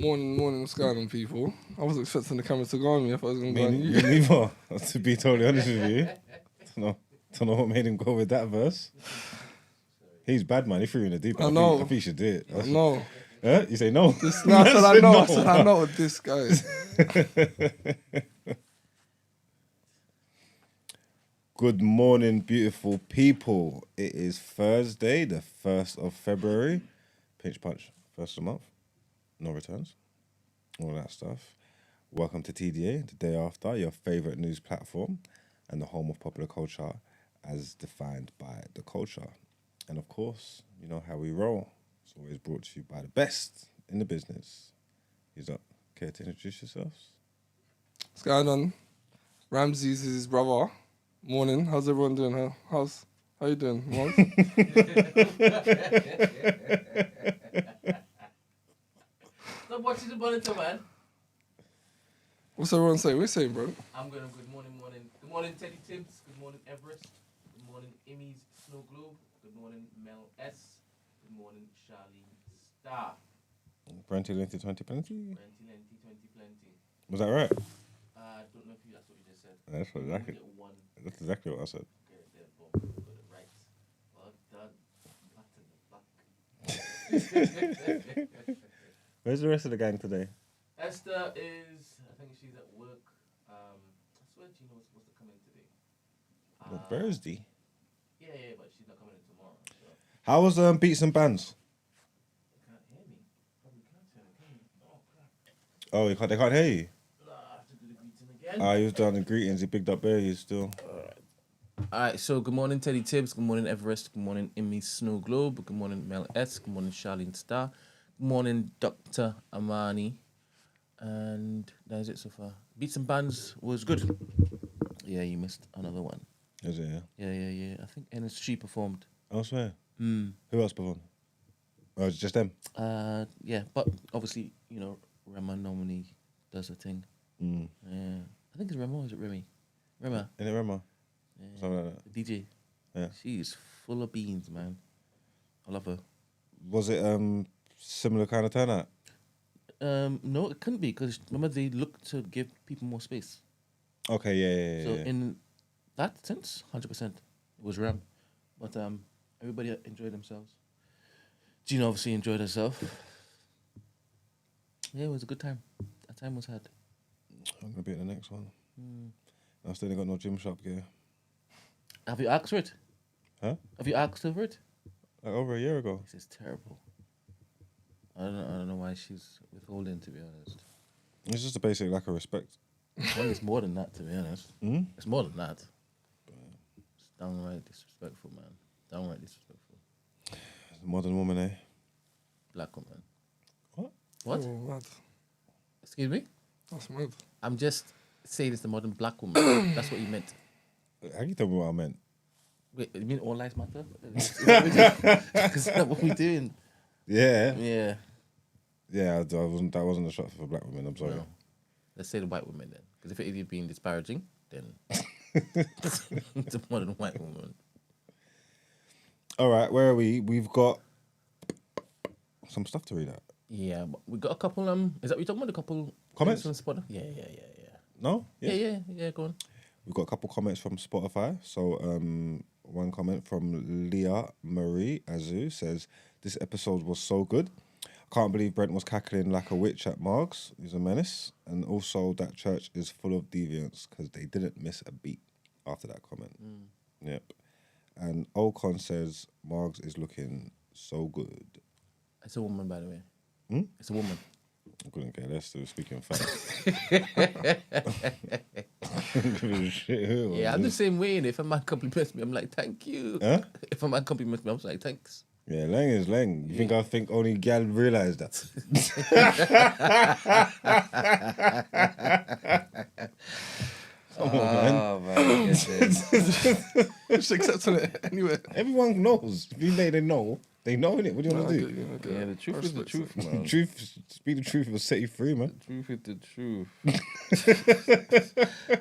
Morning, what's going on, people? I wasn't expecting the camera to go on me. I thought it was going to go on you. Me neither, to be totally honest with you. Don't know what made him go with that verse. He's bad, man. He threw you in the deep. I know. I think you should do it. I know. Huh? You say no? I said I know. I said I know what this guy is. Good morning, beautiful people. It is Thursday, the 1st of February. Pinch punch, first of the month. No returns. All that stuff. Welcome to TDA, the day after, your favourite news platform and the home of popular culture as defined by the culture. And of course, you know how we roll. It's always brought to you by the best in the business. You don't care to introduce yourselves? What's going on? Ramses is his brother. Morning. How's everyone doing? How you doing, Mons? Stop watching the monitor, man. What's everyone saying? What are you saying, bro? I'm going to good morning. Good morning, Teddy Tibbs. Good morning, Everest. Good morning, Emmy's Snow Globe. Good morning, Mel S. Good morning, Charlene Star. Plenty, 20 plenty? Plenty. Was that right? I don't know if that's what you just said. That's exactly what I said. Okay, there, boom. Got it right. Well done. Where's the rest of the gang today? Esther is, I think she's at work. I swear Gina was supposed to come in today. Thursday? Yeah, but she's not coming in tomorrow. So. How was Beats and Bands? They can't hear me. Probably can't hear me. Oh, crap. Oh, they can't hear you? I have to do the greeting again. He was down the greetings. He bigged up Barry still. Alright, so good morning, Teddy Tibbs. Good morning, Everest. Good morning, Emmy Snow Globe. Good morning, Mel S. Good morning, Charlene Star. Good morning, Dr. Amani. And that is it so far. Beats and Bands was good. Yeah, you missed another one. Is it, yeah? Yeah. I think NSG performed. I swear. Who else performed? Oh, it's just them? Yeah, but obviously, you know, Rema normally does a thing. Yeah. I think it's Rema or is it Remy? Rema. Isn't it Rema? Yeah. Something like that. The DJ. Yeah. She's full of beans, man. I love her. Was it similar kind of turnout? No, it couldn't be because remember they look to give people more space. Okay, yeah. So in that sense, 100%, it was Ram, but everybody enjoyed themselves. Gina obviously enjoyed herself. Yeah, it was a good time. That time was had. I'm gonna be at the next one. I still ain't got no gym shop gear. Have you asked for it? Huh? Have you asked her for it? Like over a year ago. This is terrible. I don't know why she's withholding, to be honest. It's just a basic lack of respect. I think it's more than that, to be honest. It's more than that. It's downright disrespectful, man. Downright disrespectful. It's a modern woman, eh? Black woman. What? Oh, mad. Excuse me? That's mad. I'm just saying it's the modern black woman. That's what you meant. How can you tell me what I meant? Wait, you mean all lives matter? Is that what we're doing? Yeah. Yeah. Yeah, that wasn't a shot for black women, I'm sorry. No. Let's say the white woman then. Because if it is being disparaging, then it's a modern white woman. All right, where are we? We've got some stuff to read out. Yeah, but we got a couple, is that what you're talking about? A couple comments on Spotify? Yeah. No? Yeah, go on. We've got a couple comments from Spotify. So one comment from Leah Marie Azu says, this episode was so good. Can't believe Brent was cackling like a witch at Margs. He's a menace. And also that church is full of deviants because they didn't miss a beat after that comment. Yep. And Ocon says, Margs is looking so good. It's a woman, by the way. It's a woman. I couldn't care less. They were speaking facts. Shit, Yeah, I'm the same way. And if a man compliments me, I'm like, thank you. Huh? If a man compliments me, I'm like, thanks. Yeah, Lang is Lang. You think I think only gal realise that? Oh, man. Just accepting it anyway. Everyone knows. If you they know. They know it. What do you want to do? Yeah, the truth is the truth, man. Speak the truth will set you free, man. The truth is the truth.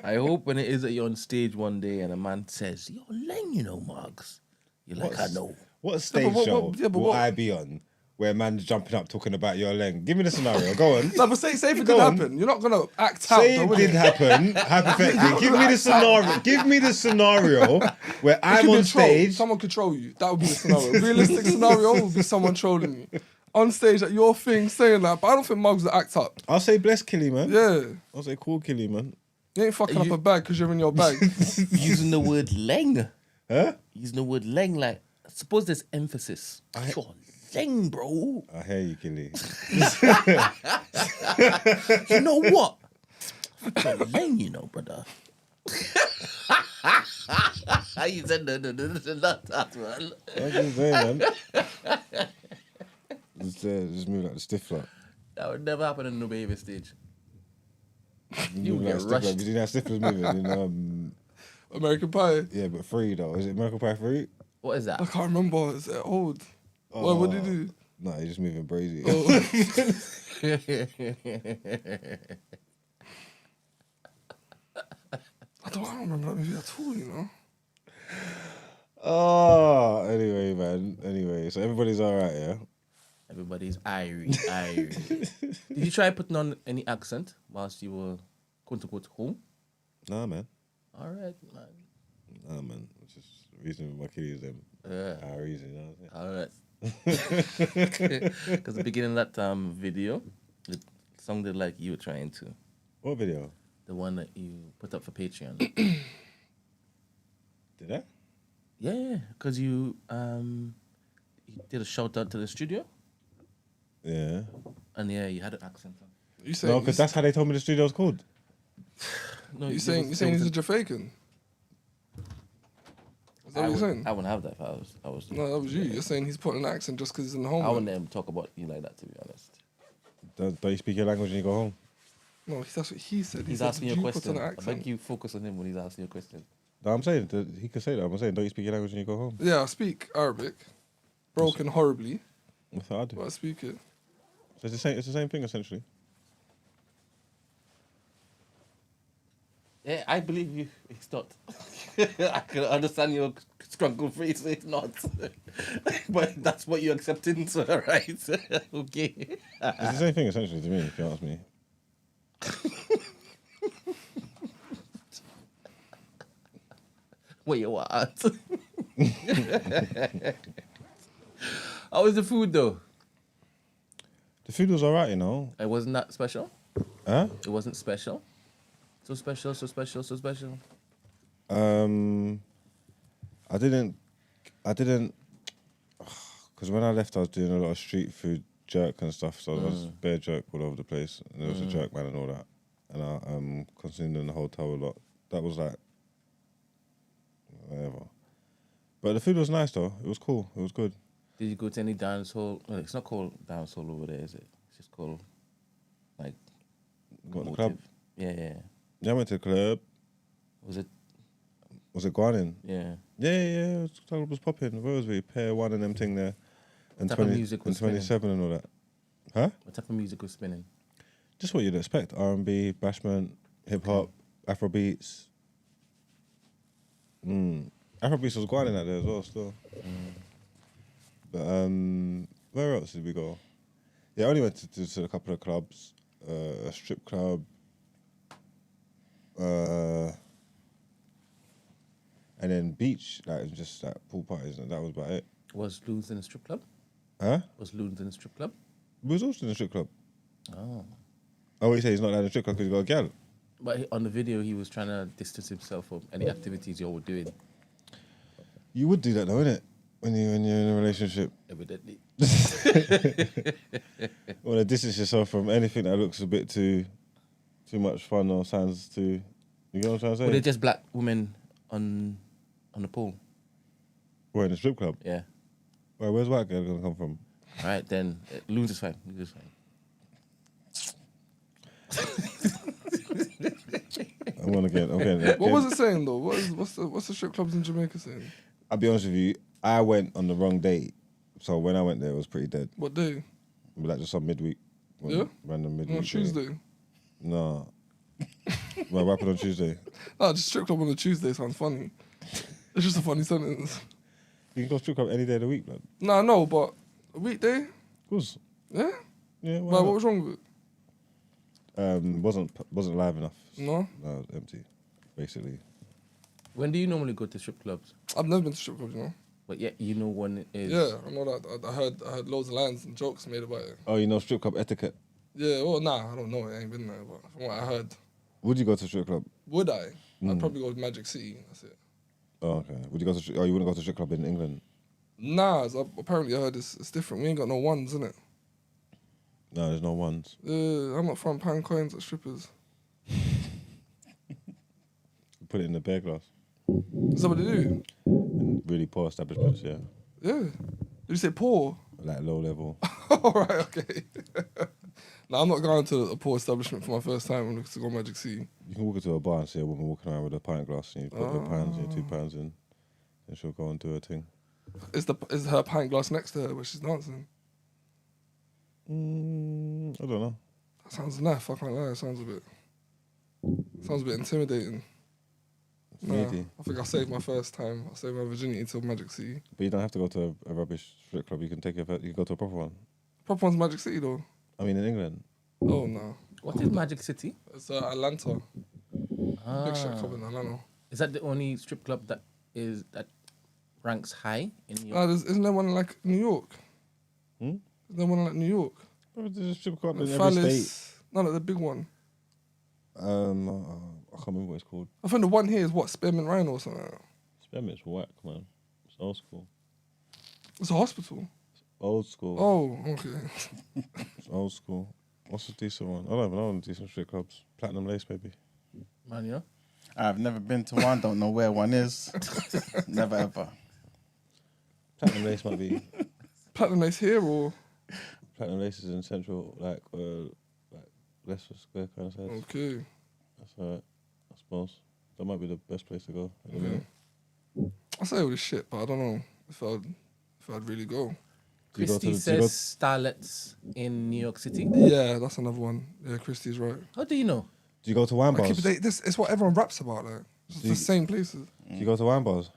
I hope when it is that you're on stage one day and a man says, "You're Lang, you know, Marks." You're like, I know. What stage show will I be on where man's jumping up talking about your Lang? Give me the scenario. Go on. No, but say if it Go did on. happen, you're not gonna act out. Say though, it will did you? happen, hypothetically. Give me the scenario. Give me the scenario where It could I'm be on a troll. stage. Someone could troll you. That would be the scenario. Realistic scenario would be someone trolling you. On stage at your thing saying that, but I don't think Mugs will act up. I'll say bless Killy, man. Yeah. I'll say cool Killy, man. You ain't fucking up a bag because you're in your bag. Using the word Lang. Huh? Using the word Lang, like, suppose there's emphasis. You're Lang, bro. I hear you, Killy. You know what? You're Lang, you know, brother. You said that, man. What can you say, man? Just move like the stifler. That would never happen on no behavior stage. You would like get Stifler. rushed. You seen that Stifler's moving in American Pie. yeah, but free though. Is it American Pie free? What is I that? can't remember. It's old. What did he do? No, he's just moving brazy. I don't remember that movie at all, you know? Oh, anyway, man. Anyway, so everybody's all right, yeah? Everybody's irie. Did you try putting on any accent whilst you were quote unquote home? Nah, man. All right, man. Nah, man. It's just reason my kids them. Our reason, you know what I'm All right. Because the beginning of that video, it sounded like you were trying to. What video? The one that you put up for Patreon. Did I? Yeah, because you did a shout out to the studio. Yeah. And yeah, you had an accent on. You saying, No, because that's how they told me the studio's called. No, you saying he's a Jamaican? Is that what you're saying? I wouldn't have that if I was. No, that was you. You're saying he's putting an accent just because he's in the home. I wouldn't even talk about you like that, to be honest. Don't you speak your language when you go home? No, that's what he said. He's said, asking you "Did a put on question. an I accent?" beg you focus on him when he's asking you a question. No, I'm saying that he could say that. I'm saying, don't you speak your language when you go home? Yeah, I speak Arabic. Broken horribly, That's what I do. but I speak it. So it's the same. It's the same thing essentially. Yeah, I believe you. It's not. I can understand your struggle face. It's not. But that's what you're accepting, so right? Okay. It's the same thing essentially to me, if you ask me. What you want? How was the food though? The food was alright, you know. It wasn't that special. Huh? It wasn't special. So special. I didn't, because when I left, I was doing a lot of street food jerk and stuff. So there was bear jerk all over the place, and there was a jerk man and all that. And I consumed in the hotel a lot. That was like, whatever. But the food was nice though. It was cool. It was good. Did you go to any dance hall? Well, it's not called dance hall over there, is it? It's just called like What, the motive. club? Yeah. Yeah, I went to the club. Was it? Was it Guanin? Yeah. Yeah. It was popping. Where was we? Pair 1 and them thing there. And What type of music was and 27 and all that. Huh? What type of music was spinning? Just what you'd expect. R&B, bashment, hip-hop, Afro beats. Afro beats was Guanin out there as well still. But where else did we go? Yeah, I only went to a couple of clubs. A strip club. And then beach, like just like pool parties, and that was about it. Was Loons in a strip club? Huh? Was Loons in a strip club? We was also in a strip club. Oh. Oh, what you say he's not allowed in a strip club because he got a gal? But on the video, he was trying to distance himself from any activities you all were doing. You would do that though, innit? When you're in a relationship. Evidently. What want to distance yourself from anything that looks a bit too much fun or sounds too. You know what I'm trying to say? Were they just black women on the pool? We're in a strip club. Yeah. Well, where's white girl gonna come from? All right, then Lungu's fine. Lungu's fine. I'm getting. What was it saying though? What's the strip clubs in Jamaica saying? I'll be honest with you. I went on the wrong date, so when I went there, it was pretty dead. What day? Like just some midweek. Yeah? Random midweek. On Tuesday. No. Well, what happened on Tuesday? No, just strip club on a Tuesday sounds funny. It's just a funny sentence. You can go strip club any day of the week, man. Nah, no, but a weekday? Of course. Yeah? Yeah, why Why, not? what was wrong with it? Wasn't live enough. No? No, it was empty, basically. When do you normally go to strip clubs? I've never been to strip clubs, you know? But yeah, you know when it is. Yeah, I know that. I heard loads of lines and jokes made about it. Oh, you know strip club etiquette. Yeah, well, nah, I don't know. I ain't been there, but from what I heard, Would you go to strip club? would I? I'd probably go to Magic City. That's it. Oh, okay. Would you go to? Oh, you wouldn't go to strip club in England? Nah, apparently I heard it's different. We ain't got no ones, innit? No, there's no ones. I'm not from pound coins at strippers. Put it in the bear glass. Is that what they do? In really poor establishments, yeah. Yeah. Did you say poor? Like low level. All right, okay. No, I'm not going to a poor establishment for my first time. I'm looking to go Magic City. You can walk into a bar and see a woman walking around with a pint glass and you put your pounds in, £2 in, and she'll go and do her thing. Is her pint glass next to her where she's dancing? I don't know. That sounds naff, I can't lie. It sounds a bit intimidating. Nah, Needy. I think I saved my first time. I saved my virginity till Magic City. But you don't have to go to a rubbish strip club. You can you can go to a proper one. Proper one's Magic City though. I mean, in England. Oh no. What is Magic City? It's Atlanta. Ah. Big strip club in Atlanta. Is that the only strip club that ranks high in New Ah, York? isn't there one in like New York? Hmm? Isn't there one in like New York? But there's a strip club in every Phallus. state. No, the big one. I can't remember what it's called. I think the one here is what, Spearmint Rhino or something like that. Spearmint's whack, man. It's old school. It's a hospital. Old school. Oh, okay. It's old school. What's a decent one? I don't even know any decent strip clubs. Platinum Lace, maybe. Man, you know? I've never been to one, don't know where one is. Never ever. Platinum Lace might be. Platinum Lace here or? Platinum Lace is in central, like Leicester Square kind of size. Okay. That's alright, I suppose. That might be the best place to go at the minute. I say all this shit, but I don't know if I'd really go. Do you go to Christy the- do you go- says starlets in New York City. Yeah, that's another one. Yeah, Christy's right. How do you know? Do you go to wine Okay, bars? but it's what everyone raps about, like. It's the same places. Do you go to wine bars?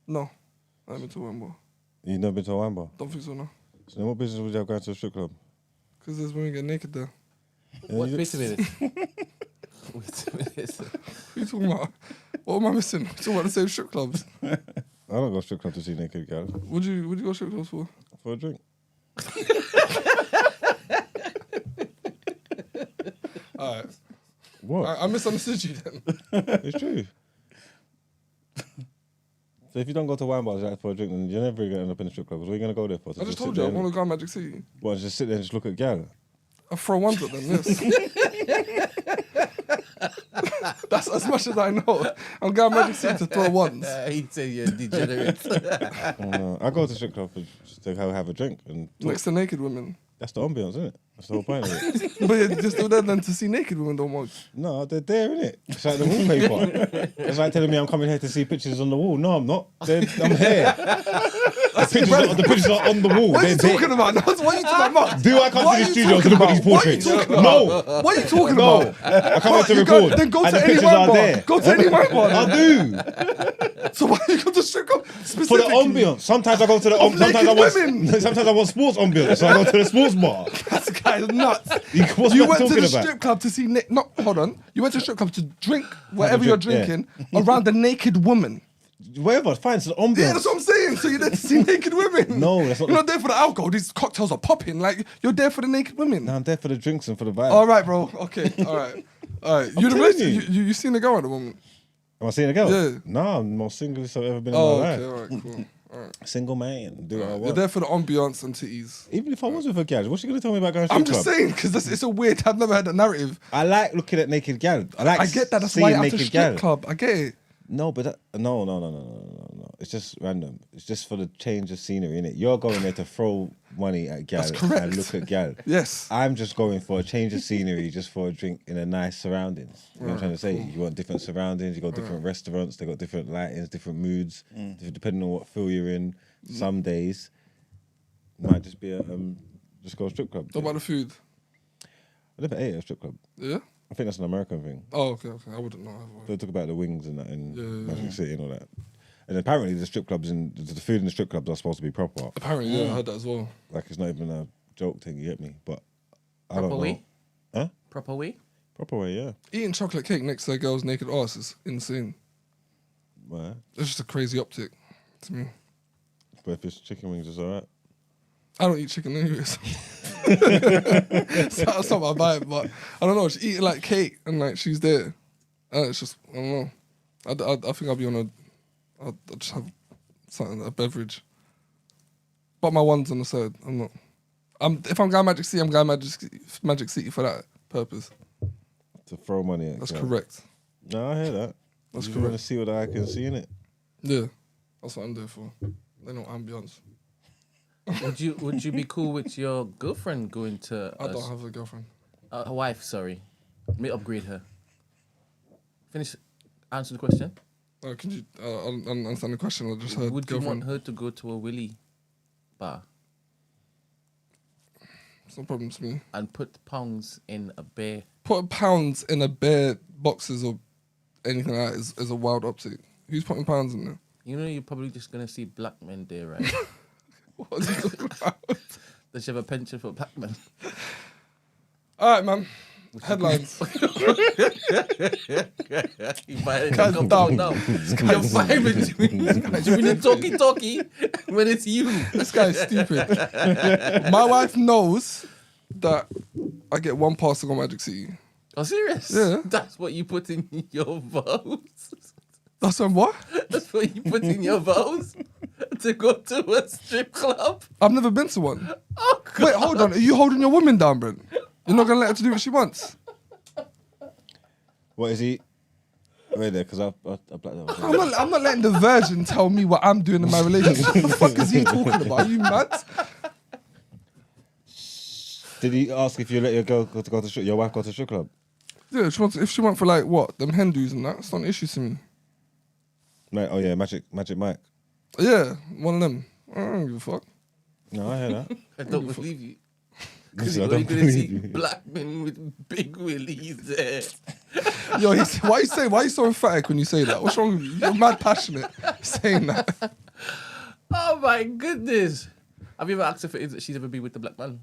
No. I haven't been to one more. You've never been to a wine bar? Don't think so, no. So then what business would you have going to a strip club? Because there's women get naked there. What you- wait a minute. Wait a minute. What are you talking about? What am I missing? We're talking about the same strip clubs. I don't go strip club to see naked girls. Would you go strip clubs for? For a drink. Alright. What? I misunderstood you then. It's true. So if you don't go to wine bars for a drink, then you're never going to end up in a strip club. What are you going to go there for? To I just sit told you, I there want and- to go to Magic City. What, just sit there and just look at gal? I throw ones at them, yes. That's as much as I know. I'm going to Magic City to throw ones. He'd say you're a degenerate. I go to strip club just to have a drink and talk. Next to naked women. That's the ambience, isn't it? That's the whole point of it. But you're still there then to see naked women, don't want. No, they're there, innit? It's like the wallpaper. It's like telling me I'm coming here to see pictures on the wall. No, I'm not. I'm here. The pictures are on the wall. What are you They're talking about? What are you talking about? Do I come What to are the you studio to talking look at these about? What are you portraits? talking about? No. What are you talking No. about? I come here to You go- record. Then go and to the any pictures wine are bar. there. Go to any wine bar. I do. So why you go to strip club For the specifically? ambience. Sometimes I go to the Of sometimes I naked want women. sometimes I want sports ambience, so I go to the sports bar. This guy's nuts. What's You that went to talking the about? strip club to see... No, hold on. You went to the strip club to drink whatever you're drink, yeah. drinking around the naked woman. Whatever, fine, it's the ambience. Yeah, that's what I'm saying. So you're there to see naked women. No, that's not You're the- not there for the alcohol. These cocktails are popping. Like, you're there for the naked women. No, I'm there for the drinks and for the vibe. All right, bro. Okay, all right. All right. I'm telling you. You seen the girl at the moment? Am I seeing a girl? Yeah. No, I'm the most singlest I've ever been Oh, in my okay. life. All right, cool. Single man, do what I You're want. there for the ambiance and titties. Even if I was with a gal, what's she gonna tell me about going to I'm a just club? saying, because it's a weird, I've never had a narrative. I like looking at naked gal. I get that, that's seeing why you're at a naked strip gal. club. I get it. No, but no. It's just random. It's just for the change of scenery, innit? You're going there to throw money at gal That's correct. and look at gal. Yes. I'm just going for a change of scenery, just for a drink in a nice surroundings. You know what I'm trying to say? You want different surroundings. You got different restaurants. They got different lightings, different moods, depending on what feel you're in. Some days might just be a just go to a strip club. What about the food? I never ate at a strip club. Yeah? I think that's an American thing. Oh, okay. I wouldn't know. They talk about the wings and that in Yeah. Magic City and all that. And apparently the strip clubs and the food in the strip clubs are supposed to be proper. Apparently, yeah, I heard that as well. Like it's not even a joke thing, you get me? But I don't Proper know. way? Huh? Proper way? Proper way, yeah. Eating chocolate cake next to a girl's naked ass is insane. Right. It's just a crazy optic to me. But if it's chicken wings, it's alright. I don't eat chicken anyways. So that's not my vibe, but I don't know. She's eating like cake and like she's there. And it's just, I don't know. I think I'll be on I'll just have something, a beverage. But my one's on the side. I'm not. If I'm going Magic City, I'm going Magic City for that purpose. To throw money at That's girl. correct. No, I hear that. That's you want to correct. see what I can see in it. Yeah. That's what I'm there for. They know ambience. Would you be cool with your girlfriend going to I don't have a girlfriend. a wife? Sorry, let me upgrade her. Finish. Answer the question. Can you understand the question? I just heard Would you girlfriend. want her to go to a willy bar It's no problem to me. and put pounds in a bear? Putting pounds in a bare boxes or anything like that is a wild optic. Who's putting pounds in there? You know, you're probably just gonna see black men there, right? What are you talking about? Does she have a pension for black men? All right, man. Headlines. You buy it, Can't come down. now. You're fine with you when talkie when it's you. This guy is stupid. My wife knows that I get one pass to go Magic City. Oh, serious? Yeah. That's what you put in your vows. That's when what? That's what you put in your vows to go to a strip club. I've never been to one. Oh, God. Wait, hold on. Are you holding your woman down, Brent? You're not gonna let her to do what she wants. What is he? Wait there, because I blacked out. I'm not letting the virgin tell me what I'm doing in my relationship. What the fuck is he talking about? Are you mad? Did he ask if you let your girl go to strip? Your wife go to strip club? Yeah, if she went for like what them Hindus and that, it's not an issue to me. Like, oh yeah, Magic Mike. Yeah, one of them. I don't give a fuck. No, I hear that. I don't believe you. Because I you're don't going to see believe you. black men with big willies there. Yo, why are you so emphatic when you say that? What's wrong with you? You're mad passionate saying that. Oh my goodness. Have you ever asked her if it is that she's ever been with the black man?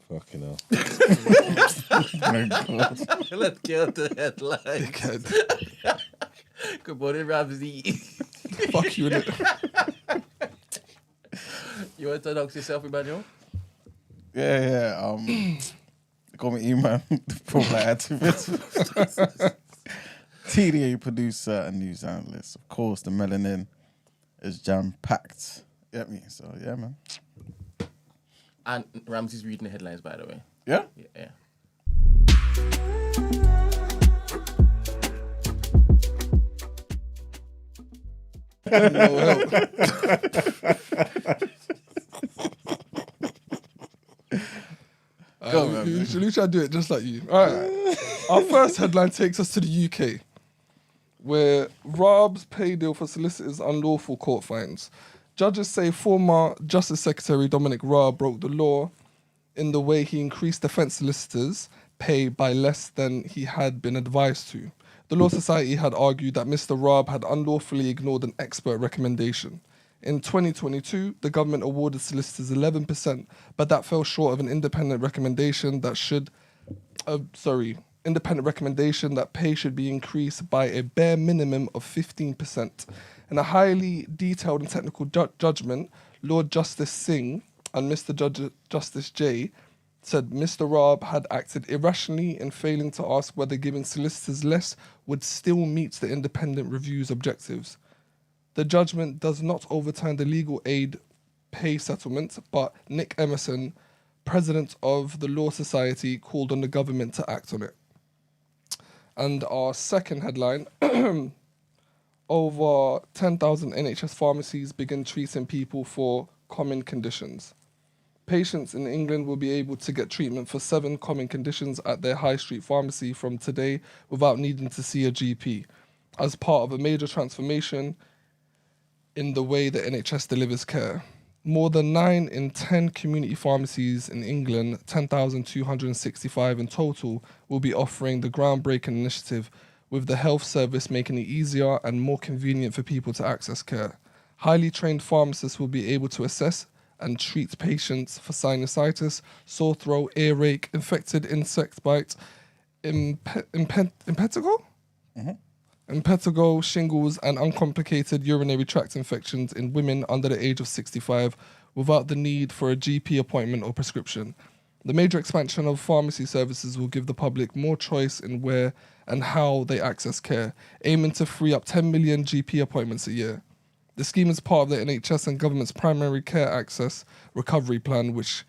Fucking hell. Let's get the headline. Dickhead. Good morning, Ramsey. Fuck you, innit? You want to announce yourself, Emmanuel? Yeah. They call me E-Man, the pro-black activist. TDA producer and news analyst. Of course, the melanin is jam-packed. Get me? So, yeah, man. And Ramsey's reading the headlines, by the way. Yeah? Yeah. Go, man. Shall we try to do it just like you? All right. Our first headline takes us to the UK, where Raab's pay deal for solicitors unlawful court fines. Judges say former Justice Secretary Dominic Raab broke the law in the way he increased defence solicitors' pay by less than he had been advised to. The Law Society had argued that Mr. Raab had unlawfully ignored an expert recommendation. In 2022, the government awarded solicitors 11%, but that fell short of an independent recommendation that pay should be increased by a bare minimum of 15%. In a highly detailed and technical judgment, Lord Justice Singh and Mr. Justice J said Mr. Raab had acted irrationally in failing to ask whether giving solicitors less would still meet the independent review's objectives. The judgment does not overturn the legal aid pay settlement, but Nick Emerson, president of the Law Society, called on the government to act on it. And our second headline, over 10,000 NHS pharmacies begin treating people for common conditions. Patients in England will be able to get treatment for 7 common conditions at their high street pharmacy from today without needing to see a GP, as part of a major transformation in the way the NHS delivers care. More than 9 in 10 community pharmacies in England, 10,265 in total, will be offering the groundbreaking initiative, with the health service making it easier and more convenient for people to access care. Highly trained pharmacists will be able to assess and treat patients for sinusitis, sore throat, earache, infected insect bite, impetigo, shingles, and uncomplicated urinary tract infections in women under the age of 65 without the need for a GP appointment or prescription. The major expansion of pharmacy services will give the public more choice in where and how they access care, aiming to free up 10 million GP appointments a year. The scheme is part of the NHS and government's primary care access recovery plan, which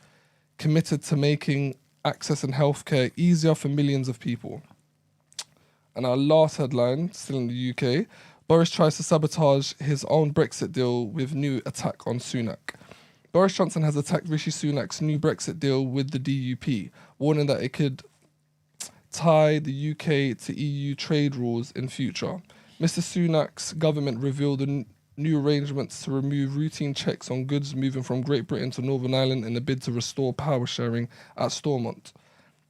committed to making access and healthcare easier for millions of people. And our last headline, still in the UK, Boris tries to sabotage his own Brexit deal with new attack on Sunak. Boris Johnson has attacked Rishi Sunak's new Brexit deal with the DUP, warning that it could tie the UK to EU trade rules in future. Mr. Sunak's government revealed the new arrangements to remove routine checks on goods moving from Great Britain to Northern Ireland in a bid to restore power sharing at Stormont.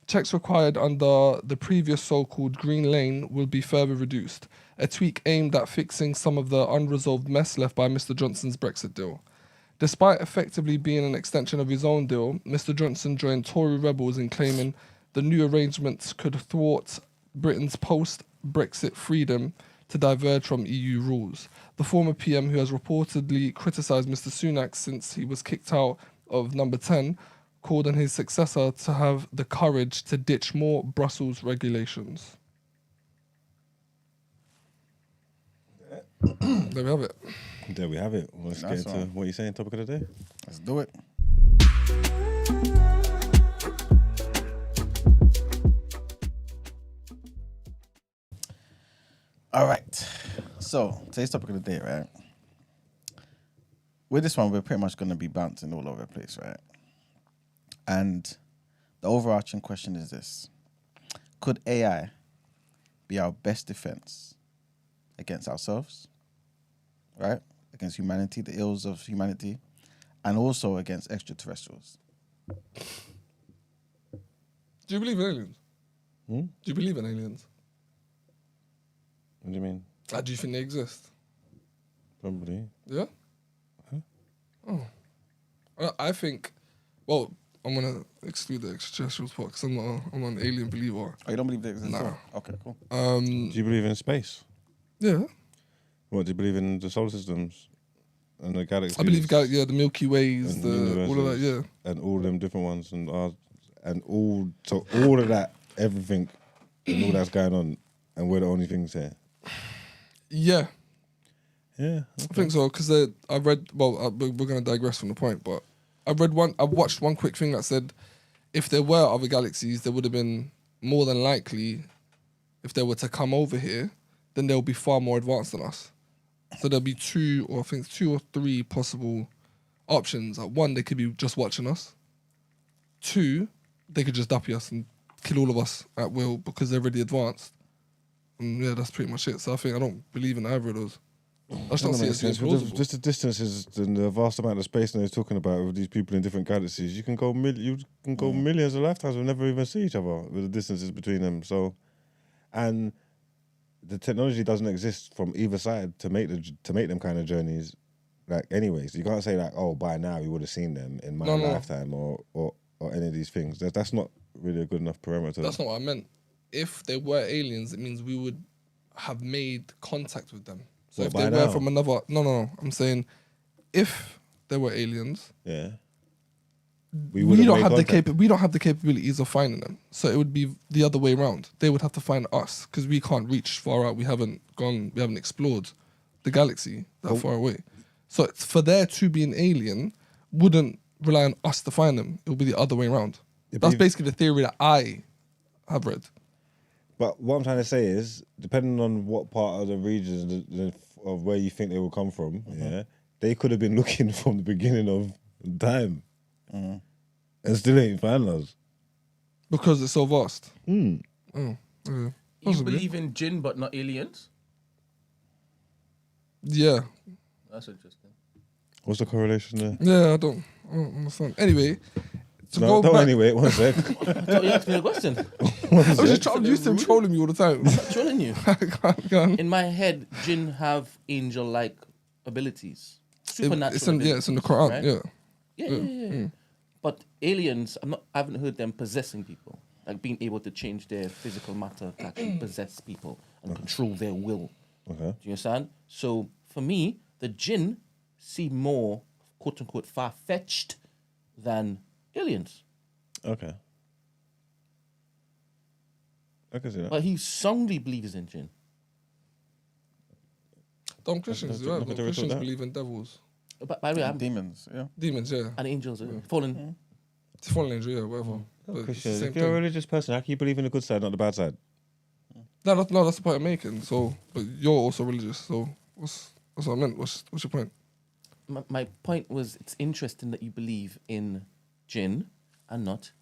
Checks required under the previous so-called Green Lane will be further reduced, a tweak aimed at fixing some of the unresolved mess left by Mr. Johnson's Brexit deal. Despite effectively being an extension of his own deal, Mr. Johnson joined Tory rebels in claiming the new arrangements could thwart Britain's post-Brexit freedom to diverge from EU rules. The former PM, who has reportedly criticised Mr. Sunak since he was kicked out of Number 10, called on his successor to have the courage to ditch more Brussels regulations. There we have it. There we have it. Let's Nice get into one. what you're saying, topic of the day. Let's do it. All right. So today's topic of the day, right? With this one, we're pretty much going to be bouncing all over the place, right? And the overarching question is this: could AI be our best defense against ourselves, right? Against humanity, the ills of humanity, and also against extraterrestrials? Do you believe in aliens? Hmm? Do you believe in aliens? What do you mean? Do you think they exist? Probably. Yeah? Oh. I think, well, I'm going to exclude the extraterrestrials part because I'm not an alien believer. Oh, you don't believe they exist? Nah. Okay, cool. Do you believe in space? Yeah. What, do you believe in the solar systems and the galaxies? I believe, the Milky Ways, and all of that, universes yeah. and all them different ones and all of that, everything and all that's going on, and we're the only things here. Yeah, Yeah, I think so, because I read, we're going to digress from the point, but I watched one quick thing that said if there were other galaxies, there would have been more than likely, if they were to come over here, then they'll be far more advanced than us. So there'll be two or 3 possible options. Like, 1, they could be just watching us. 2, they could just duppy us and kill all of us at will because they're already advanced. And yeah, that's pretty much it. So I don't believe in either of those. I just don't see it as plausible. Just the distances and the vast amount of space that he's talking about with these people in different galaxies. You can go millions of lifetimes and never even see each other with the distances between them. So, and the technology doesn't exist from either side to make them kind of journeys. Like, anyways, you can't say like, oh, by now we would have seen them in my lifetime or any of these things. That's not really a good enough parameter. That's not what I meant. If they were aliens, it means we would have made contact with them. So What, if they by were now? from another... No. I'm saying if there were aliens, Yeah. we don't have the capabilities of finding them. So it would be the other way around. They would have to find us because we can't reach far out. We haven't explored the galaxy that far away. So for there to be an alien wouldn't rely on us to find them. It would be the other way around. That's basically the theory that I have read. But what I'm trying to say is, depending on what part of the region of where you think they will come from, they could have been looking from the beginning of time and still ain't found us. Because it's so vast. You believe in jinn but not aliens? Yeah. That's interesting. What's the correlation there? Yeah, I don't understand. Anyway, No, don't anyway. One sec. I thought you asked me a question. I'm used to him trolling me all the time. Trolling you. Go on. In my head, jinn have angel-like abilities. Supernatural It's in the abilities, Quran, right? Yeah. But aliens, I haven't heard them possessing people. Like being able to change their physical matter to actually possess people and control their will. Okay. Do you understand? So for me, the jinn seem more, quote unquote, far-fetched than aliens. Okay. I can see that. But he strongly believes in jinn. Don't Christians do that? Nothing to Christians that. believe in devils. But by the way, I'm Demons, yeah. Demons, yeah. and angels, fallen. It's fallen angel, yeah, whatever. But it's the Christian, same if you're a thing. religious person, how can you believe in the good side, not the bad side? No, that's the point I'm making. So, but you're also religious. So, what's what I meant? What's your point? My point was, it's interesting that you believe in jinn and not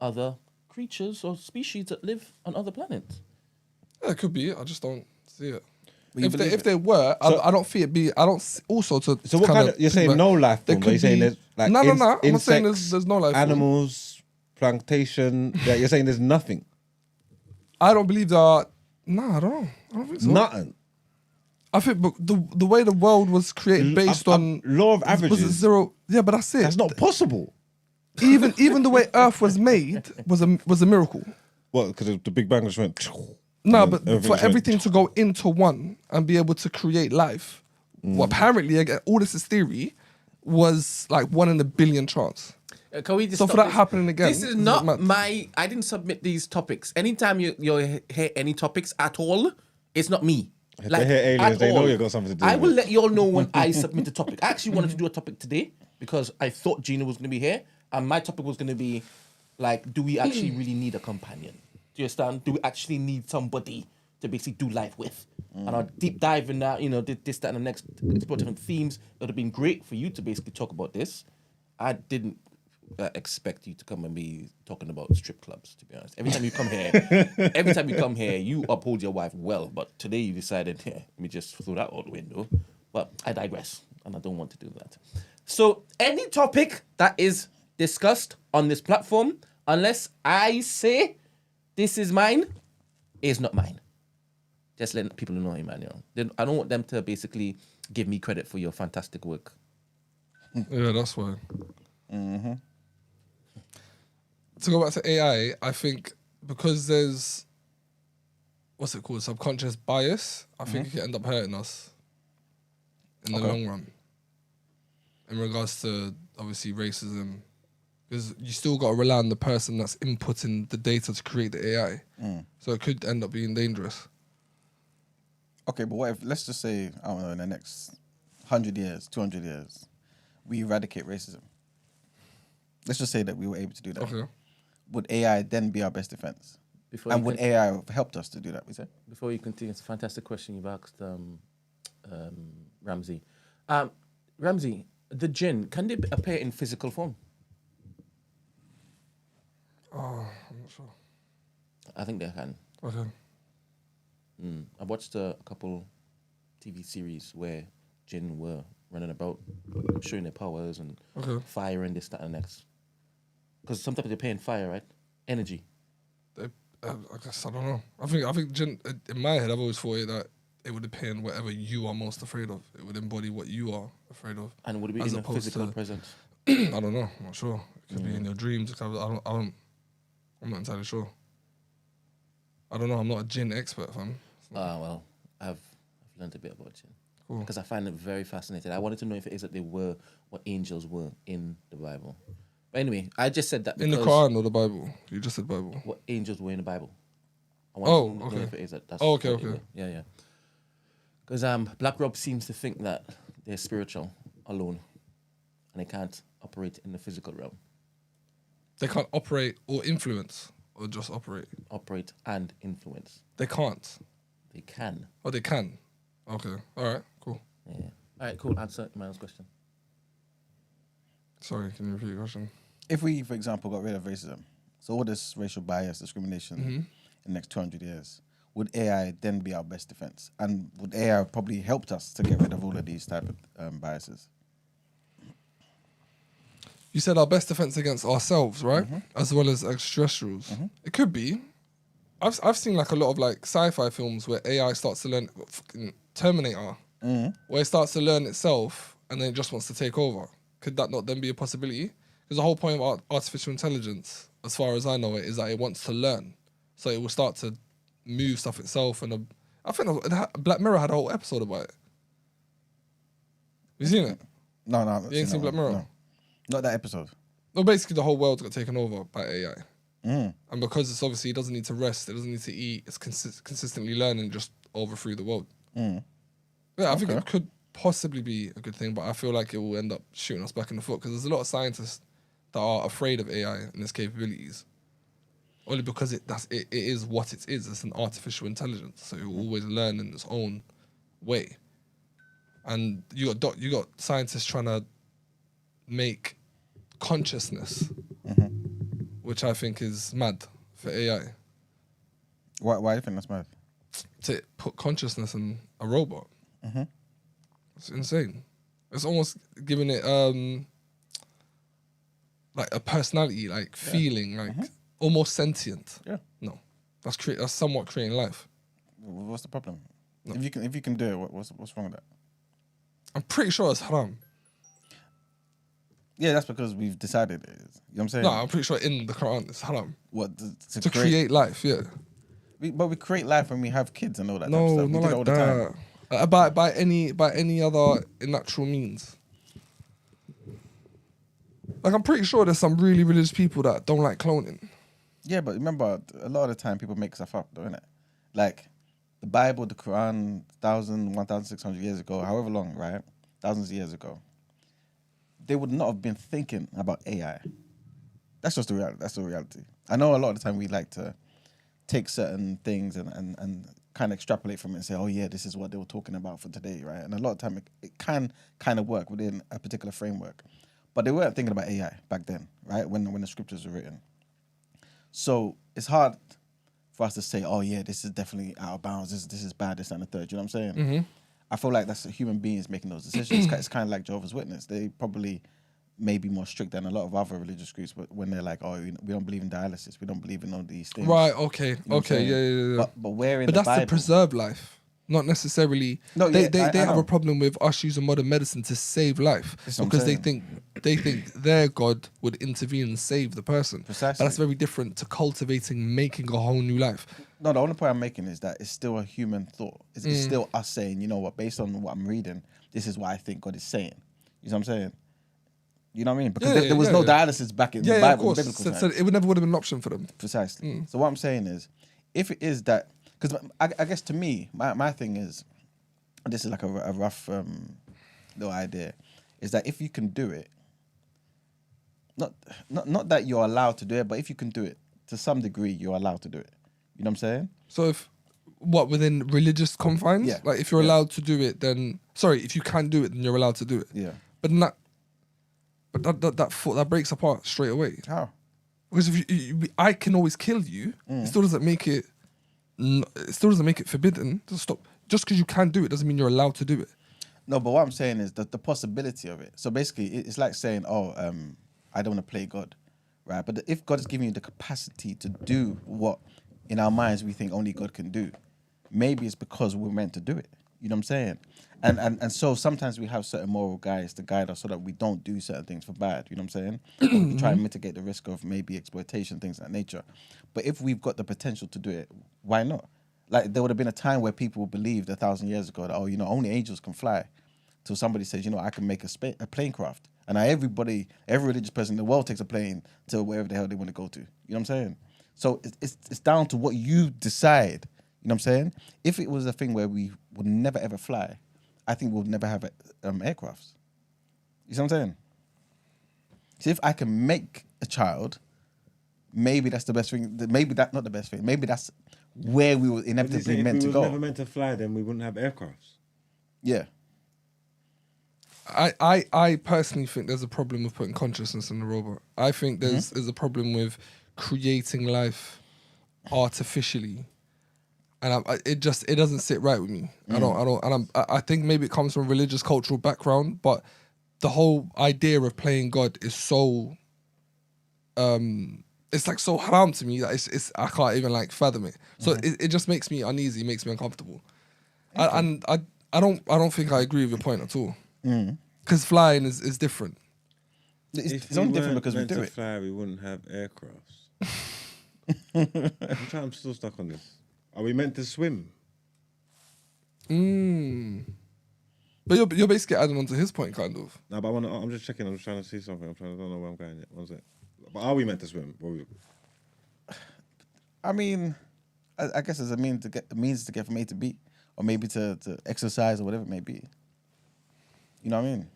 other creatures or species that live on other planets. Yeah, it could be. I just don't see it. Well, you believe If they were, I don't see it be. I don't also to. So what kind of, you're saying no life There form, but could you're saying be. there's like No. I'm not insects, saying there's no life form. animals, plantation. Yeah, you're saying there's nothing. I don't believe there are. Nah, I don't know. I don't think so. Nothing. I think the way the world was created based on law of was it averages. zero? Yeah, but that's it. That's not possible. even the way Earth was made was a miracle. What? Because the Big Bang just went. No, and but then for just everything went, to go into one and be able to create life, well, apparently, again, all this is theory, was like 1 in a billion chance. Can we just So stop for that this? happening again, This is is not mad. my. I didn't submit these topics. Anytime you hear any topics at all, it's not me. If they hear aliens, at they know all. you've got something to do I with will it. let you all know when I submit a topic. I actually wanted to do a topic today because I thought Gina was going to be here, and my topic was going to be like, do we actually really need a companion? Do you understand? Do we actually need somebody to basically do life with? And I'll deep dive in that, this, that, and the next, explore different themes. It would have been great for you to basically talk about this. I didn't expect you to come and be talking about strip clubs, to be honest. Every time you come here, you uphold your wife well. But today you decided, let me just throw that out the window. But I digress, and I don't want to do that. So any topic that is discussed on this platform, unless I say this is mine, is not mine. Just let people know, Emmanuel. I don't want them to basically give me credit for your fantastic work. Yeah, that's why. To go back to AI, I think because there's what's it called, subconscious bias, I think it can end up hurting us in the long run. In regards to obviously racism, because you still got to rely on the person that's inputting the data to create the AI, so it could end up being dangerous. Okay, but what if, let's just say, I don't know, in the next 100 years, 200 years, we eradicate racism. Let's just say that we were able to do that. Okay. Would AI then be our best defense? Before And you would AI have helped us to do that, we said? Before you continue, it's a fantastic question you've asked, Ramsey. Ramsey, the jinn, can they appear in physical form? Oh, I'm not sure. I think they can. Okay. I watched a couple TV series where jinn were running about, showing their powers and fire and this, that, and next. Because sometimes they play in fire, right? Energy. I guess I don't know. I think jinn, in my head, I've always thought that it would depend whatever you are most afraid of. It would embody what you are afraid of. And would it be As in a opposed physical to- presence? I don't know. I'm not sure. It could be in your dreams. I'm not entirely sure. I don't know. I'm not a jinn expert, fam. Well, I've learned a bit about jinn. Cool. Because I find it very fascinating. I wanted to know if it is that they were what angels were in the Bible. But anyway, I just said that In because the Quran or the Bible? You just said Bible. what angels were in the Bible. I Oh, wanted to know okay. if it is that. That's Oh, okay, what they okay. were. Yeah. Because Black Rob seems to think that they're spiritual alone, and they can't operate in the physical realm. They can't operate or influence, or just operate. Operate and influence. They can't. They can. Oh, they can. Okay. All right. Cool. Yeah. All right. Cool. Answer Emmanuel's question. Sorry. Can you repeat your question? If we, for example, got rid of racism, so all this racial bias, discrimination in the next 200 years, would AI then be our best defense? And would AI probably helped us to get rid of all of these type of biases? You said our best defense against ourselves, right? As well as extraterrestrials. It could be. I've seen like a lot of like sci-fi films where AI starts to learn, fucking Terminator, where it starts to learn itself and then it just wants to take over. Could that not then be a possibility? Because the whole point of artificial intelligence, as far as I know it, is that it wants to learn. So it will start to move stuff itself. And I think Black Mirror had a whole episode about it. You seen it? No, You ain't seen Black Mirror? No. Not that episode. Well, basically the whole world got taken over by AI. And because it's obviously, it doesn't need to rest, it doesn't need to eat, it's consistently learning just over through the world. Yeah, I think it could possibly be a good thing, but I feel like it will end up shooting us back in the foot because there's a lot of scientists that are afraid of AI and its capabilities. Only because it is what it is. It's an artificial intelligence, so it will always learn in its own way. And you got scientists trying to make consciousness, which I think is mad for AI. Why do you think that's mad? To put consciousness in a robot, it's insane. It's almost giving it like a personality, like feeling, like almost sentient. Yeah. No, that's somewhat creating life. What's the problem? No. If you can do it, what's wrong with that? I'm pretty sure it's haram. Yeah, that's because we've decided it is. You know what I'm saying? No, I'm pretty sure in the Quran it's haram What to create life. Yeah. But we create life when we have kids and all that. No, type of stuff. We not do it like all the time. that. By any other natural means. Like I'm pretty sure there's some really religious people that don't like cloning. Yeah, but remember, a lot of the time people make stuff up, don't it? Like the Bible, the Quran, 1,600 years ago, however long, right? Thousands of years ago. They would not have been thinking about AI. That's just the reality. That's the reality. I know a lot of the time we like to take certain things and kind of extrapolate from it and say, oh yeah, this is what they were talking about for today, right? And a lot of time it can kind of work within a particular framework. But they weren't thinking about AI back then, right? When the scriptures were written. So it's hard for us to say, oh yeah, this is definitely out of bounds. This is bad, this and the third. You know what I'm saying? I feel like that's human beings making those decisions. It's kind of like Jehovah's Witness. They probably may be more strict than a lot of other religious groups, but when they're like, oh, we don't believe in dialysis, we don't believe in all these things. Right. Okay. You know what I'm Okay. saying? Yeah. But where in But the that's Bible? to preserve life, not necessarily. No, they yeah, I have know. a problem with us using modern medicine to save life That's what I'm because they saying. think their God would intervene and save the person. Precisely. But that's very different to making a whole new life. No, the only point I'm making is that it's still a human thought. It's still us saying, you know what, based on what I'm reading, this is what I think God is saying. You know what I'm saying? You know what I mean? Because there was no dialysis back in the Yeah, Bible, of course. biblical So times. it would never would have been an option for them. Precisely. So what I'm saying is, if it is that, because I guess to me, my thing is, and this is like a rough little idea, is that if you can do it, not that you're allowed to do it, but if you can do it to some degree, you're allowed to do it. You know what I'm saying? So within religious confines? Yeah. Like if you're allowed to do it, then if you can do it, then you're allowed to do it. Yeah. But that breaks apart straight away. How? Because if I can always kill you, it still doesn't make it. It still doesn't make it forbidden to stop. Just because you can do it doesn't mean you're allowed to do it. No, but what I'm saying is that the possibility of it. So basically, it's like saying, I don't want to play God, right? But if God is giving you the capacity to do what in our minds we think only God can do, maybe it's because we're meant to do it. You know what I'm saying? And so sometimes we have certain moral guides to guide us so that we don't do certain things for bad. You know what I'm saying? We try and mitigate the risk of maybe exploitation, things of that nature. But if we've got the potential to do it, why not? Like there would have been a time where people believed 1,000 years ago that, only angels can fly. Till somebody says, I can make a plane craft. And now every religious person in the world takes a plane to wherever the hell they want to go to. You know what I'm saying? So it's down to what you decide. You know what I'm saying? If it was a thing where we would never ever fly, I think we'll never have aircrafts. You see what I'm saying? See, if I can make a child, maybe that's the best thing. Maybe that's not the best thing. Maybe that's where we were inevitably meant to If we go. were never meant to fly, then we wouldn't have aircrafts. Yeah. I personally think there's a problem with putting consciousness in the robot. I think there's a problem with creating life artificially, and it doesn't sit right with me. I think maybe it comes from a religious cultural background, but the whole idea of playing God is so it's like so haram to me that it's I can't even like fathom it. So it just makes me uneasy, makes me uncomfortable. And I don't think I agree with your point at all. Because flying is different. It's only different because we do it. If we were meant to fly, we wouldn't have aircrafts. I'm still stuck on this. Are we meant to swim? But you're basically adding on to his point, kind of. No, but I'm just checking. I'm just trying to see something. I don't know where I'm going yet. One sec. But are we meant to swim? I mean, I guess as a means to get from A to B, or maybe to exercise or whatever it may be. You know what I mean?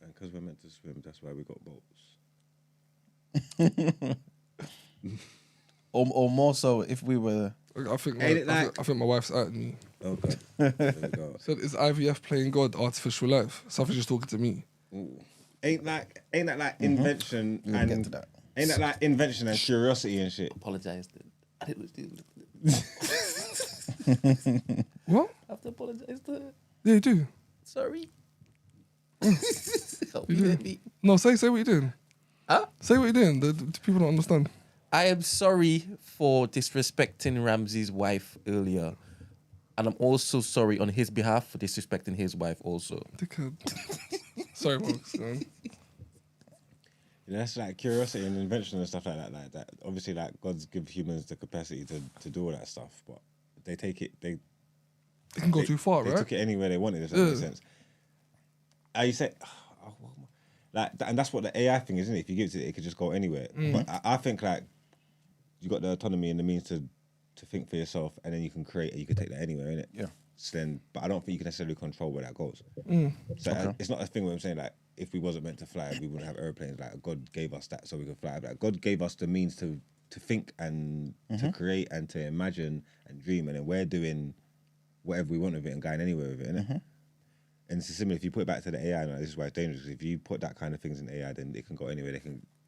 And because we're meant to swim, that's why we got boats. or more so if we were. I think my wife's at me. Okay. There we go. Said, is IVF playing God artificial life? Something's just talking to me. Ooh. Ain't that like invention We'll and get to that. ain't that like invention and curiosity and shit? Apologise. I didn't do What? I have to apologise to her. Yeah, you do. Sorry. Help You me, do. baby. No, say what you're doing. Huh? Say what you're doing. The people don't understand. I am sorry for disrespecting Ramsey's wife earlier. And I'm also sorry on his behalf for disrespecting his wife also. Dickhead. Sorry, folks. That's like curiosity and invention and stuff like that. Like that. Obviously, like God's give humans the capacity to do all that stuff, but they take it. They can go too far, they right? took it anywhere they wanted. If that makes sense. You say, like, and that's what the AI thing is, isn't it? If you give it to it, it could just go anywhere. But I think like you got the autonomy and the means to think for yourself, and then you can create it. You can take that anywhere, innit? Yeah. So then, but I don't think you can necessarily control where that goes. So it's not a thing where I'm saying like, if we wasn't meant to fly, we wouldn't have airplanes. Like God gave us that so we could fly. Like God gave us the means to think and to create and to imagine and dream, and then we're doing whatever we want with it and going anywhere with it, innit? And it's similar. If you put it back to the AI, like, this is why it's dangerous. If you put that kind of things in AI, then it can go anywhere. They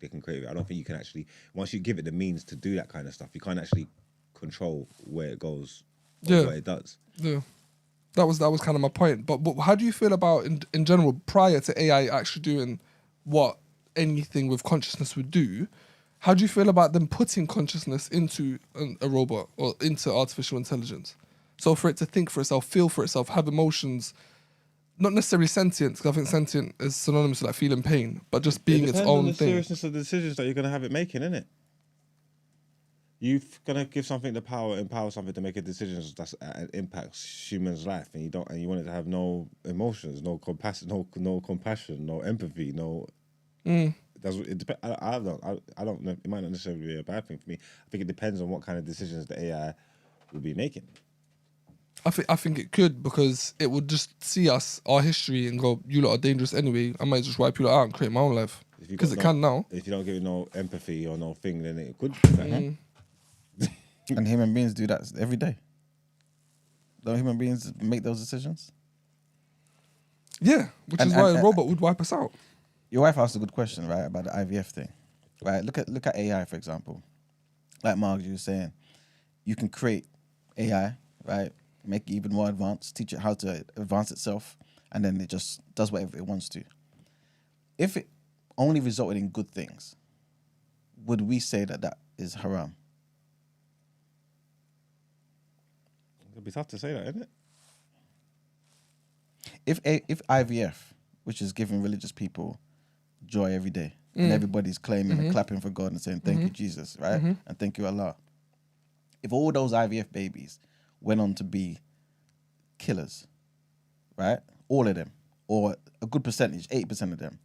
can create it. I don't think you can actually, once you give it the means to do that kind of stuff, you can't actually control where it goes or what it does. Yeah. That was kind of my point. But how do you feel about in general prior to AI actually doing what anything with consciousness would do? How do you feel about them putting consciousness into a robot or into artificial intelligence? So for it to think for itself, feel for itself, have emotions, not necessarily sentient, because I think sentient is synonymous with like feeling pain, but just being its own on the thing. seriousness of the decisions that you're going to have it making, innit? You're gonna give something the power, empower something to make a decision that impacts humans' life, and you want it to have no emotions, no compassion, no empathy, no. That's what it depends. I don't know. It might not necessarily be a bad thing for me. I think it depends on what kind of decisions the AI will be making. I think it could, because it would just see our history and go, you lot are dangerous anyway. I might just wipe you lot out and create my own life, because it can now. If you don't give it no empathy or no thing, then it could do that. And human beings do that every day. Don't human beings make those decisions? Yeah, which is why a robot would wipe us out. Your wife asked a good question, right, about the IVF thing. Right, look at AI, for example. Like Mark, you were saying, you can create AI, right, make it even more advanced, teach it how to advance itself, and then it just does whatever it wants to. If it only resulted in good things, would we say that is haram? It'd be tough to say that, isn't it? If IVF, which is giving religious people joy every day, and everybody's claiming and clapping for God and saying, thank you, Jesus, right? And thank you, Allah. If all those IVF babies went on to be killers, right? All of them, or a good percentage, 8% of them,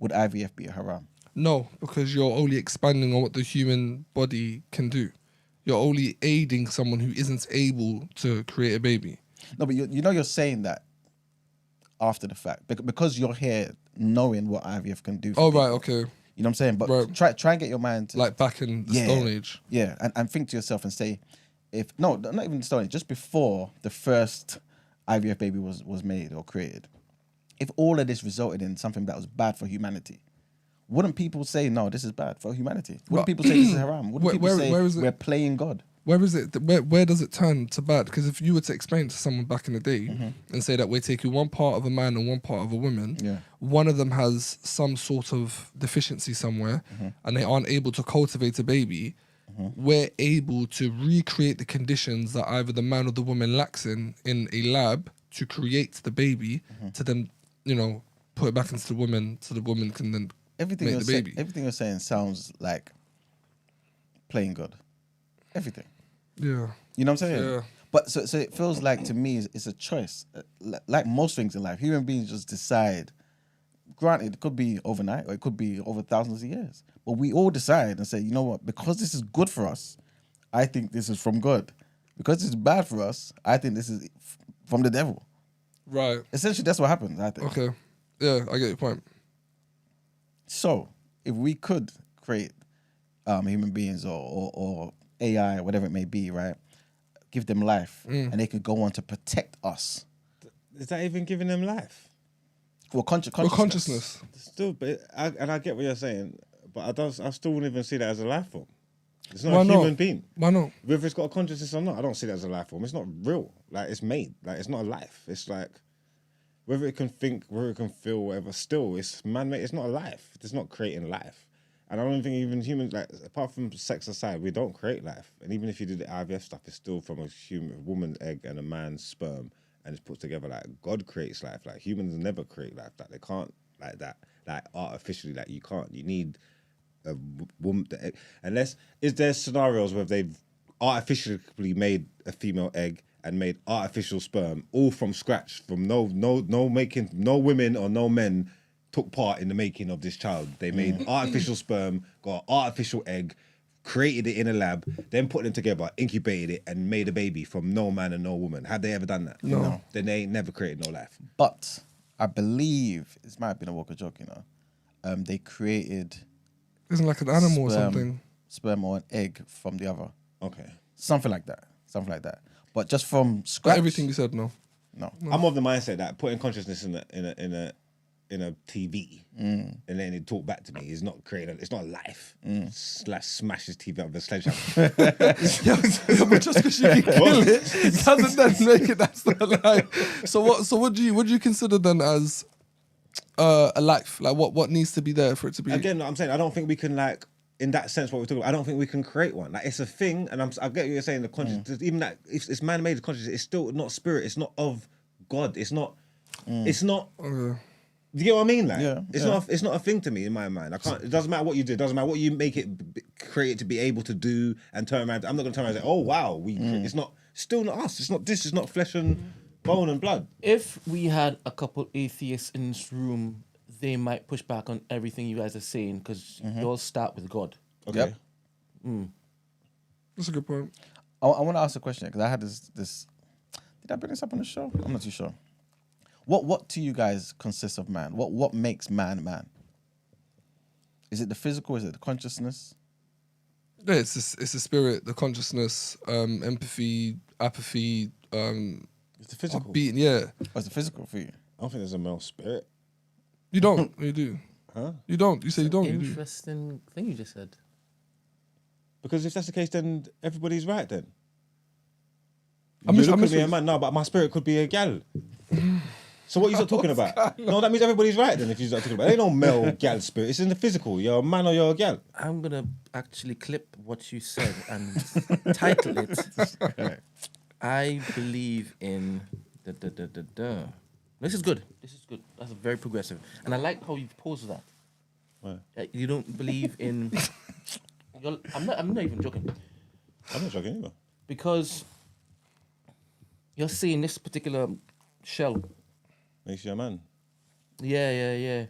would IVF be a haram? No, because you're only expanding on what the human body can do. you're only aiding someone who isn't able to create a baby. No, but you're saying that after the fact because you're here knowing what IVF can do. For people. Right, okay. You know what I'm saying? But Right. try and get your mind to Like back in the Stone Age. Yeah, and think to yourself and say, not even the Stone Age, just before the first IVF baby was made or created, if all of this resulted in something that was bad for humanity, wouldn't people say, no, this is bad for humanity? Wouldn't people say this is haram? Wouldn't people say where is it? We're playing God? Where is it? Where does it turn to bad? Because if you were to explain to someone back in the day and say that we're taking one part of a man and one part of a woman, one of them has some sort of deficiency somewhere and they aren't able to cultivate a baby, we're able to recreate the conditions that either the man or the woman lacks in a lab to create the baby to then, put it back into the woman so the woman can then make the baby. Everything you're saying sounds like playing God. Everything. Yeah. You know what I'm saying? Yeah. But so it feels like to me it's a choice. Like most things in life, human beings just decide. Granted, it could be overnight or it could be over thousands of years. But we all decide and say, you know what? Because this is good for us, I think this is from God. Because this is bad for us, I think this is from the devil. Right. Essentially, that's what happens, I think. Okay. Yeah, I get your point. So, if we could create human beings or AI, whatever it may be, right? Give them life and they could go on to protect us. Is that even giving them life? Well, consciousness. Still, but I get what you're saying, but I still wouldn't even see that as a life form. It's not Why a not? human being. Why not? Whether it's got a consciousness or not, I don't see that as a life form. It's not real. Like, it's made. Like, it's not a life. It's like, whether it can think, whether it can feel, whatever, still, it's man-made. It's not a life. It's not creating life. And I don't think even humans, like, apart from sex aside, we don't create life. And even if you do the IVF stuff, it's still from a woman's egg and a man's sperm, and it's put together. Like, God creates life. Like, humans never create life. Like, they can't, like that. Like, artificially, like, you can't. You need a woman, unless, is there scenarios where they've artificially made a female egg and made artificial sperm all from scratch, from no women or no men took part in the making of this child. They made artificial sperm, got an artificial egg, created it in a lab, then put them together, incubated it, and made a baby from no man and no woman. Have they ever done that? No. Then they ain't never created no life. But I believe, this might have been a walker joke, they created Isn't like an animal or something. sperm or an egg from the other. Okay. Something like that. But just from But scratch. everything you said, no. No. I'm of the mindset that putting consciousness in a TV and then it talk back to me is not creating. It's not life. Slash smashes TV out with a sledgehammer. Yeah, but just because you can kill it doesn't then make it that's not life. So what do you consider then as a life? Like what needs to be there for it to be? Again, I'm saying I don't think we can, like, in that sense what we're talking about, I don't think we can create one. Like, it's a thing, and I get what you're saying. The consciousness, even that, it's man-made consciousness. It's still not spirit. It's not of God. It's not. It's not. Do you get what I mean? Like, it's not a thing to me in my mind. I can't. It doesn't matter what you do. It doesn't matter what you make it, create it to be able to do, and turn around. I'm not going to turn around and say, "Oh wow, it's not. Still not us. It's not this. It's not flesh and bone and blood." If we had a couple atheists in this room, they might push back on everything you guys are saying because you all start with God. Okay. Yep. That's a good point. I want to ask a question because I had this. Did I bring this up on the show? I'm not too sure. What to you guys consists of man? What makes man man? Is it the physical? Is it the consciousness? Yeah, it's the spirit, the consciousness, empathy, apathy, It's the physical. beating. Yeah, What's the physical for you? I don't think there's a male spirit. you don't. You do. Huh? You don't. You say you don't. You do. Interesting thing you just said. Because if that's the case, then everybody's right. Then I'm you just- look I'm at me just- and man, no, but my spirit could be a gal. So what are you talking about? No, that means everybody's right then. If you start talking about, it ain't no male gal spirit. It's in the physical. You're a man or you're a gal. I'm gonna actually clip what you said and title it. I believe in This is good. That's very progressive, and I like how you've posed that. Right. You don't believe in. I'm not even joking, I'm not joking either. because you're seeing this particular shell. Makes you a man. Yeah.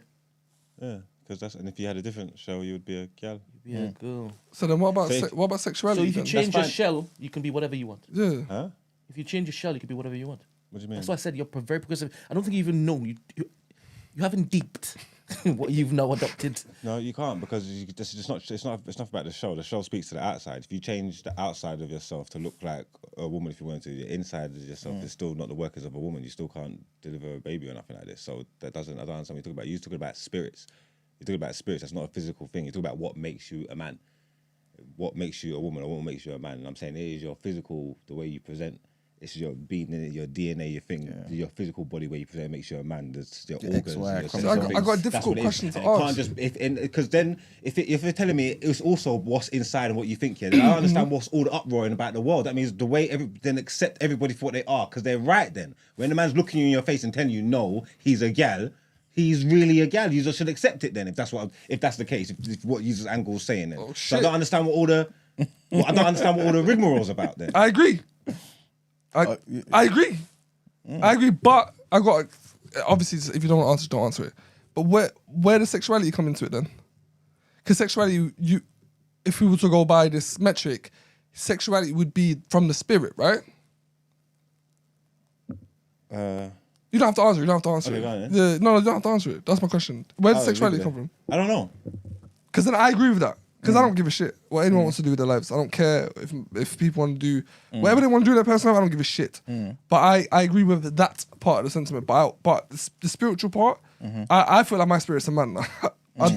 Yeah. Because and if you had a different shell, you would be a gal. Yeah, girl. So then what about So what about So sexuality? if you then? change your fine. shell, you can be whatever you want. Yeah. Huh? If you change your shell, you can be whatever you want. What do you mean? That's why I said you're very progressive. I don't think you even know. You haven't deeped what you've now adopted. No, you can't because it's not about the shell. The shell speaks to the outside. If you change the outside of yourself to look like a woman, if you want to, the inside of yourself is still not the workings of a woman. You still can't deliver a baby or nothing like this. So I don't understand what you're talking about. You're talking about spirits. You're talking about spirits. That's not a physical thing. You're talking about what makes you a man, what makes you a woman, or what makes you a man. And I'm saying it is your physical, the way you present. It's your being in it, your DNA, your thing, your physical body where you present makes you a man. There's your organs. XY Your So I got a difficult question to ask. Can't just because then if you're telling me it's also what's inside and what you think, then I understand what's all the uproaring about the world. That means the way then accept everybody for what they are because they're right. Then when the man's looking you in your face and telling you no, he's a gal. He's really a gal. You just should accept it then. If that's the case, if what Jesus Angle is saying then. Oh, So I shit. don't understand what all the rigmarole's about then. I agree. I agree. I agree, but I got obviously if you don't want to answer, don't answer it. But where does sexuality come into it then? Because sexuality, if we were to go by this metric, sexuality would be from the spirit, right? You don't have to answer. You don't have to answer Okay, it. go on, No, you don't have to answer it. That's my question. Where does sexuality come from? I don't know. Because then I agree with that. Because I don't give a shit what anyone wants to do with their lives. I don't care if people want to do whatever they want to do with their personal life. I don't give a shit. But I agree with that part of the sentiment. But the spiritual part, I feel like my spirit's a man. That's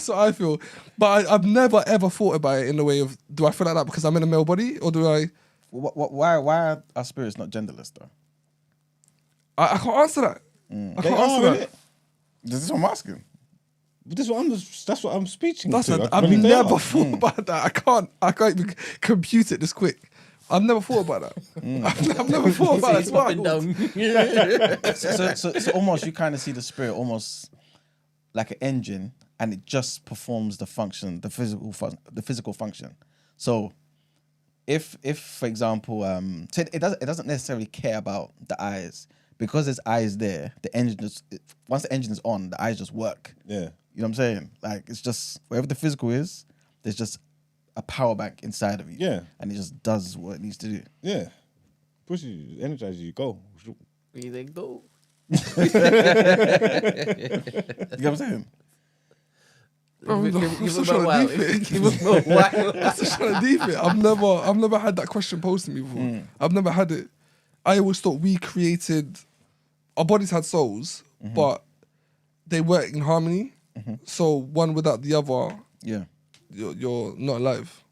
what I feel. But I've never ever thought about it in the way of, do I feel like that because I'm in a male body, or do I? Why are our spirits not genderless though? I can't answer that. I can't answer that. This is what I'm asking. That's what I'm speaking That's to. I've never thought about that. I can't even compute it this quick. I've never thought about that. I've never thought about that. Up and down. So almost you kind of see the spirit almost like an engine, and it just performs the function, the physical function. So if for example, so it doesn't necessarily care about the eyes because there's eyes there. The engine once the engine is on, the eyes just work. Yeah. You know what I'm saying? Like it's just wherever the physical is, there's just a power bank inside of you. Yeah. And it just does what it needs to do. Yeah. Push you, energize you, go. Where they go? You know what I'm saying? I'm Give still him trying a to while. deep it. Give him a while. I'm still trying to deep it. I've never had that question posed to me before. I've never had it. I always thought we created, our bodies had souls, but they work in harmony. So one without the other, Yeah. you're not alive.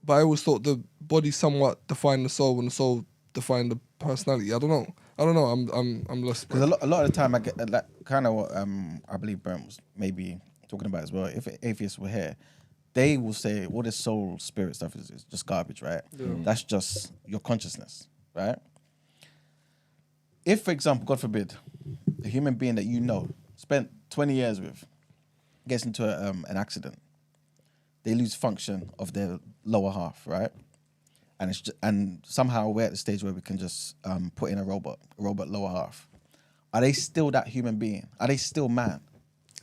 But I always thought the body somewhat defined the soul, and the soul defined the personality. I don't know. I'm lost. Because a lot of the time I get that kind of what I believe Brent was maybe talking about as well. If atheists were here, they will say all this soul spirit stuff is just garbage, right? That's just your consciousness, right? If, for example, God forbid, a human being that you know, spent 20 years with, gets into an accident, they lose function of their lower half, right? And somehow we're at the stage where we can just put in a robot lower half. Are they still that human being? Are they still man?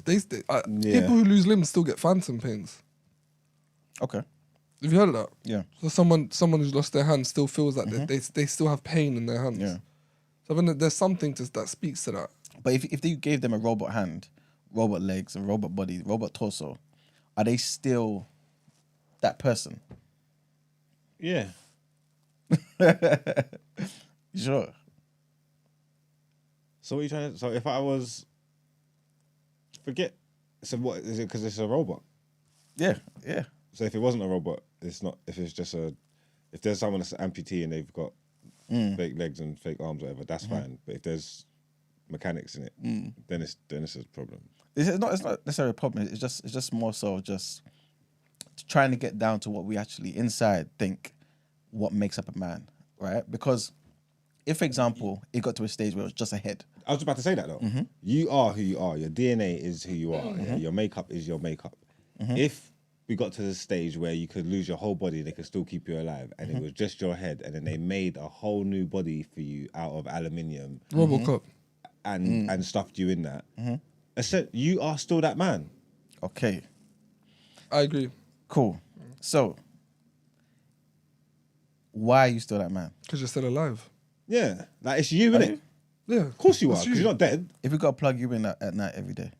People who lose limbs still get phantom pains. Okay. Have you heard of that? Yeah. So someone who's lost their hand still feels like they still have pain in their hands. Yeah. So there's something that speaks to that. But if you gave them a robot hand, robot legs, a robot body, robot torso, are they still that person? Yeah. Sure. So what are you trying to? So if I was, forget. So what is it? Because it's a robot. Yeah. Yeah. So if it wasn't a robot, it's not. If it's just if there's someone that's an amputee and they've got fake legs and fake arms, or whatever, that's fine. But if there's mechanics in it, then it's a problem. It's not necessarily a problem. It's just more so just trying to get down to what we actually inside think what makes up a man, right? Because if, for example, it got to a stage where it was just a head. I was about to say that though. You are who you are. Your DNA is who you are. Yeah? Your makeup is your makeup. If we got to the stage where you could lose your whole body, they could still keep you alive, and it was just your head, and then they made a whole new body for you out of aluminium. Robocop. and stuffed you in that, you are still that man. Okay, I agree. cool. So, why are you still that man? Because you're still alive. Yeah, like it's you, innit? you? Yeah. Of course you are, It's because you're not dead. If we got to plug you in at night every day,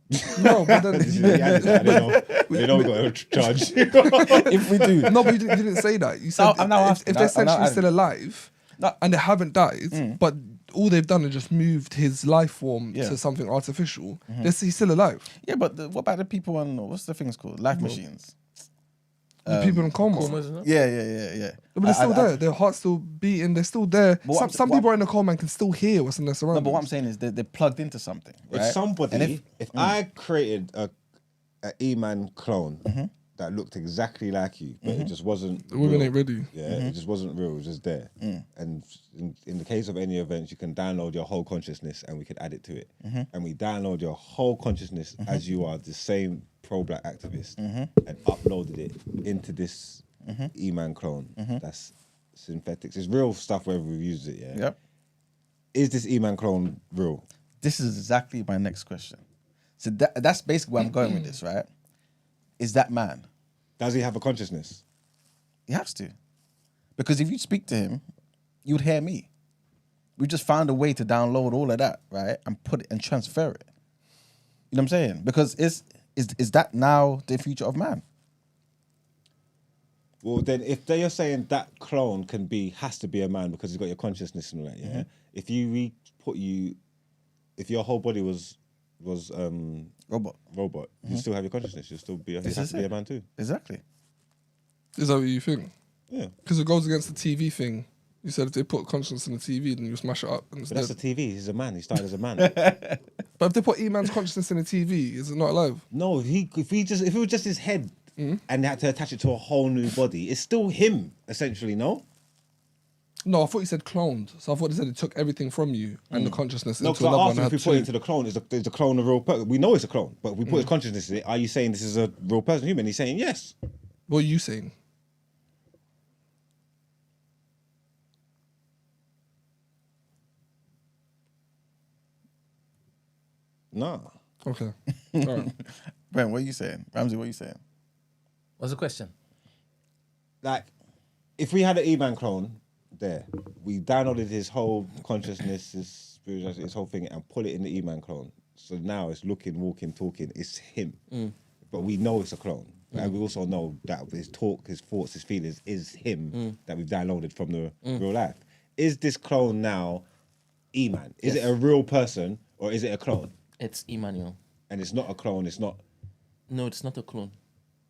No, but then I didn't know. We know we got a charge. if we do, no, but you didn't say that. You said I'm now if asking. they're I'm now essentially asking. still alive No. and they haven't died, but all they've done is just moved his life form Yeah. to something artificial, he's still alive. yeah, but what about the people on what's the things called life machines? The people in coma. Comas, isn't it? Yeah. But they're still there. Their heart's still beating. They're still there. But what- Some what- people are in the coma and can still hear what's in their No, surroundings. but what I'm saying is they're plugged into something. If Right? somebody, And if I created a E-Man clone that looked exactly like you, but it just wasn't The women real. ain't ready. Yeah, it just wasn't real. It was just there. And in the case of any events, you can download your whole consciousness and we could add it to it. And we download your whole consciousness as you are, the same pro-black activist, and uploaded it into this E-Man clone. That's synthetics. It's real stuff wherever we've used it, yeah? Yep. Is this E-Man clone real? This is exactly my next question. So that's basically where I'm going with this, right? Is that man? Does he have a consciousness? He has to. Because if you speak to him, you would hear me. We just found a way to download all of that, right? And put it and transfer it. You know what I'm saying? Because is that now the future of man? Well, then, if they are saying that clone has to be a man because he's got your consciousness and all that, yeah. If you if your whole body was Robot. you still have your consciousness. You'll still be. You This have is to be it. a man too. Exactly. Is that what you think? Yeah, Because it goes against the TV thing. You said if they put conscience in the TV, then you smash it up. And it's but that's dead. the TV. He's a man. He started as a man. But if they put E-Man's consciousness in the TV, is it not alive? No, if it was just his head and they had to attach it to a whole new body, it's still him essentially. No, No, I thought you said cloned. So I thought they said it took everything from you and the consciousness no. into Because I another asked one. him if we put it into the clone, is the clone a real person? We know it's a clone, but we put his consciousness in it. Are you saying this is a real person, human? He's saying yes. What are you saying? Nah. Okay. All right. Ben, what are you saying? Ramsey, what are you saying? What's the question? Like, if we had an E-Man clone there, we downloaded his whole consciousness, his spirituality, his whole thing, and put it in the E-Man clone. So now it's looking, walking, talking. It's him, but we know it's a clone, and we also know that his talk, his thoughts, his feelings is him that we've downloaded from the real life. Is this clone now E-Man? Is it a real person or is it a clone? It's Emmanuel. And it's not a clone. It's not. No, it's not a clone.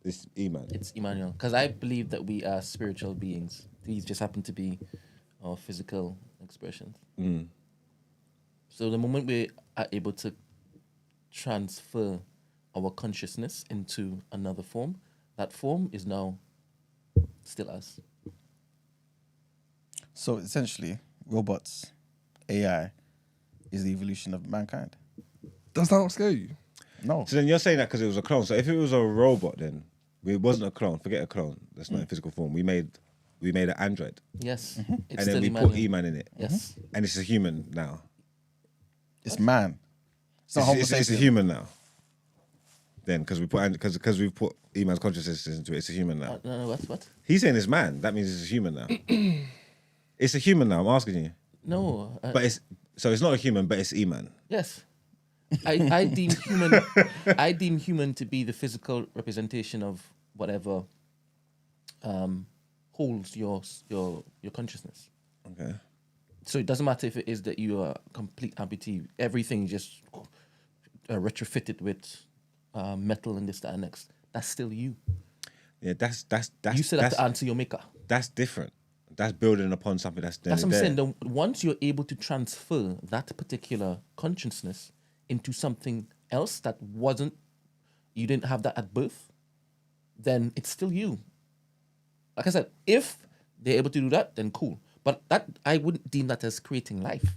It's E-Man. It's Emmanuel. Because I believe that we are spiritual beings. These just happen to be our physical expressions. So the moment we are able to transfer our consciousness into another form, that form is now still us. So essentially, robots, AI, is the evolution of mankind. Does that not scare you? No. So then you're saying that because it was a clone. So if it was a robot, then it wasn't a clone. Forget a clone. That's not in physical form. We made an android, Yes. It's and still then we Emmanuel. put E-Man in it, Yes. and it's a human now. It's man. It's not Homo It's a sapien. human now. Then because we put E-Man's consciousness into it, it's a human now. No, what? He's saying it's man. That means it's a human now. It's a human now. I'm asking you, No. but it's not a human, but it's E-Man. Yes. I deem human I deem human to be the physical representation of whatever holds your consciousness. Okay. So it doesn't matter if it is that you are a complete amputee, everything just retrofitted with metal and this, that, and next. That's still you. Yeah, that's You still have to answer your maker. That's different. That's building upon something that's That's what there. I'm saying. Once you're able to transfer that particular consciousness into something else that you didn't have that at birth, then it's still you. Like I said, if they're able to do that, then cool. But that I wouldn't deem that as creating life.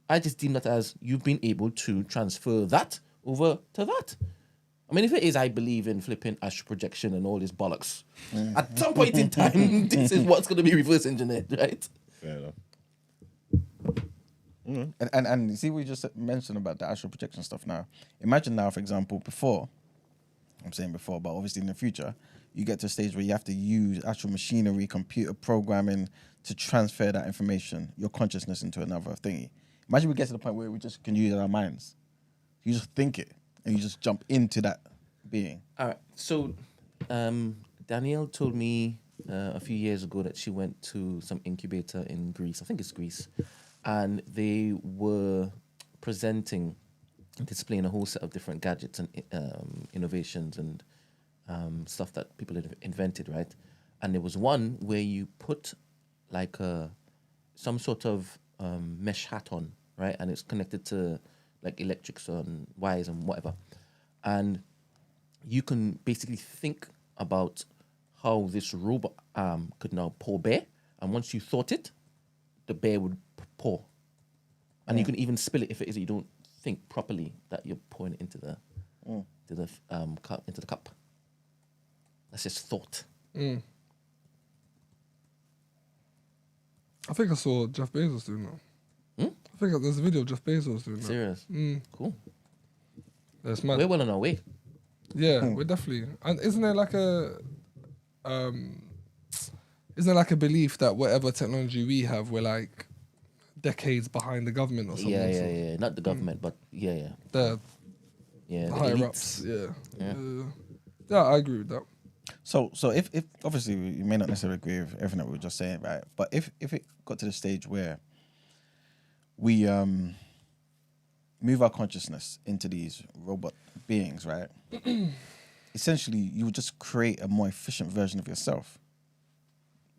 I just deem that as you've been able to transfer that over to that. I mean, if it is, I believe in flipping astral projection and all this bollocks. At some point in time, this is what's going to be reverse engineered, right? Fair enough. And you see what you just mentioned about the astral projection stuff now. Imagine now, for example, I'm saying before, but obviously in the future, you get to a stage where you have to use actual machinery, computer programming to transfer that information, your consciousness into another thingy. Imagine we get to the point where we just can use our minds. You just think it and you just jump into that being. All right. So, Danielle told me a few years ago that she went to some incubator in Greece. I think it's Greece. And they were displaying a whole set of different gadgets and innovations and stuff that people had invented, right? And there was one where you put like some sort of mesh hat on, right? And it's connected to like electrics and wires and whatever. And you can basically think about how this robot arm could now pour bear. And once you thought it, the bear would pour. And you can even spill it if it is that you don't think properly that you're pouring it into the cup, into the cup. That's just thought. I think I saw Jeff Bezos doing that. I think there's a video of Jeff Bezos doing that. Serious? Cool. That's mad. We're well on our way. Yeah, we're definitely. And isn't there like a belief that whatever technology we have, we're like decades behind the government or something? Yeah. Not the government, but yeah. The the higher elites. ups, yeah. Yeah. Yeah, I agree with that. So if obviously you may not necessarily agree with everything that we were just saying, right? But if it got to the stage where we move our consciousness into these robot beings, right? Essentially, you would just create a more efficient version of yourself.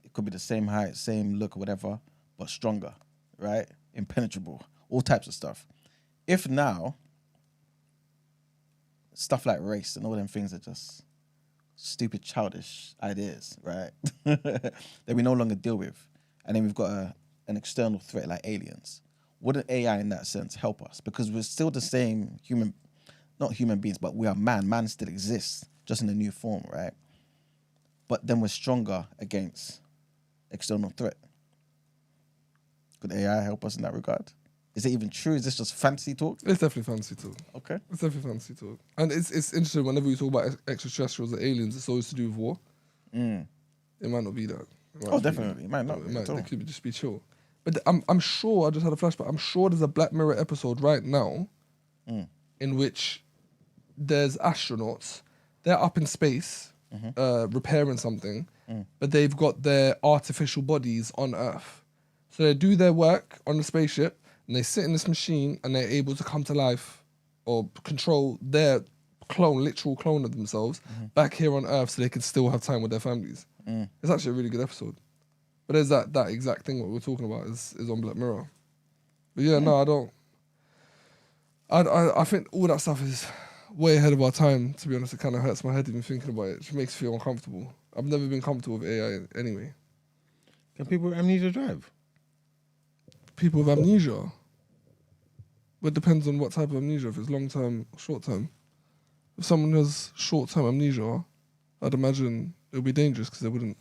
It could be the same height, same look, or whatever, but stronger, right? Impenetrable, all types of stuff. If now stuff like race and all them things are just stupid, childish ideas, right? that we no longer deal with, and then we've got an external threat like aliens. Wouldn't AI in that sense help us? Because we're still the same not human beings, but we are man. Man still exists, just in a new form, right? But then we're stronger against external threat. Could AI help us in that regard? Is it even true? Is this just fantasy talk? It's definitely fantasy talk. Okay. It's definitely fantasy talk. And it's interesting, whenever we talk about extraterrestrials or aliens, it's always to do with war. It might not be that. Definitely. It might not be at all. It could just be chill. But I'm sure, I just had a flashback, I'm sure there's a Black Mirror episode right now in which there's astronauts. They're up in space repairing something, but they've got their artificial bodies on Earth. So they do their work on the spaceship, and they sit in this machine, and they're able to come to life or control their literal clone of themselves back here on Earth so they can still have time with their families. It's actually a really good episode. But there's that exact thing what we're talking about is on Black Mirror. But yeah, no, I don't. I think all that stuff is way ahead of our time, to be honest. It kind of hurts my head even thinking about it. It just makes me feel uncomfortable. I've never been comfortable with AI anyway. Can people with amnesia drive? People with amnesia? Well, it depends on what type of amnesia, if it's long-term or short-term. If someone has short-term amnesia, I'd imagine it would be dangerous because they wouldn't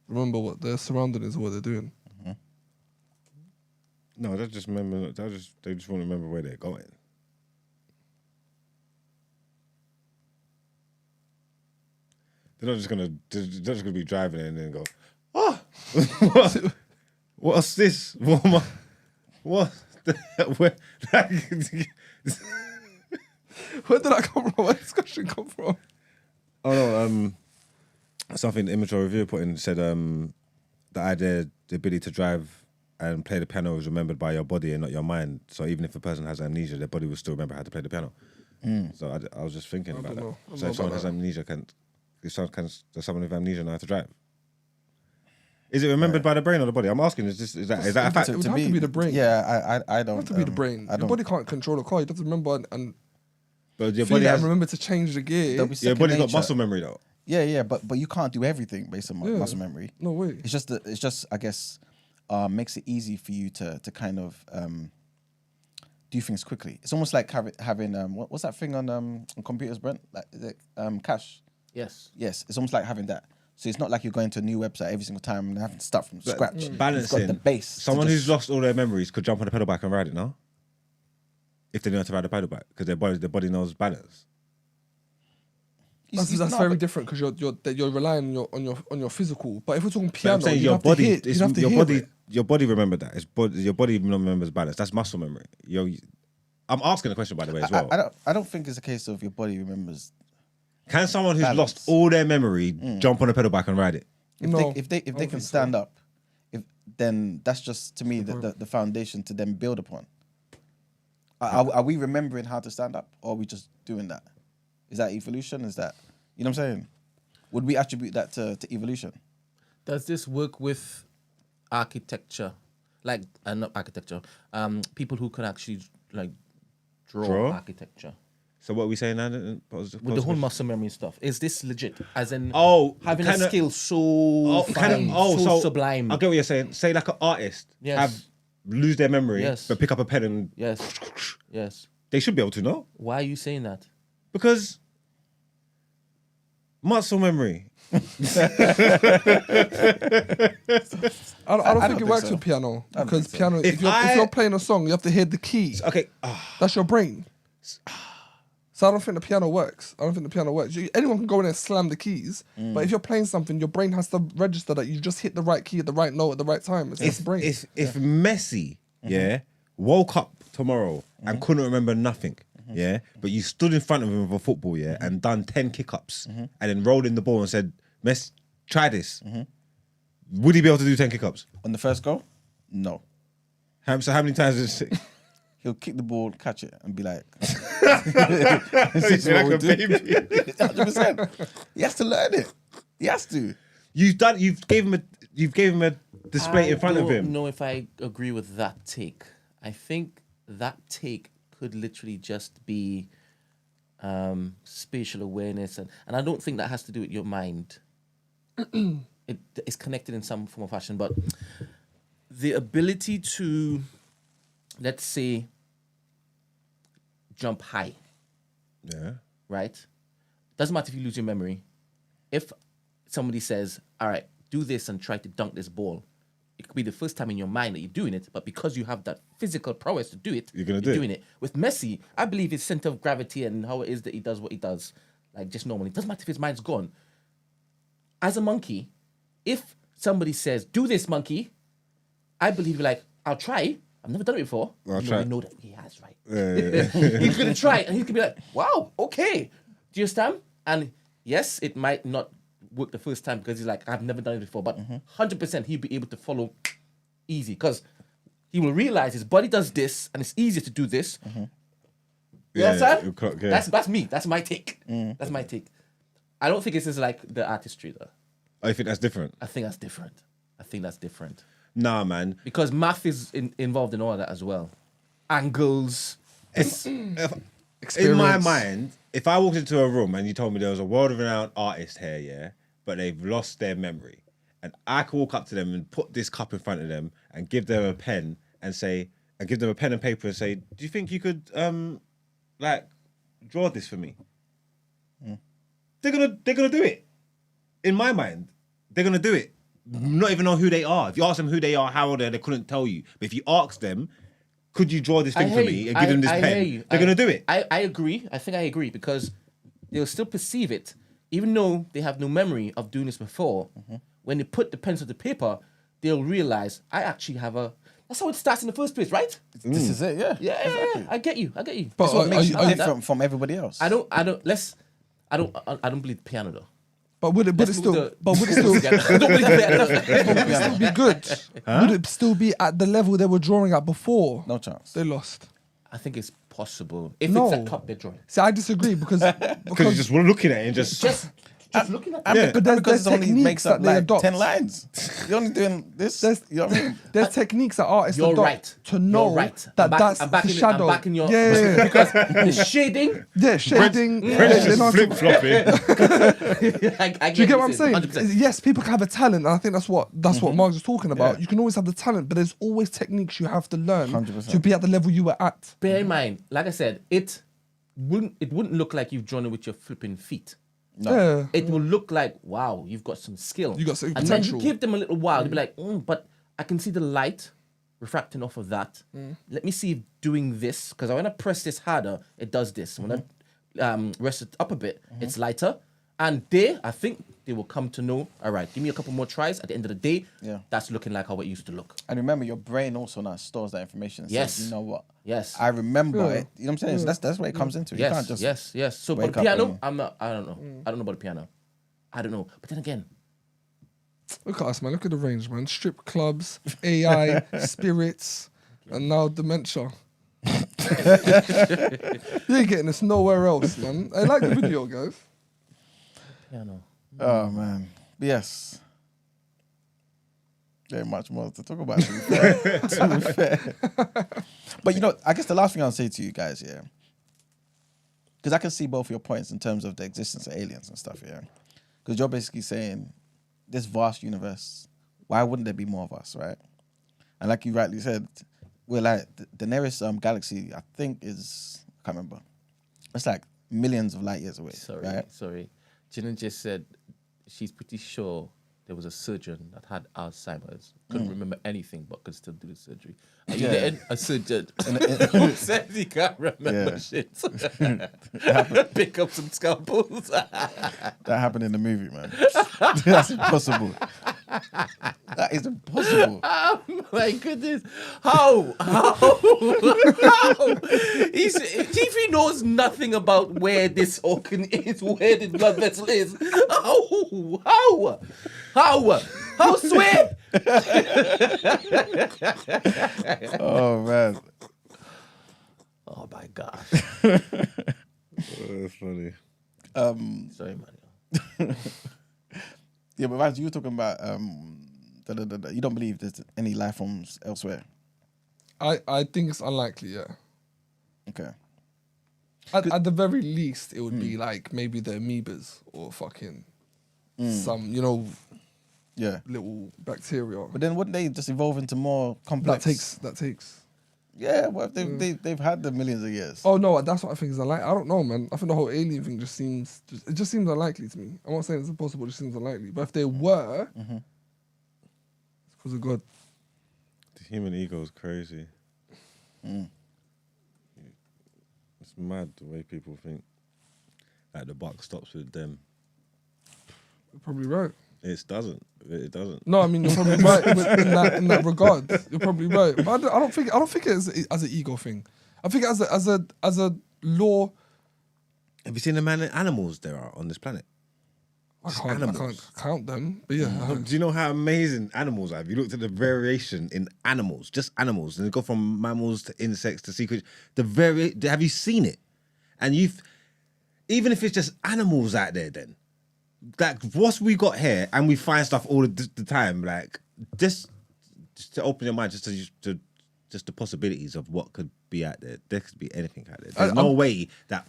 remember what their surroundings or what they're doing. No, they just remember. They just want to remember where they're going. They're not just gonna. They're just gonna be driving and then go, oh, what's this? What am I? What? Where? Where did that come from? Where did this question come from? Oh no, something the Immature Review put in said the idea, the ability to drive and play the piano is remembered by your body and not your mind. So even if a person has amnesia, their body will still remember how to play the piano. So I was just thinking about that. So if someone has amnesia, does someone with amnesia know how to drive? Is it remembered by the brain or the body? I'm asking, is that a fact? It would have to be the brain. Yeah, I don't. It would have to be the brain. Your body can't control a car. You have to remember and But your feel body it has, and remember to change the gear. your body's got muscle memory though. Yeah, but you can't do everything based on muscle memory. No way. It's just I guess makes it easy for you to kind of do things quickly. It's almost like having what's that thing on computers, Brent? Like cache. Yes. Yes, it's almost like having that. So it's not like you're going to a new website every single time and having to start from scratch. You've Balancing. got the base. Someone who's lost all their memories could jump on a pedal bike and ride it now. If they know how to ride a pedal bike, because their body knows balance. That's very different because you're relying on your physical. But if we're talking But piano, I'm saying you have to hear, your body remembered that. Your body remembers balance. That's muscle memory. I'm asking a question, by the way, as well. I don't think it's a case of your body remembers. Can someone who's balance. lost all their memory jump on a pedal bike and ride it? If they can stand up, then that's just to me the foundation to then build upon. Are we remembering how to stand up, or are we just doing that? Is that evolution? Is that, you know what I'm saying? Would we attribute that to evolution? Does this work with architecture? Like, not architecture. People who can actually like draw architecture. So what are we saying now? With the whole muscle memory stuff, is this legit? As in, having kinda, a skill so fine, so sublime. I get what you're saying. Say like an artist lose their memory, but pick up a pen and yes, they should be able to know. Why are you saying that? Because muscle memory. I don't think it works with piano because piano. If you're playing a song, you have to hear the key. Okay, that's your brain. So I don't think the piano works. Anyone can go in and slam the keys, but if you're playing something, your brain has to register that you just hit the right key at the right note at the right time. It's brain. If Messi, woke up tomorrow and couldn't remember nothing, but you stood in front of him with a football, and done 10 kick-ups, and then rolled in the ball and said, Messi, try this. Would he be able to do 10 kick-ups? On the first goal? No. So how many times did it? He'll kick the ball, catch it, and be like, He's like a baby. 100%. He has to learn it. He has to. You've gave him a display in front of him. I don't know if I agree with that take. I think that take could literally just be spatial awareness, and I don't think that has to do with your mind. It is connected in some form or fashion, but the ability to, let's say, jump high. Right? Doesn't matter if you lose your memory. If somebody says, all right, do this and try to dunk this ball, it could be the first time in your mind that you're doing it, but because you have that physical prowess to do it, you're doing it. With Messi, I believe his center of gravity and how it is that he does what he does, like just normally. It doesn't matter if his mind's gone. As a monkey, if somebody says, do this, monkey, I believe like, I'll try. I've never done it before. I'll try. We know that he has, right? He's going to try it, and he's going to be like, wow, okay. Do you understand? And yes, it might not work the first time because he's like, I've never done it before, but 100% he'll be able to follow easy because he will realize his body does this, and it's easier to do this. You understand? That's me. That's my take. That's my take. I don't think this is like the artistry, though. I think that's different. I think that's different. Nah, man. Because math is involved in all of that as well. Angles. In my mind, if I walked into a room and you told me there was a world-renowned artist here, but they've lost their memory, and I could walk up to them and put this cup in front of them and give them a pen and give them a pen and paper and say, do you think you could, draw this for me? They're gonna do it. In my mind, they're gonna do it. Not even know who they are. If you ask them who they are, how old they couldn't tell you. But if you ask them, could you draw this thing for me and give them this pen? They're going to do it. I agree. I think I agree because they'll still perceive it, even though they have no memory of doing this before. When they put the pencil to paper, they'll realize, I actually have a... That's how it starts in the first place, right? This is it, yeah. Yeah, exactly. I get you. But That's what makes you different from everybody else. I don't believe piano, though. But would it still be good? Would it still be at the level they were drawing at before? No chance. They lost. I think it's possible. If it's a cup they're drawing. See, I disagree because you just were looking at it and just looking at it. But there's it only makes techniques up that they like adopt. 10 lines. You're only doing this. You know what I mean? There's techniques that artists You're adopt right. to know You're right. that that's I'm the shadow. I'm backing your... Yeah. Because the shading... Yeah, shading. flip-flopping. Do you get what I'm saying? 100%. Yes, people can have a talent, and I think that's what Mark was talking about. You can always have the talent, but there's always techniques you have to learn 100%. to be at the level you were at. Bear in mind, like I said, it wouldn't look like you've drawn it with your flipping feet. Yeah. It will look like, wow, you've got some skill. You got some And then you potential. give them a little while, you'll be like, but I can see the light refracting off of that. Let me see if doing this, because when I press this harder, it does this. When I rest it up a bit, it's lighter. And I think they will come to know, all right, give me a couple more tries. At the end of the day, that's looking like how it used to look. And remember, your brain also now stores that information. And Yes. says, you know what? Yes. I remember it. You know what I'm saying? So that's where it comes into. You can't just Yes. So, but wake the up piano, and- I don't know. I don't know about the piano. I don't know. But then again, Look at us, man. Look at the range, man. Strip clubs, AI, spirits, and now dementia. You ain't getting this nowhere else, man. I like the video, guys. piano. Oh man. But yes. There ain't much more to talk about. To be fair. To be fair. But you know, I guess the last thing I'll say to you guys, because I can see both your points in terms of the existence of aliens and stuff, because you're basically saying this vast universe, why wouldn't there be more of us, right? And like you rightly said, we're like the nearest galaxy, I think is, I can't remember. It's like millions of light years away. Sorry. Jinan just said she's pretty sure there was a surgeon that had Alzheimer's. Couldn't remember anything but could still do the surgery. Are you getting a surgeon who says he can't remember shit? Pick up some scalpels. That happened in the movie, man. That's impossible. That is impossible. Oh my goodness. How? If he knows nothing about where this organ is, where the blood vessel is, how swear? Oh man. Oh my gosh. That's funny. Sorry, man. Yeah, but as you were talking about, you don't believe there's any life forms elsewhere. I think it's unlikely, yeah. Okay. At the very least, it would be like maybe the amoebas or fucking some, Yeah. little bacteria. But then wouldn't they just evolve into more complex? That takes. Yeah, well, they've had them millions of years. Oh no, that's what I think is unlikely. I don't know, man. I think the whole alien thing just seems unlikely to me. I'm not saying it's impossible; it just seems unlikely. But if they were, it's because of God. The human ego is crazy. It's mad the way people think. Like the buck stops with them. You're probably right. It doesn't. No, I mean you're probably right in that regard. You're probably right. But I don't think it as an ego thing. I think as a law. Have you seen the amount of animals there are on this planet? I can't count them, but yeah. Do you know how amazing animals are? Have you looked at the variation in animals? Just animals. And they go from mammals to insects to sea creatures. Have you seen it? And even if it's just animals out there then, like what's we got here and we find stuff all the time, like just to open your mind just to the possibilities of what could be out there. There could be anything out there. There's no way that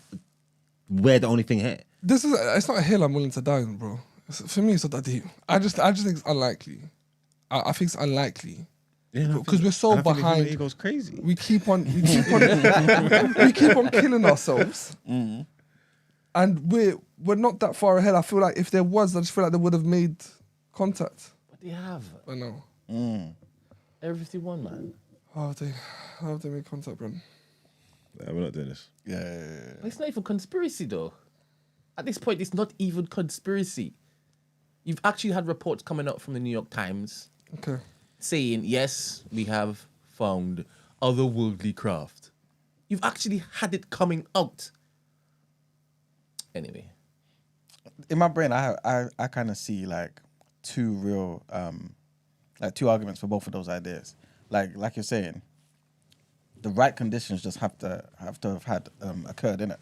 we're the only thing here. It's not a hill I'm willing to die on, bro. For me, it's not that deep. I just think it's unlikely. I think it's unlikely. Because we're so behind. The ego's crazy. We keep on killing ourselves. And we're not that far ahead. I feel like if there was, I just feel like they would have made contact. But they have. I know. Everyone, man. How have they made contact, bro? We're not doing this. Yeah. But it's not even conspiracy, though. At this point, it's not even conspiracy. You've actually had reports coming out from the New York Times Okay. saying, yes, we have found otherworldly craft. You've actually had it coming out. Anyway. In my brain, I kind of see like two real, like two arguments for both of those ideas. Like you're saying, the right conditions just have to have had occurred in it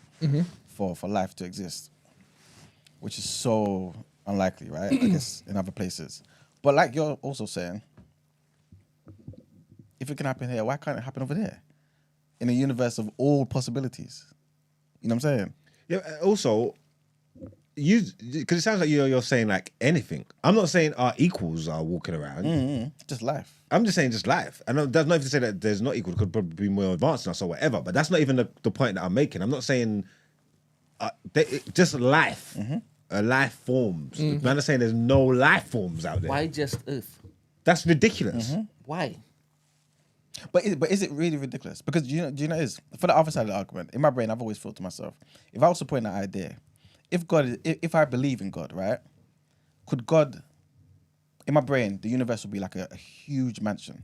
for life to exist, which is so unlikely, right? I guess in other places. But like you're also saying, if it can happen here, why can't it happen over there? In a universe of all possibilities. You know what I'm saying? Yeah. Also, because it sounds like you're saying like anything. I'm not saying our equals are walking around. Just life. I'm just saying just life. And that's not even to say that there's not equal. Could probably be more advanced than us or whatever. But that's not even the point that I'm making. I'm not saying just life. life forms. Man are saying there's no life forms out there. Why just Earth? That's ridiculous. Why? But is it really ridiculous? Because do you know it is for the other side of the argument. In my brain, I've always thought to myself, if I was to point that idea, if I believe in God, right? Could God, in my brain, the universe would be like a huge mansion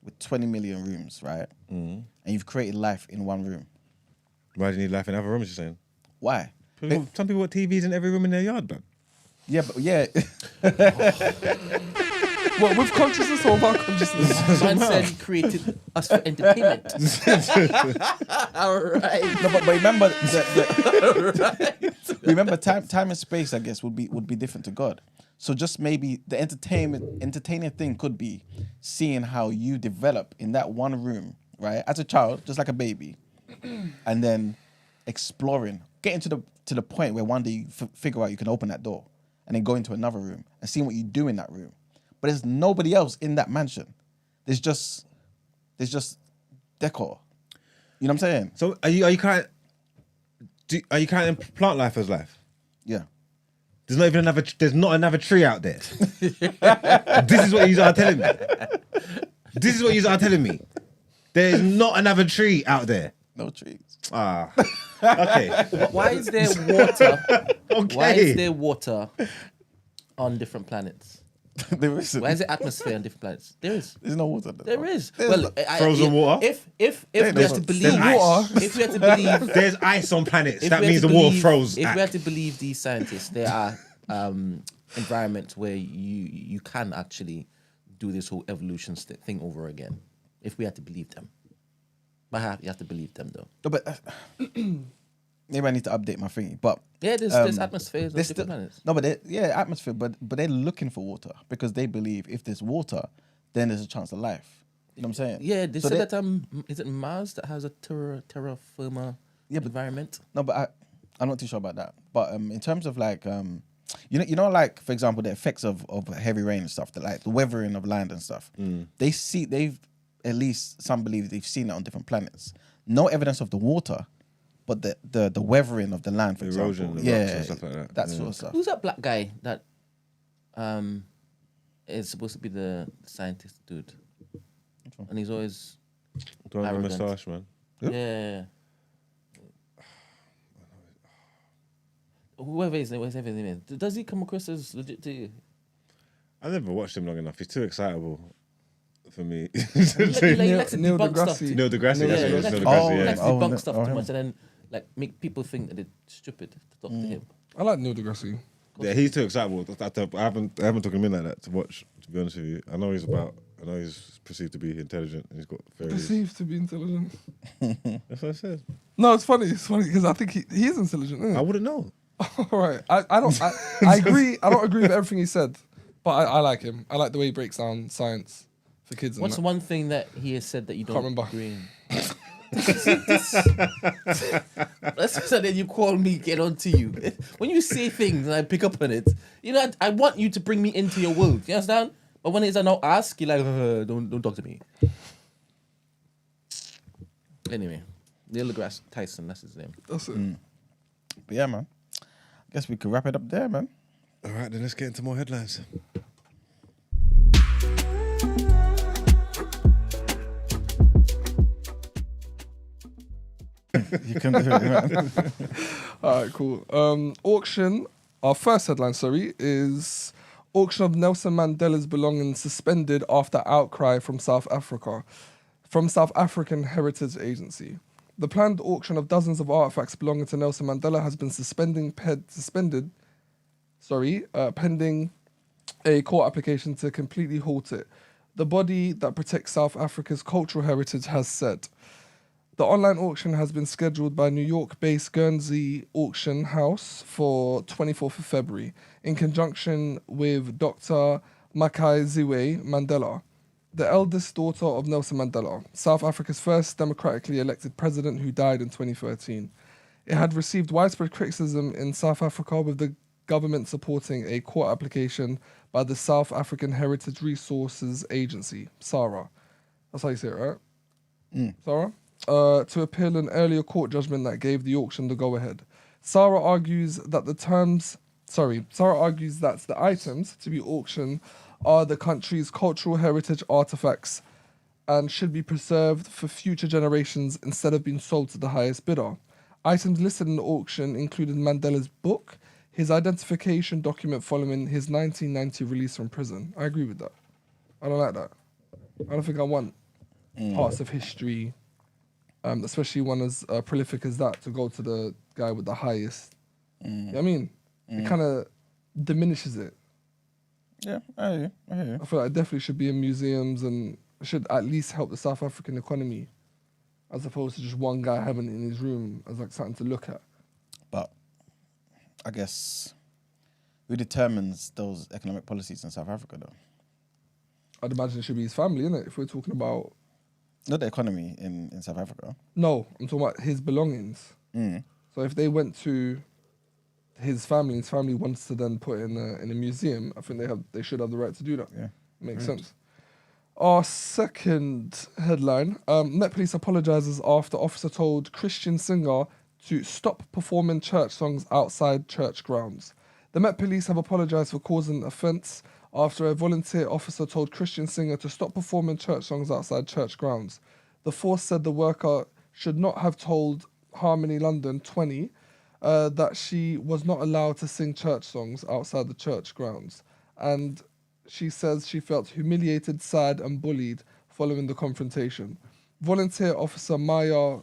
with 20 million rooms, right? And you've created life in one room. Why do you need life in other rooms? You're saying? Why? Some people have TVs in every room in their yard, man. Yeah, but yeah. What, with consciousness or without consciousness? Man said he created us for entertainment. All right. No, but remember, remember, time and space, I guess, would be different to God. So just maybe the entertaining thing could be seeing how you develop in that one room, right, as a child, just like a baby, and then exploring, getting to the point where one day you figure out you can open that door, and then go into another room and seeing what you do in that room. But there's nobody else in that mansion. There's just decor. You know what I'm saying? So are you counting plant life as life? Yeah. There's not another tree out there. This is what you are telling me. There's not another tree out there. No trees. Ah. Okay. Why is there water? Okay. Why is there water on different planets? There isn't. Why is there atmosphere on different planets? There is. There's no water there. There is. There's Frozen water? If we had to believe, if we had to believe, There's ice on planets. if That we had means to the water believe- froze. If we had to believe these scientists, there are environments where you can actually do this whole evolution thing over again. If we had to believe them, but you have to believe them though. No, but maybe I need to update my thingy. But Yeah, there's atmospheres on there's different planets. no, but atmosphere. But they're looking for water because they believe if there's water, then there's a chance of life. You know what I'm saying? Yeah, they So said that is it Mars that has a terra firma environment? No, but I'm not too sure about that. But in terms of like you know, like for example, the effects of heavy rain and stuff, that like the weathering of land and stuff. They've at least some believe they've seen it on different planets. No evidence of the water, but the weathering of the land, for Erosion, example. the rocks Yeah, and stuff like that. that sort of stuff. Who's that black guy that is supposed to be the scientist dude? And he's always Don't have a arrogant. moustache, man. yeah. Whoever his name is, does he come across as legit to you? I never watched him long enough. He's too excitable for me. He likes to Neil debunk deGrasse. stuff. Neil deGrasse. Yeah, That's he what it was, likes Neil to deGrasse, he yeah. likes to debunk Oh, stuff oh, too him. much and then like make people think that they're stupid to talk to him. I like Neil deGrasse. Yeah, he's too excitable. I haven't taken him in like that to watch. To be honest with you, I know he's perceived to be intelligent and he's got fairies. Perceived to be intelligent. That's what I said. No, it's funny. It's funny because I think he is intelligent. Isn't I it? wouldn't know. All right. I agree. I don't agree with everything he said, but I like him. I like the way he breaks down science for kids. And What's that. one thing that he has said that you don't Can't remember. agree in? So then you call me, get on to you. When you say things and I pick up on it, you know, I want you to bring me into your world. You understand? But when it's a no ask, you're like, don't talk to me. Anyway, Neil deGrasse Tyson, that's his name. That's it. But yeah, man. I guess we could wrap it up there, man. All right, then let's get into more headlines. You can do it, man. All right, cool. Auction. Our first headline, is auction of Nelson Mandela's belongings suspended after outcry from South Africa, from South African Heritage Agency. The planned auction of dozens of artifacts belonging to Nelson Mandela has been pending a court application to completely halt it. The body that protects South Africa's cultural heritage has said. The online auction has been scheduled by New York-based Guernsey Auction House for 24th of February in conjunction with Dr. Makaziwe Mandela, the eldest daughter of Nelson Mandela, South Africa's first democratically elected president who died in 2013. It had received widespread criticism in South Africa, with the government supporting a court application by the South African Heritage Resources Agency, SARA. That's how you say it, right? SARA? To appeal an earlier court judgment that gave the auction the go-ahead. SARA argues that the terms Sarah argues that the items to be auctioned are the country's cultural heritage artifacts and should be preserved for future generations instead of being sold to the highest bidder. Items listed in the auction included Mandela's book, his identification document following his 1990 release from prison. I agree with that. I don't like that. I don't think I want parts of history, especially one as prolific as that, to go to the guy with the highest. You know what I mean? It kind of diminishes it. Yeah, I hear you. I feel like it definitely should be in museums and should at least help the South African economy, as opposed to just one guy having it in his room as like something to look at. But I guess who determines those economic policies in South Africa, though? I'd imagine it should be his family, innit? If we're talking about... Not the economy in South Africa. No, I'm talking about his belongings. So if they went to his family wants to then put in a museum, I think they should have the right to do that. Yeah. Makes sense. Our second headline, Met Police apologises after officer told Christian singer to stop performing church songs outside church grounds. The Met Police have apologised for causing offence after a volunteer officer told Christian singer to stop performing church songs outside church grounds. The force said the worker should not have told Harmony London 20 that she was not allowed to sing church songs outside the church grounds. And she says she felt humiliated, sad and bullied following the confrontation. Volunteer officer Maya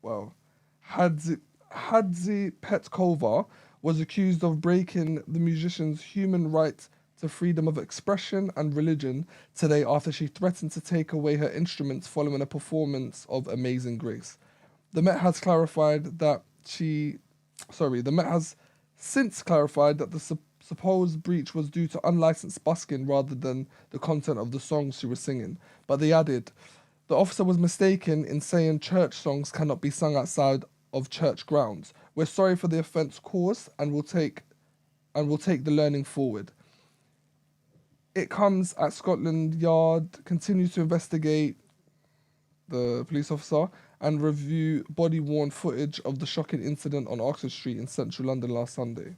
Hadzi Petkova was accused of breaking the musician's human right to freedom of expression and religion today after she threatened to take away her instruments following a performance of Amazing Grace. The Met has clarified that the Met has since clarified that the supposed breach was due to unlicensed busking rather than the content of the songs she was singing. But they added, the officer was mistaken in saying church songs cannot be sung outside of church grounds. We're sorry for the offence caused and will take the learning forward. It comes at Scotland Yard continues to investigate the police officer and review body-worn footage of the shocking incident on Oxford Street in central London last Sunday.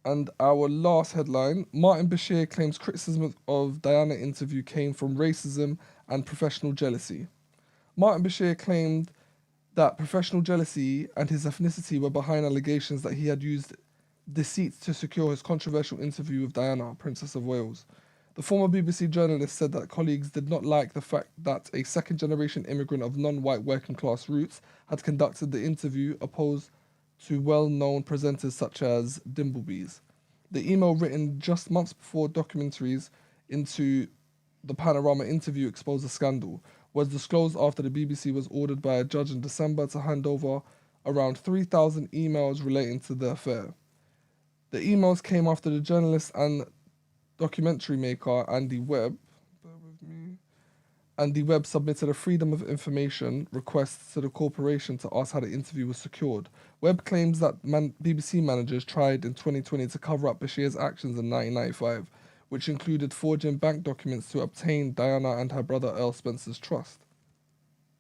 And our last headline, Martin Bashir claims criticism of Diana interview came from racism and professional jealousy. Martin Bashir claimed that professional jealousy and his ethnicity were behind allegations that he had used deceit to secure his controversial interview with Diana, Princess of Wales. The former BBC journalist said that colleagues did not like the fact that a second-generation immigrant of non-white working-class roots had conducted the interview opposed to well-known presenters such as Dimblebees. The email, written just months before documentaries into the Panorama interview exposed the scandal, was disclosed after the BBC was ordered by a judge in December to hand over around 3,000 emails relating to the affair. The emails came after the journalist and documentary maker Andy Webb submitted a Freedom of Information request to the corporation to ask how the interview was secured. Webb claims that BBC managers tried in 2020 to cover up Bashir's actions in 1995, which included forging bank documents to obtain Diana and her brother Earl Spencer's trust.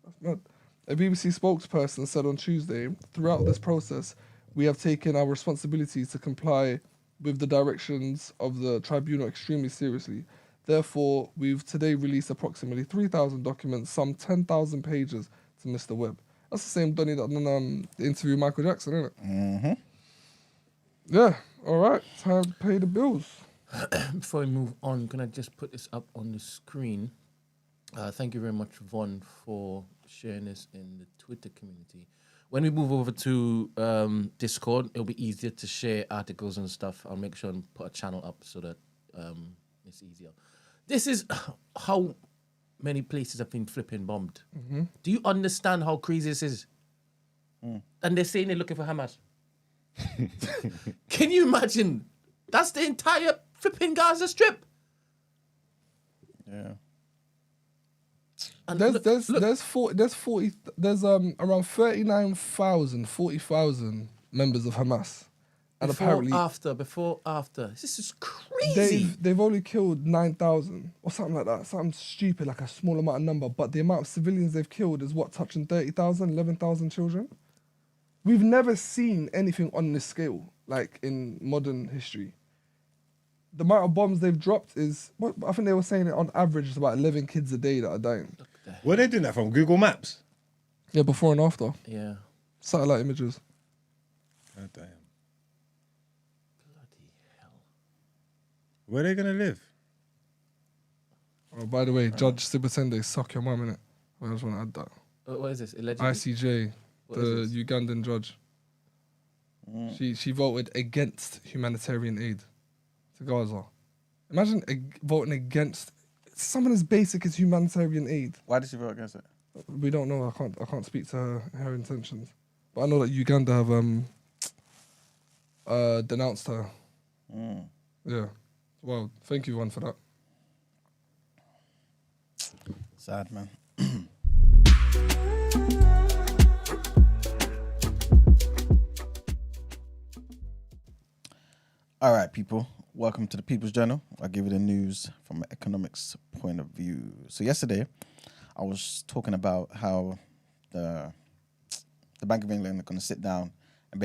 That's mad. A BBC spokesperson said on Tuesday, throughout this process, we have taken our responsibilities to comply with the directions of the tribunal extremely seriously. Therefore, we've today released approximately 3,000 documents, some 10,000 pages to Mr. Webb. That's the same Donny that done the interview with Michael Jackson, isn't it? Mm-hmm. Yeah, all right, time to pay the bills. Before we move on, can I just put this up on the screen? Thank you very much, Vaughn, for sharing this in the Twitter community. When we move over to Discord, it'll be easier to share articles and stuff. I'll make sure and put a channel up so that it's easier. This is how many places have been flipping bombed. Mm-hmm. Do you understand how crazy this is? And they're saying they're looking for Hamas. Can you imagine? That's the entire flipping Gaza Strip. Yeah. And There's around 40,000 members of Hamas. And before, after. This is crazy. They've only killed 9,000 or something like that. Something stupid, like a small amount of number. But the amount of civilians they've killed is what, touching 30,000, 11,000 children? we've never seen anything on this scale, like in modern history. The amount of bombs they've dropped is, what I think they were saying it on average is about 11 kids a day that are dying. Where they doing that from? Google Maps? Yeah, before and after. Yeah. Satellite images. God damn. Bloody hell. Where they gonna live? Oh, by the way, Judge Sibutende, suck your mum, innit? I just want to add that. What is this? Allegedly? ICJ, What the is this? Ugandan judge. She voted against humanitarian aid to Gaza. Imagine voting against something as basic as humanitarian aid. Why did she vote against it? We don't know. I can't speak to her intentions, but I know that Uganda have denounced her. Yeah. Well, thank you, one, for that. Sad, man. All right, people. Welcome to the People's Journal. I'll give you the news from an economics point of view. So yesterday, I was talking about how the Bank of England are going to sit down and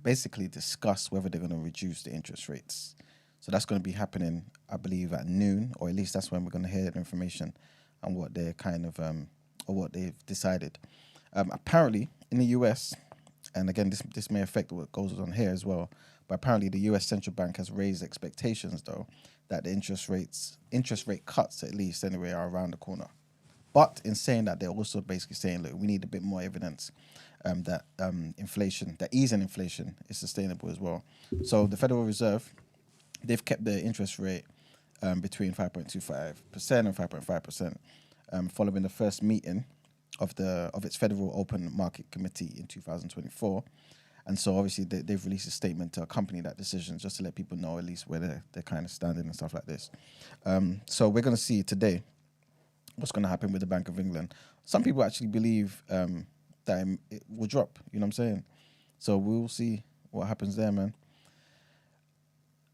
basically discuss whether they're going to reduce the interest rates. So that's going to be happening, I believe, at noon, or at least that's when we're going to hear the information on what they're kind of, or what they've decided. Apparently, in the US, and again, this may affect what goes on here as well, but apparently the US Central Bank has raised expectations, though, that the interest rate cuts, at least anyway, are around the corner. But in saying that, they're also basically saying, look, we need a bit more evidence that inflation, that easing inflation is sustainable as well. So the Federal Reserve, they've kept the interest rate between 5.25% and 5.5%, following the first meeting of its Federal Open Market Committee in 2024. And so obviously they've released a statement to accompany that decision, just to let people know at least where they're kind of standing and stuff like this. So we're going to see today what's going to happen with the Bank of England. Some people actually believe that it will drop, you know what I'm saying? So we'll see what happens there, man.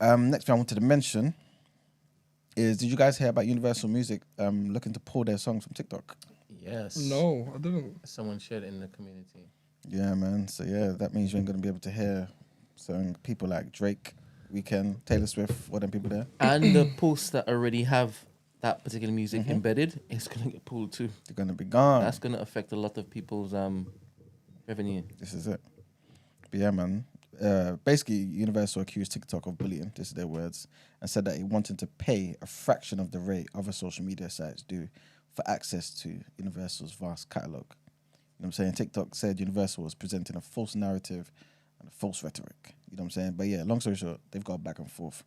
Next thing I wanted to mention is, did you guys hear about Universal Music looking to pull their songs from TikTok? Yes. No, I didn't. Someone shared it in the community. Yeah, man. So yeah, that means you ain't gonna be able to hear certain people like Drake, Weeknd, Taylor Swift, all them people there. And the posts that already have that particular music embedded, it's going to get pulled too. They're gonna be gone. That's going to affect a lot of people's revenue. This is it. But yeah, man. Basically, Universal accused TikTok of bullying, this is their words, and said that it wanted to pay a fraction of the rate other social media sites do for access to Universal's vast catalogue. You know what I'm saying? TikTok said Universal was presenting a false narrative and a false rhetoric. You know what I'm saying? But yeah, long story short, they've got back and forth.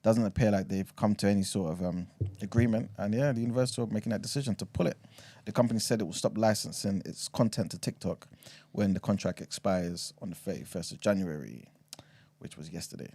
Doesn't appear like they've come to any sort of agreement. And yeah, the Universal making that decision to pull it. The company said it will stop licensing its content to TikTok when the contract expires on the 31st of January, which was yesterday.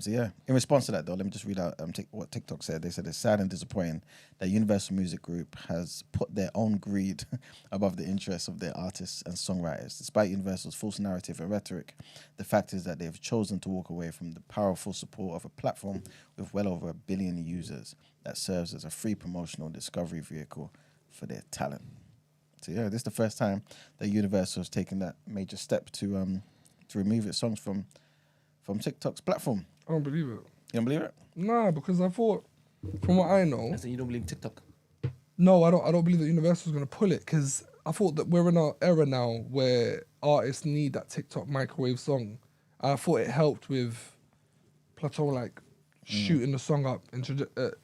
So yeah, in response to that though, let me just read out what TikTok said. They said it's sad and disappointing that Universal Music Group has put their own greed above the interests of their artists and songwriters. Despite Universal's false narrative and rhetoric, the fact is that they've chosen to walk away from the powerful support of a platform with well over 1 billion users that serves as a free promotional discovery vehicle for their talent. So yeah, this is the first time that Universal has taken that major step to remove its songs from TikTok's platform. I don't believe it. You don't believe it? Nah, because I thought, from what I know, I said you don't believe TikTok. no, I don't believe that Universal's gonna pull it, because I thought that we're in an era now where artists need that TikTok microwave song. I thought it helped with Plateau, like shooting the song up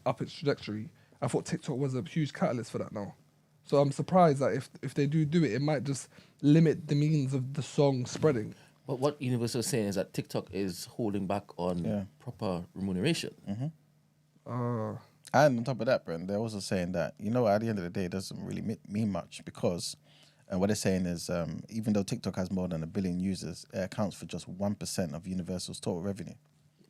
up its trajectory. I thought TikTok was a huge catalyst for that now. So I'm surprised that if they do it, it might just limit the means of the song spreading. But what Universal is saying is that TikTok is holding back on proper remuneration. And on top of that, Brent, they're also saying that, you know, at the end of the day, it doesn't really mean much, because what they're saying is even though TikTok has more than 1 billion users, it accounts for just 1% of Universal's total revenue.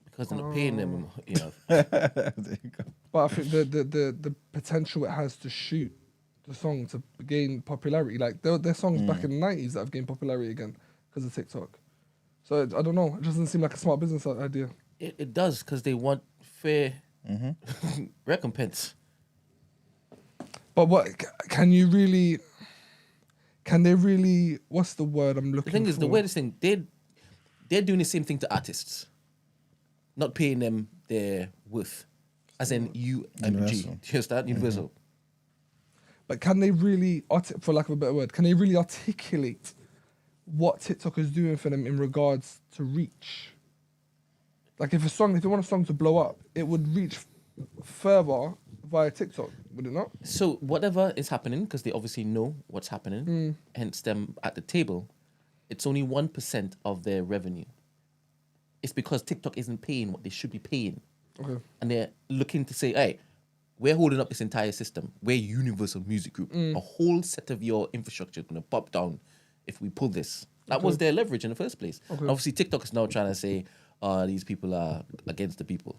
Because they're not paying them, you know. There you go. But I think the potential it has to shoot the song to gain popularity, like there are songs back in the 90s that have gained popularity again because of TikTok. So I don't know. It doesn't seem like a smart business idea. It does, because they want fair recompense. But what can you can they really? What's the word I'm looking for? The thing is, the weirdest thing, they're doing the same thing to artists, not paying them their worth, as in UMG. Universal. Do you understand? Universal. But can they really, for lack of a better word, can they really articulate what TikTok is doing for them in regards to reach? Like if they want a song to blow up, it would reach further via TikTok, would it not? So whatever is happening, because they obviously know what's happening, hence them at the table, it's only 1% of their revenue. It's because TikTok isn't paying what they should be paying. Okay. And they're looking to say, hey, we're holding up this entire system. We're Universal Music Group. A whole set of your infrastructure is going to pop down if we pull this. That was their leverage in the first place. Okay. And obviously, TikTok is now trying to say, these people are against the people,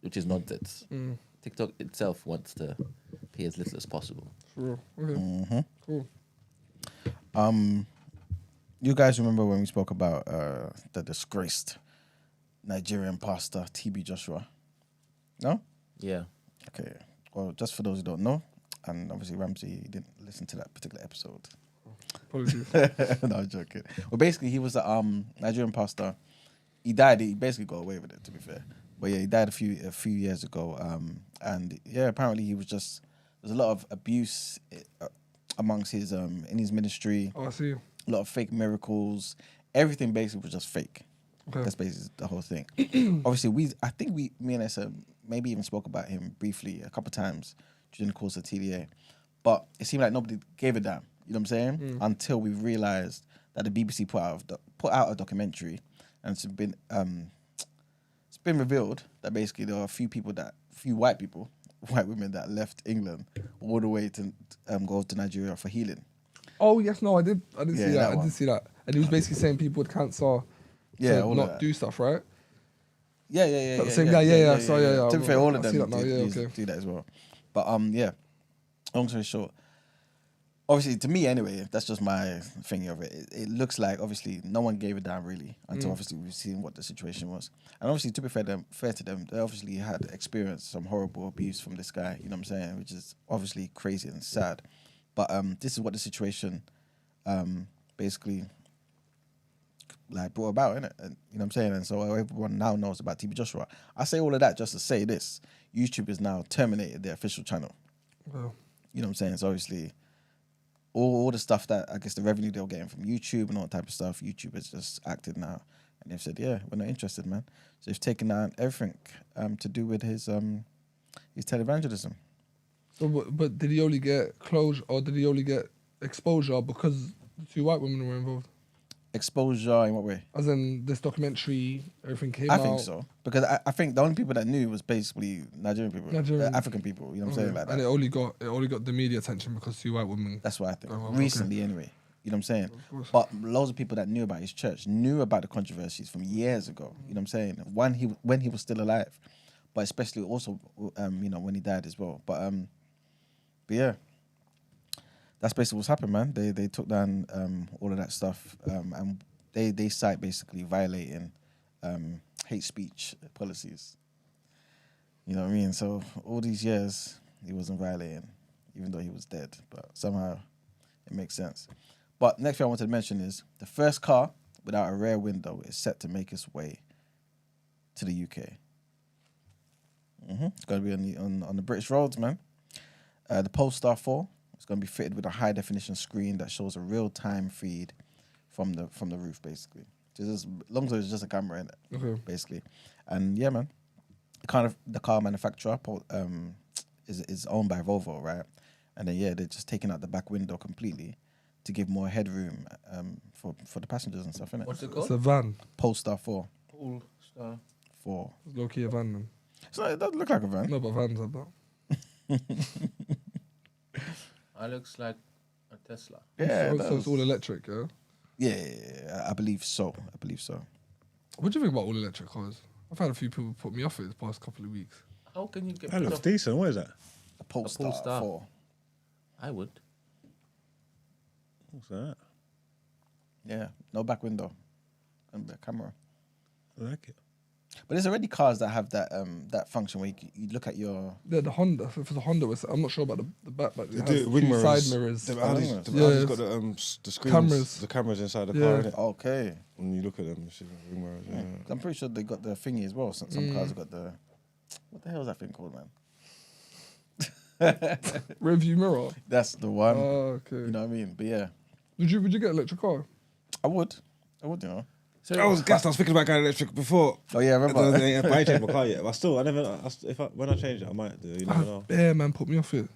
which is nonsense. TikTok itself wants to pay as little as possible. For real. Okay. Cool. You guys remember when we spoke about the disgraced Nigerian pastor TB Joshua? No? Yeah. Okay. Well, just for those who don't know, and obviously Ramsey didn't listen to that particular episode. Apologies. No, I'm joking. Well, basically, he was a Nigerian pastor. He died. He basically got away with it, to be fair. But yeah, he died a few years ago. And yeah, apparently he was just there's a lot of abuse amongst his in his ministry. Oh, I see. A lot of fake miracles. Everything basically was just fake. Okay. That's basically the whole thing. Obviously, me and Essa maybe even spoke about him briefly a couple of times during the course of TDA. But it seemed like nobody gave a damn. You know what I'm saying? Until we realised that the BBC put out a documentary, and it's been revealed that basically there are a few white women that left England all the way to go to Nigeria for healing. Oh yes, no, I did see that. that I one. did see that, and he was basically saying people with cancer Yeah, to all of not that. do stuff, right? Yeah. Sorry, To be fair, all of I see them that now, yeah, okay. do that as well. But yeah, long story short, obviously to me anyway, that's just my thing of it. It looks like obviously no one gave a damn really until obviously we've seen what the situation was. And obviously to be fair to them, they obviously had experienced some horrible abuse from this guy, you know what I'm saying, which is obviously crazy and sad. But this is what the situation basically like brought about, innit? And, you know what I'm saying? And so everyone now knows about TB Joshua. I say all of that just to say this. YouTube has now terminated their official channel. Wow. You know what I'm saying? So obviously all the stuff that I guess the revenue they were getting from YouTube and all that type of stuff, YouTube has just acted now. And they've said, yeah, we're not interested, man. So they've taken down everything to do with his televangelism. So, but did he only get closure, or did he only get exposure because the two white women were involved? Exposure in what way? As in this documentary, everything came out. I think so. Because I think the only people that knew was basically Nigerian people. African people, you know what I'm saying? Like that. And it only got the media attention because two white women. That's what I think. Oh, okay. Recently anyway. You know what I'm saying? course. But loads of people that knew about his church knew about the controversies from years ago. You know what I'm saying? When he was still alive. But especially also when he died as well. But yeah. That's basically what's happened, man. They took down all of that stuff, and they cite basically violating hate speech policies. You know what I mean? So all these years he wasn't violating, even though he was dead. But somehow it makes sense. But next thing I wanted to mention is the first car without a rear window is set to make its way to the UK. It's going to be on the British roads, man. The Polestar 4. It's going to be fitted with a high definition screen that shows a real time feed from the roof, basically. Just as long as it's just a camera in it, basically. And yeah, man, the car manufacturer is owned by Volvo, right? And then yeah, they're just taking out the back window completely to give more headroom for the passengers and stuff, innit? What's it called? It's a van. Polestar 4. Polestar 4. It's low key a van, man. So it doesn't look like a van. No, but vans are that. It looks like a Tesla. Yeah, So it's all electric, yeah? Yeah, I believe so. What do you think about all electric cars? I've had a few people put me off it the past couple of weeks. How can you get That put looks off? decent. What is that? A Polestar, Polestar. 4. I would. What's that? Yeah, no back window. And a camera. I like it. But there's already cars that have that function where you look at your. The Honda. For the Honda, I'm not sure about the back, but it has wing two mirrors. side mirrors. The Audi's Yeah. got the screens, Cameras. the cameras inside the Yeah. car. Innit? Okay. When you look at them, you see the wing mirrors. Yeah. I'm pretty sure they got the thingy as well. Some cars have got the. What the hell is that thing called, man? Rear view mirror. That's the one. Oh, okay. You know what I mean? But yeah, Would you get an electric car? I would, you know. So I was gassed. I was thinking about going electric before. Oh yeah, I I remember. ain't changed my car yet. But still, when I change it, I might do. You never know. Yeah, man, put me off it.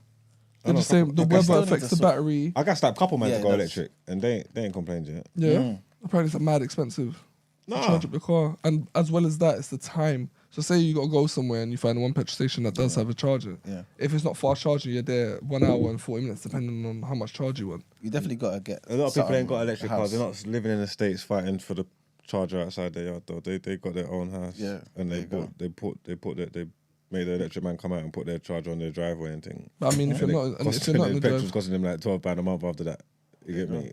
They're know, just saying the I still weather need affects to the sort- battery. I gassed that couple man Yeah, to go that's- electric, and they ain't complained yet. Yeah. Apparently it's mad expensive. No. To charge up the car. And as well as that, it's the time. So say you got to go somewhere and you find one petrol station that does have a charger. Yeah. If it's not fast charging, you're there 1 hour and 40 minutes, depending on how much charge you want. You definitely got to get. A lot of people ain't got something electric house. cars. They're not living in the States fighting for the charger outside their yard though. They got their own house. Yeah, And there you they made the electric man come out and put their charger on their driveway and thing. But I mean, if you're not, and if you're not in the petrol's drive, costing them like £12 a month after that. You get me?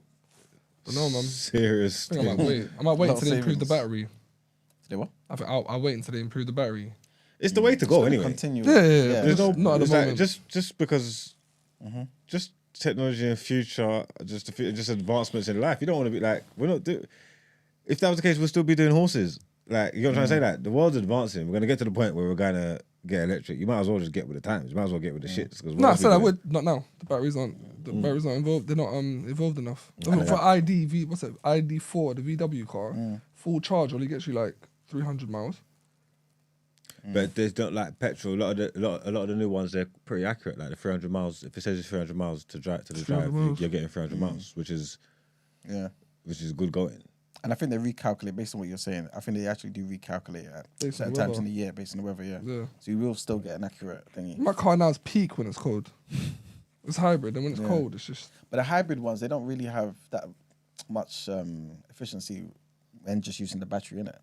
don't know, man. Serious. I think I might thing. wait. I might wait Lot of until they improve the savings. battery. They what? I think I'll wait until they improve the battery. It's the way to go anyway. Continue. Yeah. There's no Not at the it's like, moment. just because just technology in future, just advancements in life. You don't want to be like we're not do. If that was the case, we'll still be doing horses. Like you know what I'm trying to say. Like the world's advancing. We're gonna get to the point where we're gonna get electric. You might as well just get with the times. You might as well get with the shits. No, I said I would. Not now. The batteries aren't. The batteries not involved. They're not evolved enough. For what's it? ID4, the VW car, full charge only gets you like 300 miles. But there's not like petrol. A lot of the new ones they're pretty accurate. Like the 300 miles. If it says it's 300 miles to drive 300 miles. you're getting 300 miles, which is good going. And I think they recalculate based on what you're saying. I think they actually do recalculate at Based on certain the times weather. in the year based on the weather. Yeah. Yeah. So you will still get an accurate thingy. My car now is peak when it's cold. It's hybrid, and when it's cold, it's just But the hybrid ones, they don't really have that much efficiency and just using the battery in it.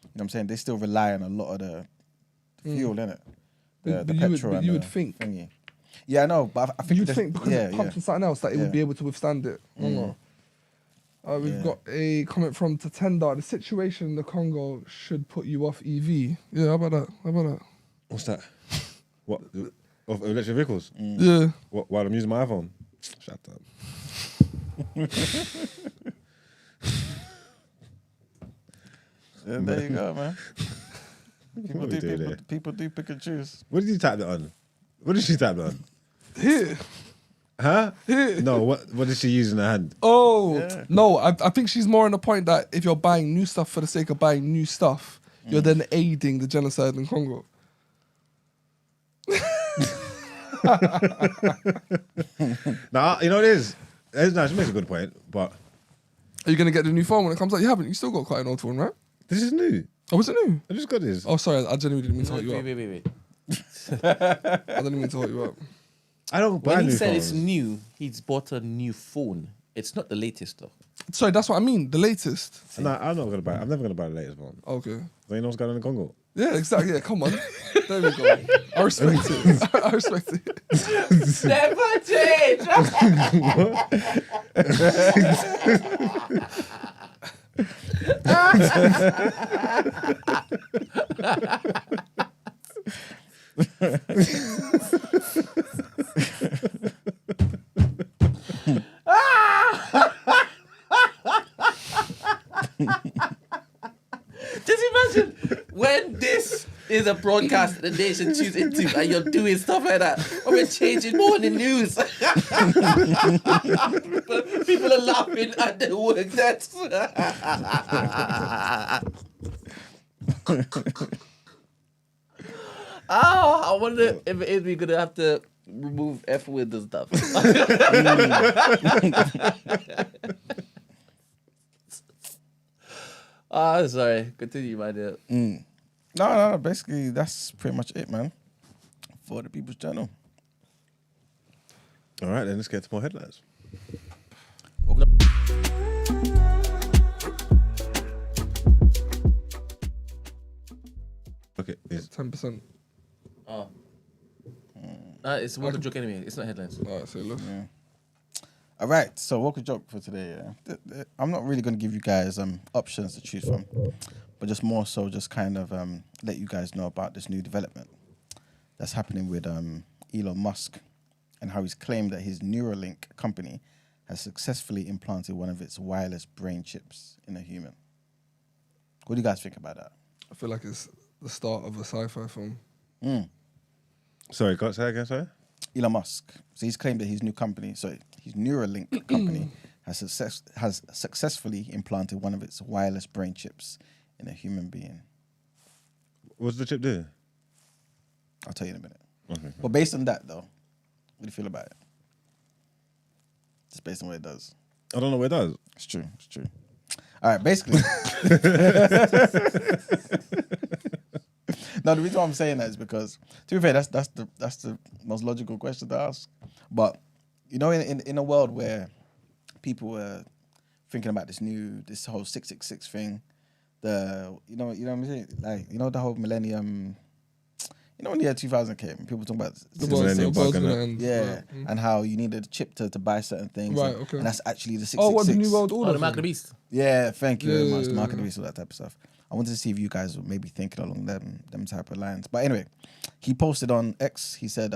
You know what I'm saying? They still rely on a lot of the fuel in it. But The you would- petrol but and you the would think- thingy. Yeah, I know, but I think you'd there's- think because it pumps in something else that it would be able to withstand it longer. We've got a comment from Tatenda. The situation in the Congo should put you off EV. Yeah, how about that? What's that? What of electric vehicles? Yeah. What, while I'm using my iPhone? Shut up. Yeah, there you go, man. What we do there? People do pick and choose. What did you type that on? What did she type that on? Here. Huh? No, what did she use in her hand? Oh, no, I think she's more on the point that if you're buying new stuff for the sake of buying new stuff, you're then aiding the genocide in Congo. Nah, you know what it is? No, she makes a good point, but Are you going to get the new phone when it comes out? You haven't. You still got quite an old phone, right? this is new. Oh, was it new? I just got this. Oh, sorry. I genuinely didn't mean to hold you up. Wait. I didn't mean to hold you up. I don't buy When he new said phones. it's new, he's bought a new phone. It's not the latest though. Sorry, that's what I mean. The latest. No, I'm not gonna buy. I'm never gonna buy the latest one. Okay. So you know what's going on in Congo? Yeah, exactly. Yeah, come on. There we go. I respect it. I respect it. Never change. Just imagine when this is a broadcast the nation tunes into and you're doing stuff like that. Or we're changing morning news. People are laughing at the work. That's I wonder if it is we're gonna have to remove F words and stuff. Sorry. Continue, my dear. No. Basically, that's pretty much it, man. For the People's Journal. All right, then let's get to more headlines. Okay, it's 10%. Oh. It's one joke anyway. It's not headlines. All right, so look. Yeah. All right, so woke joke for today. I'm not really going to give you guys options to choose from, but just more so just kind of let you guys know about this new development that's happening with Elon Musk and how he's claimed that his Neuralink company has successfully implanted one of its wireless brain chips in a human. What do you guys think about that? I feel like it's the start of a sci-fi film. Sorry, say that again, sorry? Elon Musk. So he's claimed that his Neuralink company has successfully implanted one of its wireless brain chips in a human being. What's the chip do? I'll tell you in a minute. Okay. But based on that, though, what do you feel about it? Just based on what it does. I don't know what it does. It's true. All right, basically. No, the reason why I'm saying that is because, to be fair, that's the most logical question to ask. But you know, in a world where people were thinking about this whole 666 thing, you know what I'm saying, like the whole millennium. You know when the year 2000 came, people talking about The millennial world's bug, gonna innit? end. yeah, Right. and how you needed a chip to buy certain things. Right, and, okay. and that's actually the 666. Oh, what, the New World Order? Oh, the Mark of the thing? Beast. Yeah, thank you very much. The Yeah. market research, all that type of stuff. I wanted to see if you guys were maybe thinking along them type of lines. But anyway, he posted on X. He said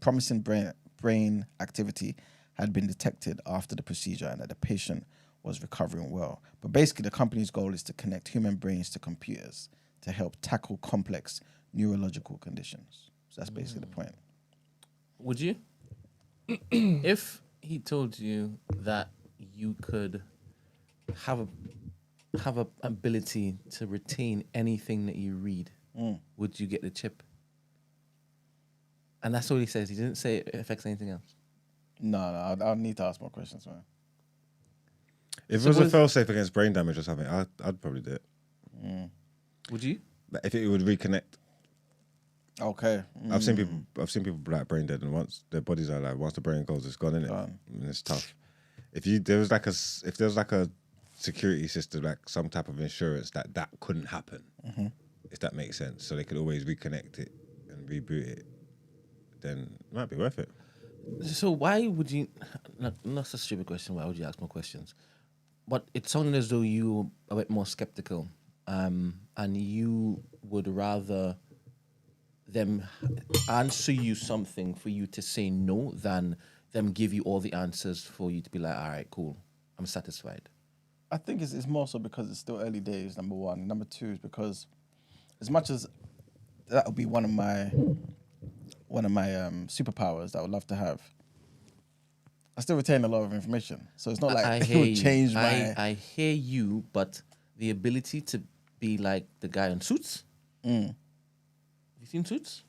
promising brain activity had been detected after the procedure and that the patient was recovering well. But basically, the company's goal is to connect human brains to computers to help tackle complex neurological conditions. So that's basically the point. Would you? If he told you that you could have a ability to retain anything that you read, would you get the chip? And that's all he says. He didn't say it affects anything else. No, I'll need to ask more questions, man. If it was a fail-safe against brain damage or something, I'd probably do it. Would you? Like, if it would reconnect. Okay. I've seen people like brain dead, and once their bodies are like, once the brain goes, it's gone, innit? Gone. And it's tough. If there was like a security system, like some type of insurance that couldn't happen, if that makes sense, so they could always reconnect it and reboot it, then it might be worth it. So why would you? Not a stupid question. Why would you ask more questions? But it sounded as though you were a bit more skeptical, and you would rather them answer you something for you to say no than them give you all the answers for you to be like, all right, cool, I'm satisfied. I think it's more so because it's still early days, number one. Number two is because as much as that would be one of my superpowers that I would love to have, I still retain a lot of information. So it's not like it would change my... I hear you, but the ability to be like the guy on Suits. Have you seen Suits?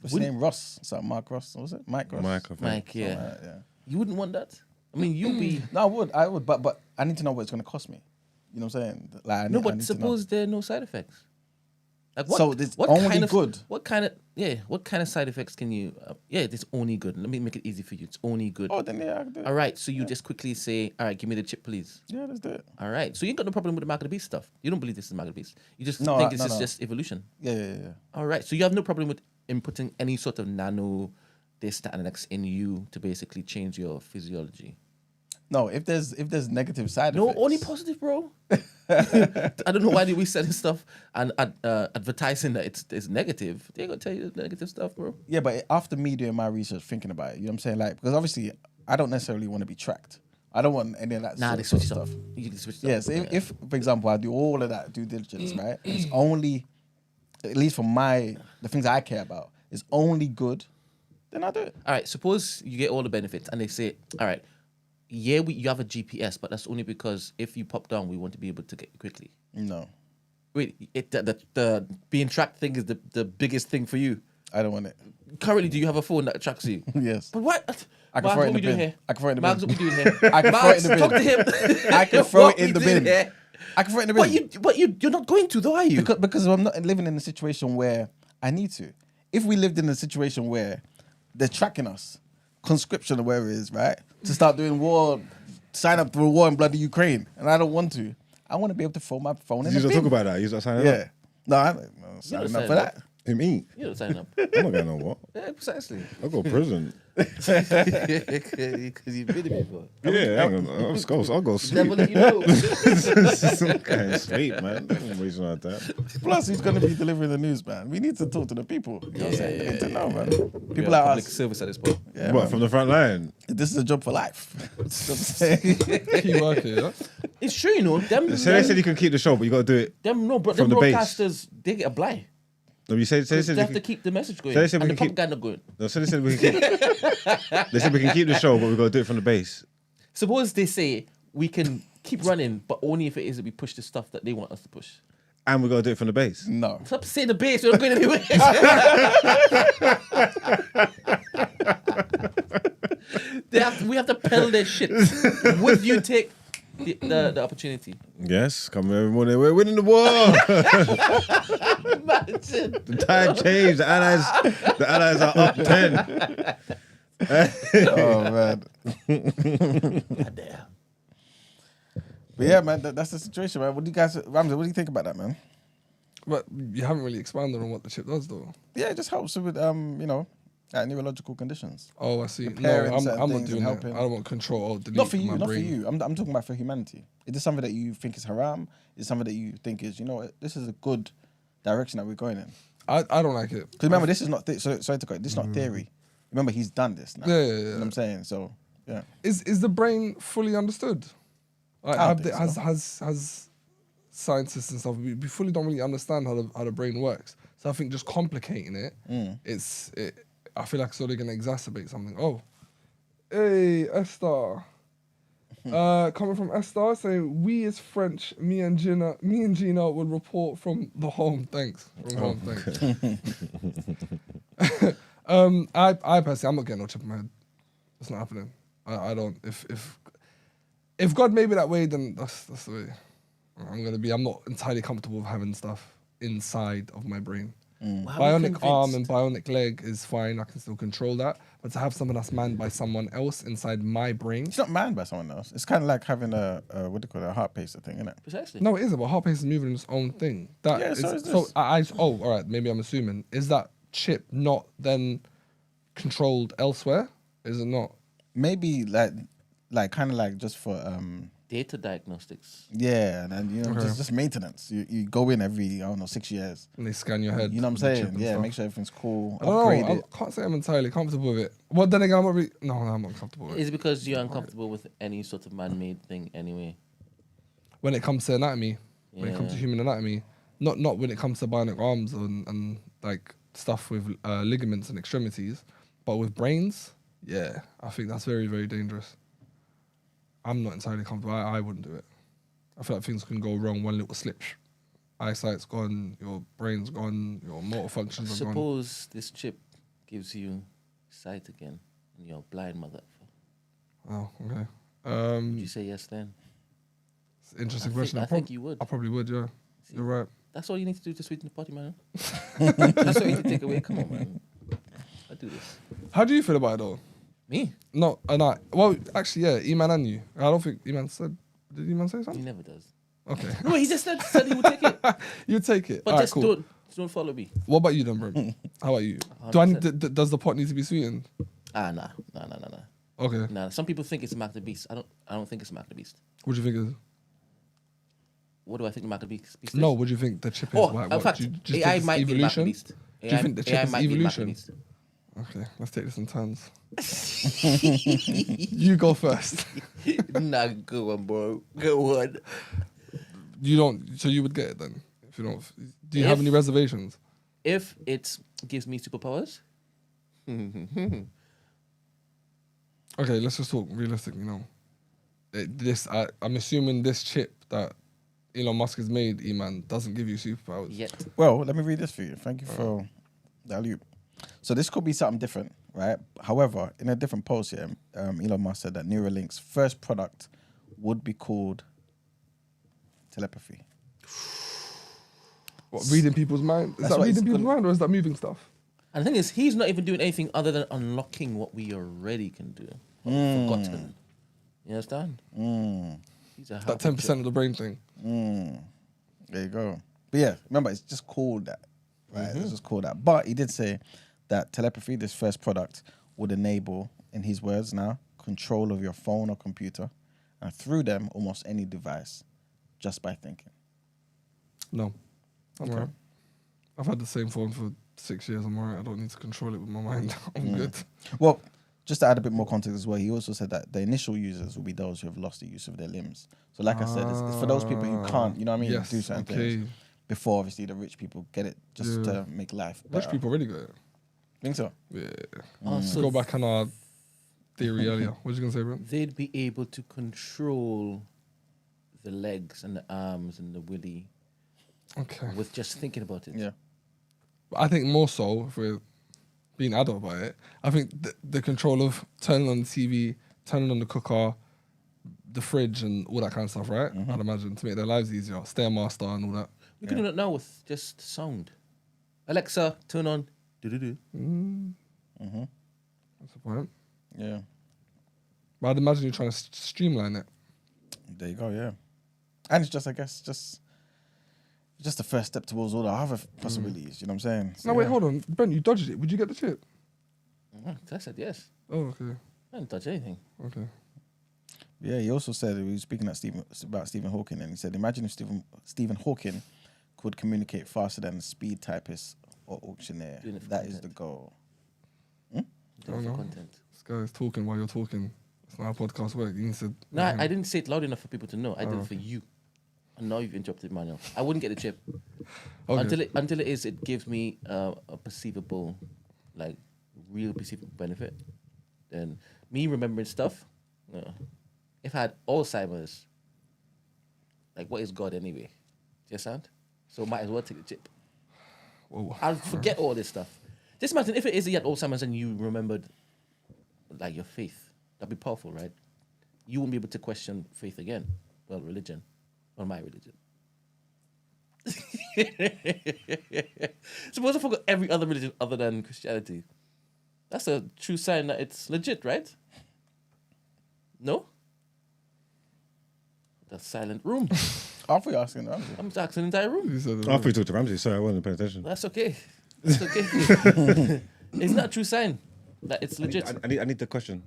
What's his name? Ross. Is that Mark Ross? What was it? Mike Ross? Mike, I think. Mike, yeah. Something like that, yeah. You wouldn't want that? I mean, you'll be... No, I would, but I need to know what it's going to cost me. You know what I'm saying? Like, I No, need but to know. suppose there are no side effects. Like So it's only kind of, good? What kind of side effects can you... it's only good. Let me make it easy for you. It's only good. Oh, then yeah, I can do it. All right, so you just quickly say, all right, give me the chip, please. Yeah, let's do it. All right, so you ain't got no problem with the Mark of the Beast stuff. You don't believe this is Mark of the Beast. You just No, think no, this is no. just evolution. Yeah. All right, so you have no problem with inputting any sort of nano this, that, and the next in you to basically change your physiology. No, if there's negative side No, effects. only positive, bro. I don't know why we selling stuff and advertising that it's negative. They ain't gonna tell you the negative stuff, bro. Yeah, but after me doing my research, thinking about it, you know what I'm saying? Like, because obviously, I don't necessarily want to be tracked. I don't want any of that Nah, they sort switch of stuff. stuff. You can switch Yeah, stuff. so if, for example, I do all of that due diligence, right? And it's only, at least for the things I care about, is only good, then I do it. All right, suppose you get all the benefits and they say, all right, you have a GPS, but that's only because if you pop down, we want to be able to get you quickly. No, Wait, the being tracked thing is the biggest thing for you. I don't want it. Currently, do you have a phone that tracks you? Yes. But what? I can Marks, throw it what in we the doing bin. here? I can throw it in the Marks, bin. what we doing here? I can throw it Marks, in the bin. talk to him. I can throw What it in we the doing bin. here? I can throw it in the bin. But you're not going to, though, are you? Because I'm not living in a situation where I need to. If we lived in a situation where they're tracking us, conscription or whatever it is, right? To start doing war, sign up for a war in bloody Ukraine, and I don't want to. I want to be able to throw my phone in You the don't bin. talk about that. You don't sign it up. Yeah. No, I'm not signing up for that. Me? You don't sign up. I'm not going on what? Yeah, precisely. I go to prison. Because you've been in before. Yeah, I'll go sleep. Never let you know. Kind sleep, man. I'm wasting our time. Plus, he's going to be delivering the news, man. We need to talk to the people. You know what I'm saying? We need to know, man. People You're like public us. service at this point. Yeah, What, man. from the front line? This is a job for life. That's what I'm saying. Key worker, yeah? It's true, you know. Them, So they said you can keep the show, but you got to do it. them from the base. broadcasters, they get a blind. No, you say They said have you to can, keep the message going So they said we and the can keep- propaganda going. no, so they said we can keep. They said we can keep the show, but we got to do it from the base. Suppose they say we can keep running, but only if it is that we push the stuff that they want us to push. And we got to do it from the base. No. Stop saying the base, we're not going anywhere. We have to peddle their shit. Would you take the opportunity? Yes, come every morning. We're winning the war. Imagine. The tide changed. The allies are up 10. Oh, man. Goddamn. But yeah, man, that's the situation, man. What do you guys, Ramsey, what do you think about that, man? But you haven't really expanded on what the chip does, though. Yeah, it just helps with, neurological conditions. Oh, I see. No, Repairing I'm certain not things doing and that. helping. I don't want control or delete Not for you, my not brain. for you. I'm talking about for humanity. Is this something that you think is haram? Is it something that you think is, you know what, this is a good direction that we're going in? I don't like it. Because remember, this is not, sorry to cut, this is not theory. Remember, he's done this now. Yeah, You know what I'm saying? So, yeah. Is the brain fully understood? Like, I don't think so. has scientists and stuff, we fully don't really understand how the brain works. So I think just complicating it, I feel like it's only going to exacerbate something. Oh, hey, Esther. Coming from Esther, saying, we as French, me and Gina would report from the home. Thanks. From home, thanks. I personally, I'm not getting no chip in my head. It's not happening. I don't. If God made me that way, then that's the way I'm gonna be. I'm not entirely comfortable with having stuff inside of my brain. Bionic arm and bionic leg is fine. I can still control that. But to have something that's manned by someone else inside my brain, It's not manned by someone else. It's kind of like having a a heart pacer thing, isn't it? Precisely. no, it is. But heart pace is moving its own thing. That Yeah, is, so is this. all right. Maybe I'm assuming. Is that chip not then controlled elsewhere? Is it not? Maybe like kind of like just for Data diagnostics. yeah, and then, you know, Okay. just maintenance. You go in every 6 years. And they scan your head. You know what I'm with the chip saying? and Yeah, stuff. make sure everything's cool. I don't Upgrade know. I it. can't say I'm entirely comfortable with it. Well, then again, I'm not really. No, I'm not comfortable with it. Is it because you're uncomfortable with any sort of man-made thing anyway? When it comes to anatomy, when it comes to Yeah. human anatomy, not when it comes to bionic arms and like stuff with ligaments and extremities, but with brains, yeah, I think that's very, very dangerous. I'm not entirely comfortable. I wouldn't do it. I feel like things can go wrong. One little slip, eyesight's gone, your brain's gone, your motor functions are gone. Suppose this chip gives you sight again and you're a blind motherfucker. Oh, okay. Would you say yes then? It's an interesting I question. think you would. I probably would, yeah. You're right. That's all you need to do to sweeten the potty, man. That's all you need to take away. Come on, man. I do this. How do you feel about it though? Me? No, well, actually, yeah, Eman and you. I don't think Eman said. Did Eman say He something? never does. Okay. No, he just said he would take it. You take it. But Alright, just cool. don't follow me. What about you then, bro? How about you? Do I 100%. does the pot need to be sweetened? Nah. Okay. Nah. Some people think it's Mark the Beast. I don't think it's Mark the Beast. What do you think is? What do I think Mark the Beast is? No, what do you think the chip is? Oh, Why- in what, fact, do you just AI think it's might be Mark the evolution? Beast. Do you think the chip AI is might be Mark the evolution? Beast. Okay, let's take this in turns. You go first. Nah, go on, bro. Go on. You don't. So you would get it then? If you don't, do you have If- any reservations? If it gives me superpowers, Okay, let's just talk realistically now. I'm assuming this chip that Elon Musk has made, Eman, doesn't give you superpowers. yet. Well, let me read this for you. Thank you for that loop. So this could be something different, right? However, in a different post here, Elon Musk said that Neuralink's first product would be called telepathy. What, reading people's mind? Is That's that what reading it's people's called. mind or is that moving stuff? And the thing is, he's not even doing anything other than unlocking what we already can do. What we've forgotten. You understand? He's a That 10% of the brain thing. There you go. But yeah, remember, it's just called that. right? Let's just call that. But he did say that telepathy, this first product, would enable, in his words now, control of your phone or computer, and through them, almost any device, just by thinking. No. I'm Okay. alright. I've had the same phone for 6 years. I'm alright. I don't need to control it with my mind. I'm good. Well, just to add a bit more context as well, he also said that the initial users will be those who have lost the use of their limbs. So like I said, it's for those people who can't, you know what I mean, Yes, do certain okay. things before obviously the rich people get it just to make life better. Rich people already got it. Think so? Yeah. Also, Let's go back on our theory earlier. What you gonna say, bro? they'd be able to control the legs and the arms and the willy Okay. with just thinking about it. Yeah. But I think more so, if we're being adult about it, I think the control of turning on the TV, turning on the cooker, the fridge and all that kind of stuff, right? I'd imagine to make their lives easier. Stairmaster and all that. We can do it now with just sound. Alexa, turn on. Do-do-do. That's the point. Yeah. But I'd imagine you're trying to streamline it. There you go, yeah. And it's just, I guess, just the first step towards all the other possibilities, you know what I'm saying? So, No, wait, yeah. hold on. Brent, you dodged it. Would you get the chip? I said yes. Oh, okay. I didn't touch anything. Okay. Yeah, he also said, he was speaking about Stephen Hawking, and he said, imagine if Stephen Hawking could communicate faster than a speed typist or auctioneer. Doing it for That is content. the goal. Do it know. for content. This guy's talking while you're talking. It's not how podcasts work. You need to... No, I didn't say it loud enough for people to know. I did it for you. And now you've interrupted Manuel. I wouldn't get the chip. Okay. Until it gives me a perceivable, like, real perceivable benefit. Then me remembering stuff, no. If I had Alzheimer's, like, what is God anyway? Do you understand? So might as well take the chip. Whoa. I'll forget all this stuff. Just imagine if it is that you had Alzheimer's and you remembered, like, your faith. That'd be powerful, right? You won't be able to question faith again. Well, religion. Well, my religion. Suppose I forgot every other religion other than Christianity. That's a true sign that it's legit, right? No? The silent room. I'll be asking that. I'm just asking the entire room. You said it. After we talked to Ramsey, sorry, I wasn't paying attention. That's okay. That's okay. It's not a true sign that it's legit. I need the question.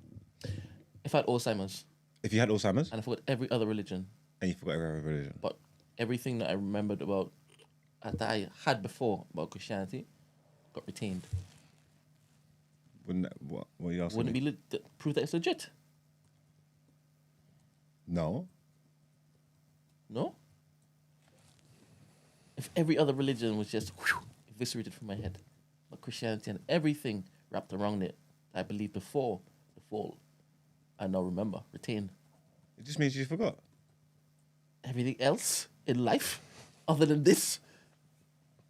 If I had Alzheimer's If you had Alzheimer's and I forgot every other religion, and you forgot every other religion, but everything that I remembered about that I had before about Christianity got retained. wouldn't that, what are you asking Wouldn't me? it be prove that it's legit? No. No? If every other religion was just eviscerated from my head, but Christianity and everything wrapped around it, I believed before the fall, I now remember, retain. It just means you forgot. Everything else in life, other than this,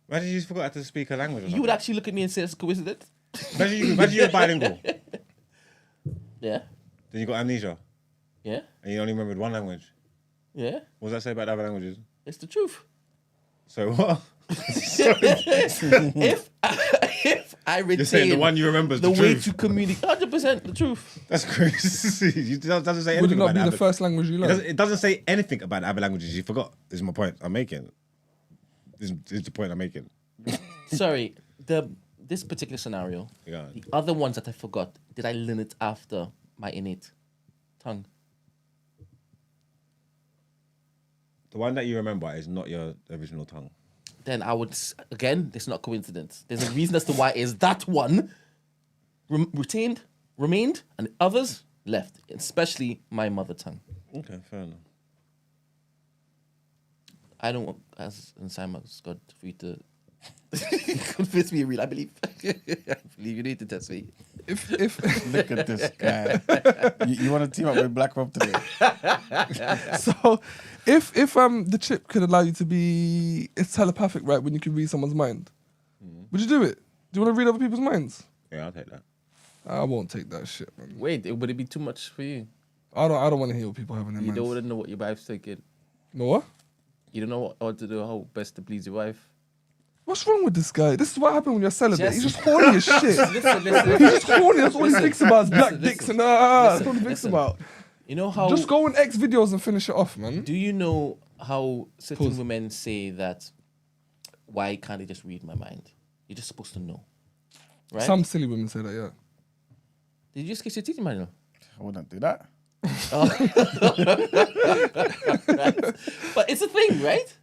Imagine you just forgot how to speak a language. Or you would actually look at me and say it's a coincidence. imagine you're bilingual. Yeah, Then you got amnesia yeah, and you only remembered one language. yeah. What does that say about the other languages? It's the truth. So what? if I retain You're saying the one you remember is the the way truth. to communicate, 100% the truth. That's crazy. It doesn't say Would it anything not about be the the first language you learned? It doesn't say anything about the other languages you forgot. Is my point I'm making. This is the point I'm making. Sorry, this particular scenario, Yeah. the other ones that I forgot, did I learn it after my innate tongue? The one that you remember is not your original tongue. Then I would, again, it's not coincidence. There's a reason as to why is that one retained, remained, and the others left, especially my mother tongue. Okay, fair enough. I don't want, as in Simon's God, for you to convince me real. I believe. I believe you need to test me. If Look at this guy. You want to team up with Black Rob today? so, if the chip could allow you to be, it's telepathic, right? When you can read someone's mind, would you do it? Do you want to read other people's minds? Yeah, I'll take that. I won't take that shit, man. Wait, would it be too much for you? I don't want to hear what people have in their You minds. don't want to know what your wife's thinking. No what? You don't know what to do, how best to please your wife. What's wrong with this guy? This is what happened when you're celibate. Just- He's just horny as shit. Listen. He's just horny. That's all he thinks about is black dicks and that's all he thinks listen. about. You know how? Just go on X videos and finish it off, man. Do you know how certain Pause. women say that? Why can't they just read my mind? You're just supposed to know, right? Some silly women say that, yeah. Did you just kiss your teeth, Emmanuel? I wouldn't do that. But it's a thing, right?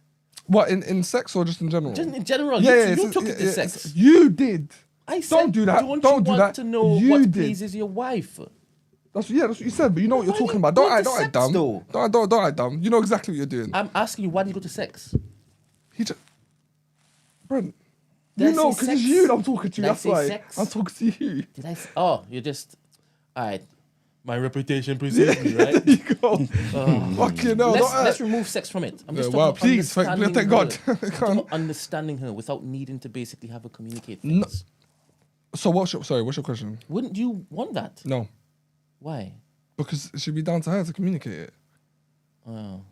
What, in sex or just in general? Just in general, Yeah, you took it to sex. You did. I said, Don't do that. Don't Don't you do want that. to know You what did. pleases your wife? That's what you said, but you know what you're Why talking you about. go Don't to act sex, dumb. though? Don't act dumb. You know exactly what you're doing. I'm asking you, why did you go to sex? He just, Brent, Did I you know, say because it's sex? you that I'm talking to. Did I That's say why sex? I'm talking to you. Did I? Oh, you're just. All right. My reputation precedes me, right? You go. Fucking hell. Let's remove sex from it. I'm just wow, talking please, thank understanding God. her. I'm talking about understanding her without needing to basically have her communicate No. things. So what's your question? Wouldn't you want that? No, Why? because it should be down to her to communicate it. Oh.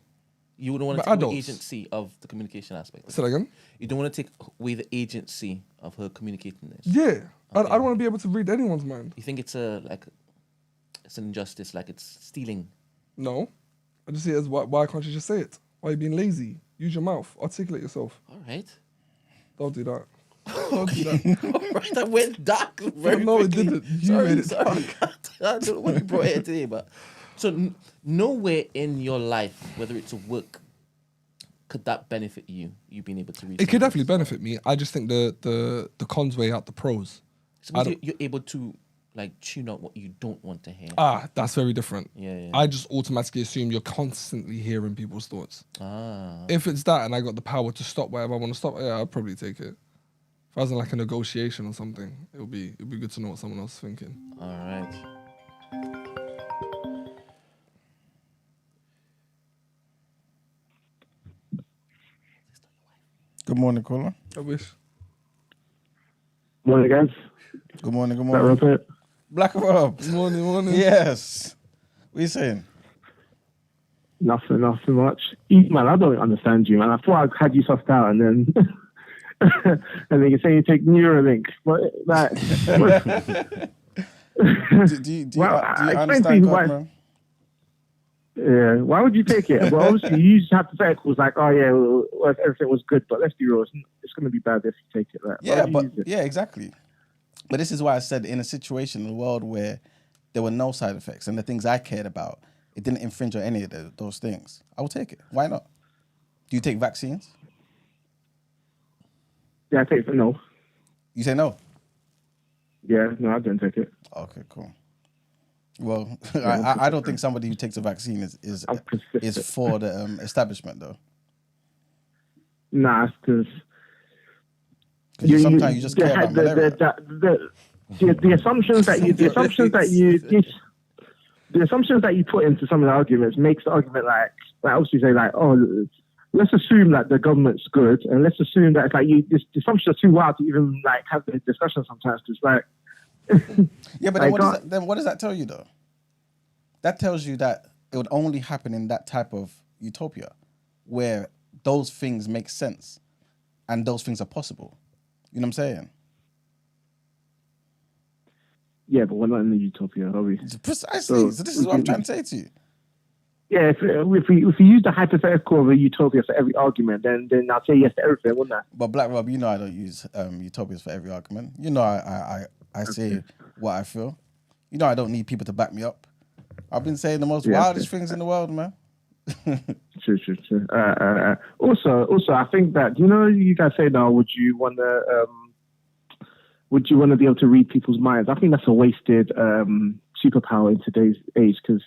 You wouldn't want to But take away adults. agency of the communication aspect. Say that again. You don't want to take away the agency of her communicating this. Yeah, I Okay. don't want to be able to read anyone's mind. You think it's it's an injustice, like it's stealing. No, I just see it as why can't you just say it? Why are you being lazy? Use your mouth. Articulate yourself. All right. Don't do that. Don't do that. All right, that went dark very No, it quickly. didn't. You made it sorry. I don't know what you brought here today, but so nowhere in your life, whether it's a work, could that benefit you being able to read? It could definitely benefit me. I just think the cons weigh out the pros. So you're able to like tune out what you don't want to hear. That's very different. Yeah. I just automatically assume you're constantly hearing people's thoughts. Ah. If it's that and I got the power to stop whatever I want to stop, yeah, I'd probably take it. If I was in like a negotiation or something, it would be good to know what someone else is thinking. All right. Good morning, caller. I wish. Morning, guys. Good morning. Good Is that morning. Rupert? Black Rob. Morning. Yes. What are you saying? Nothing much. Man, I don't understand you, man. I thought I had you sussed out, and then and then you say you take Neuralink, but like, Do you Well, understand explain to me why- God, man? yeah, why would you take it? Well, obviously you use hypotheticals like, oh yeah, well, if everything was good, but let's be real, it's going to be bad if you take it. Like, why Yeah, would you but use it? yeah, exactly. But this is why I said in a situation in a world where there were no side effects and the things I cared about, it didn't infringe on any of those things. I will take it. Why not? Do you take vaccines? Yeah, I take it. No, You say no. yeah, no, I don't take it. Okay, cool. Well, I don't think somebody who takes a vaccine is I'm consistent. for the establishment though. Nah, it's because Because sometimes you just care about malaria. the assumptions that you put into some of the arguments makes the argument like obviously say like, oh, let's assume that the government's good, and let's assume that it's like the assumptions are too wild to even like have the discussion sometimes. It's like Yeah, but I then what does that tell you though? That tells you that it would only happen in that type of utopia where those things make sense and those things are possible. You know what I'm saying? yeah, but we're not in the utopia, are we? Precisely. So this is what I'm trying to say to you. Yeah, if we use the hypothetical of a utopia for every argument, then I'll say yes to everything, wouldn't I? But Black Rob, you know I don't use utopias for every argument. You know I say what I feel. You know I don't need people to back me up. I've been saying the most wildest things in the world, man. True. Also, I think that you guys say now, would you want to be able to read people's minds? I think that's a wasted superpower in today's age because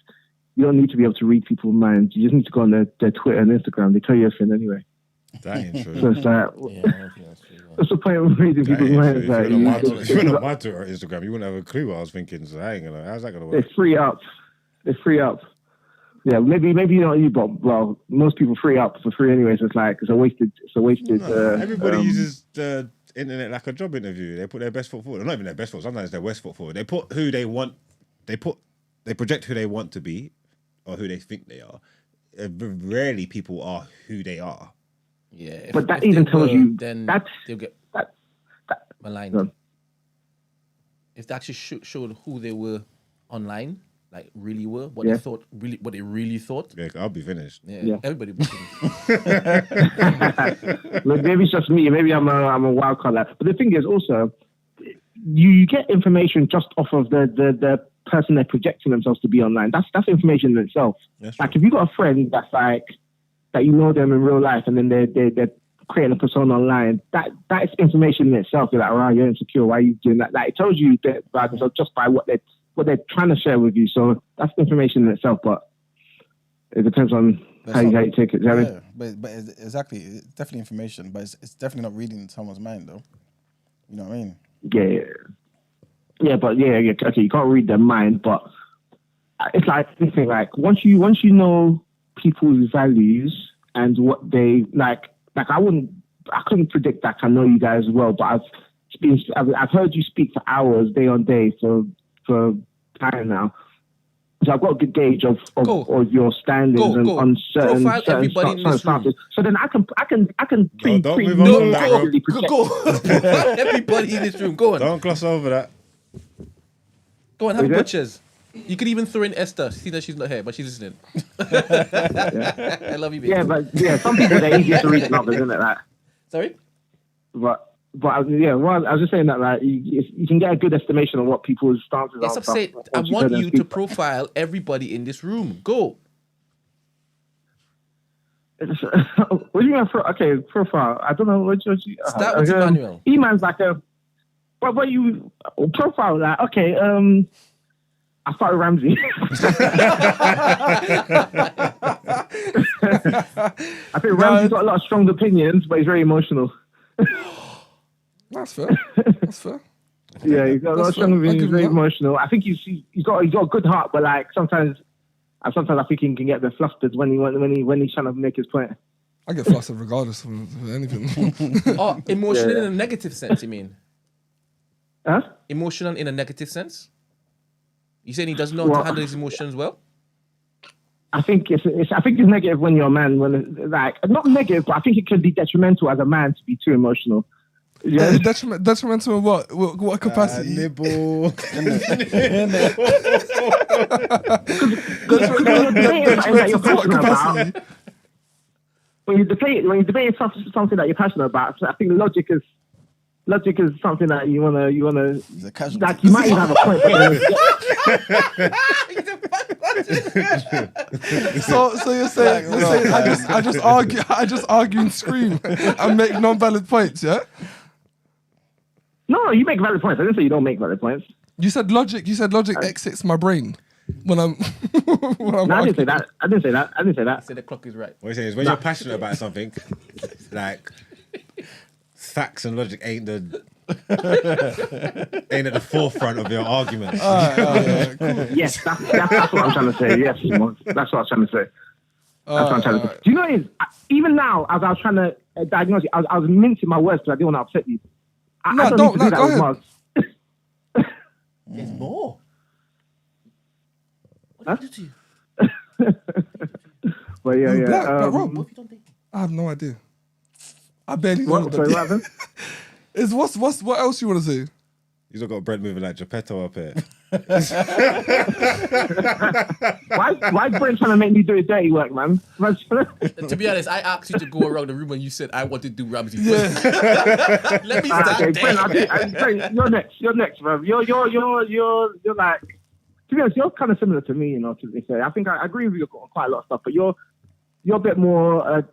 you don't need to be able to read people's minds. You just need to go on their Twitter and Instagram. They tell you everything anyway. That ain't true. So it's like, Yeah, I don't think that's true. what's the point of reading That people's ain't minds? true. Like, If you went on my Twitter or Instagram, you wouldn't have a clue what I was thinking. So how's that gonna they work? free up. Yeah, maybe not you, but well, most people free up for free anyway. So it's like it's a wasted. Everybody uses the internet like a job interview. They put their best foot forward. Not even their best foot. Sometimes their worst foot forward. They put who they want. They project who they want to be, or who they think they are. Rarely people are who they are. Yeah, But that even tells you then that's- they'll get that- maligned. No. If they actually showed who they were online, like really were, what Yeah. they thought, really, what they really thought. Yeah, I'll be finished. Yeah. Everybody was finished. Maybe it's just me. Maybe I'm a wild card. But the thing is also, you get information just off of the person they're projecting themselves to be online. That's information in itself. That's Like if you got a friend that's like that, you know them in real life, and then they're creating a persona online. That is information in itself. You're like, oh, you're insecure. Why are you doing that? Like it tells you that about themselves just by what they're trying to share with you. So that's information in itself. But it depends on how you take it. Yeah, but exactly, it's definitely information, but it's definitely not reading someone's mind, though. You know what I mean? Yeah, but okay, you can't read their mind, but it's like anything. Like once you know people's values and what they like I couldn't predict that. I know you guys well, but I've heard you speak for hours, day on day, for time now. So I've got a good gauge of your standings on certain Profile everybody in this room. stances. So then I can don't move on from that, Rob. Go. Profile everybody in this room. Go on. Don't gloss over that. Go on, have butchers. You could even throw in Esther. See that she's not here, but she's listening. I love you, baby. Yeah, but some people they're easier to read than others, isn't it? Like, sorry? But I was just saying that like you can get a good estimation of what people's stances are. Yes, I'm saying I want you to profile everybody in this room. Go. What do you mean? Profile. I don't know what you. Start with Emmanuel. E-man's like a. What you profile like? Okay. I started Ramsey. I think Ramsey's got a lot of strong opinions, but he's very emotional. That's fair. Yeah, he's got a lot of strong opinions. He's very emotional. I think he's got a good heart, but like sometimes I think he can get a bit flustered when he's trying to make his point. I get flustered regardless of anything. Emotional in a negative sense, you mean? Huh? Emotional in a negative sense? You saying he doesn't know how to handle his emotions well? I think it's negative when you're a man. When like not negative, but I think it can be detrimental as a man to be too emotional. Yeah, detrimental in what capacity? Nibble. When you debate something that you're passionate about, I think logic is something that you wanna like. You might even have a point. So you're saying I just argue and scream and make non-valid points, yeah? No, you make valid points. I didn't say you don't make valid points. You said logic exits my brain when I'm. No, I didn't say that. I didn't say that. I said the clock is right. What you're saying is when you're passionate about something, like facts and logic ain't at the forefront of your argument. Cool. Yes, that's what I'm trying to say. Yes, that's what I'm trying to say. Do you know what it is? Even now, as I was trying to diagnose it, I was mincing my words because I didn't want to upset you. I don't need to do that go with ahead. Mugs. There's more. Huh? What did you do? But yeah. Rob, I have no idea. I barely know What happened? What else you want to say? He's not got bread moving like Geppetto up here. Why Brent trying to make me do his dirty work, man? To be honest, I asked you to go around the room and you said I want to do Ramsey. Yeah. Let me start there. Brent, you're next, bro. You're like, to be honest, you're kind of similar to me, you know. To be fair, I think I agree with you on quite a lot of stuff, but you're a bit more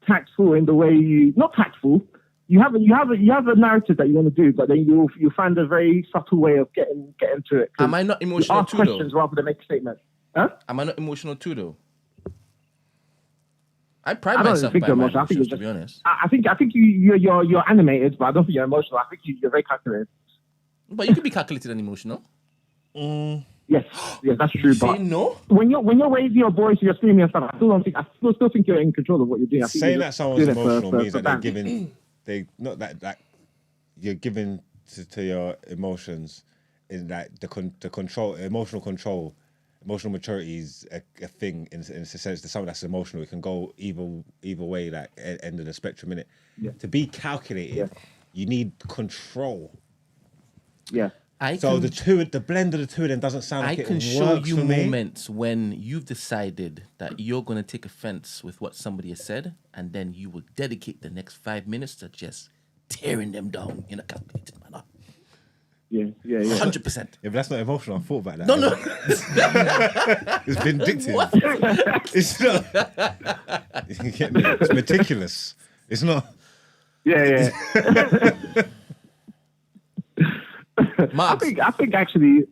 tactful in the way not tactful. You have a narrative that you want to do, but then you find a very subtle way of getting to it. Am I not emotional ask too, questions though? rather than make statements. Huh? Am I not emotional too, though? I pride myself by my emotions, to be honest. I think you're animated, but I don't think you're emotional. I think you're very calculated. But you could be calculated and emotional. Yes, that's true. But no? when you're raising your voice, you're screaming and stuff. I still think you're in control of what you're doing. I think Saying that someone's emotional means that they're fans. giving. They not that you're giving to your emotions in like the control, emotional control, emotional maturity is a thing in a sense. There's something that's emotional. It can go either way, like end of the spectrum. In it, to be calculated, you need control. Yeah. So the blend of the two of them doesn't sound like I it can works show you for me. moments when you've decided that you're going to take offense with what somebody has said, and then you will dedicate the next 5 minutes to just tearing them down in a calculated manner. Yeah. 100%. Yeah, but that's not emotional. I thought about that. No. It's vindictive. It's not. You get me? It's meticulous. It's not. Yeah. Marks. I think actually,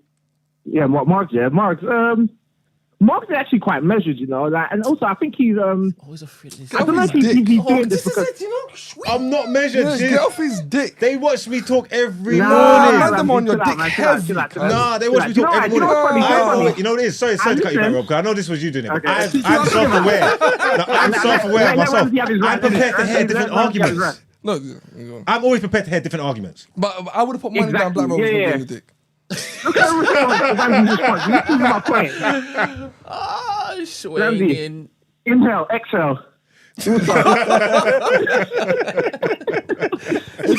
Mark's actually quite measured, you know. Like, and also I think he's Always afraid. I don't know if he's doing this because I'm not measured. Yeah, Jim. get off his dick. They watch me talk every man, morning. them on your dick heavy. Nah, they watch me talk every morning. You know what it is? Sorry to cut you back, Rob, because I know this was you doing it. But I'm self-aware. I'm self-aware of myself. I'm prepared to hear different arguments. No, I'm always prepared to hear different arguments. but I would have put money down Black Rob was Yeah. on the dick. Look at the response. You proving my point. Swinging. Inhale, exhale. It's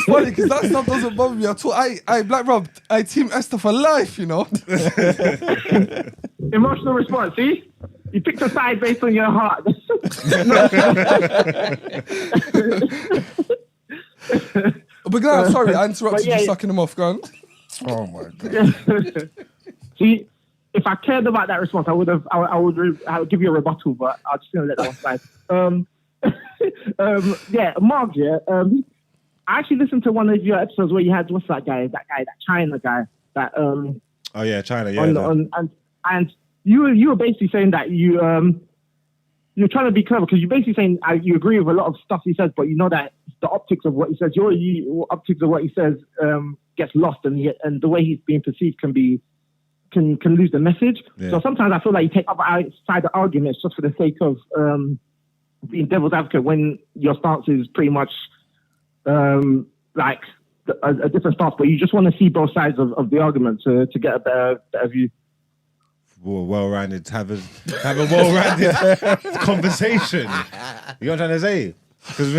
funny because that stuff doesn't bother me at all. I Black Rob, I Team Esther for life, you know. Emotional response, see? You picked a side based on your heart. But I'm sorry, I interrupted yeah, you sucking him off, gun. Oh my god. See, if I cared about that response, I would give you a rebuttal, but I'm just gonna let that one slide. Mark. I actually listened to one of your episodes where you had that China guy, that Oh yeah, China. Yeah. and you were basically saying that you're trying to be clever because you're basically saying you agree with a lot of stuff he says, but you know that the optics of what he says, your optics of what he says gets lost, and the way he's being perceived can lose the message. Yeah. So sometimes I feel like you take up outside the arguments just for the sake of being devil's advocate when your stance is pretty much like a different stance, but you just want to see both sides of the argument to get a better view. Well-rounded, have a well-rounded conversation. You know what I'm trying to say? Because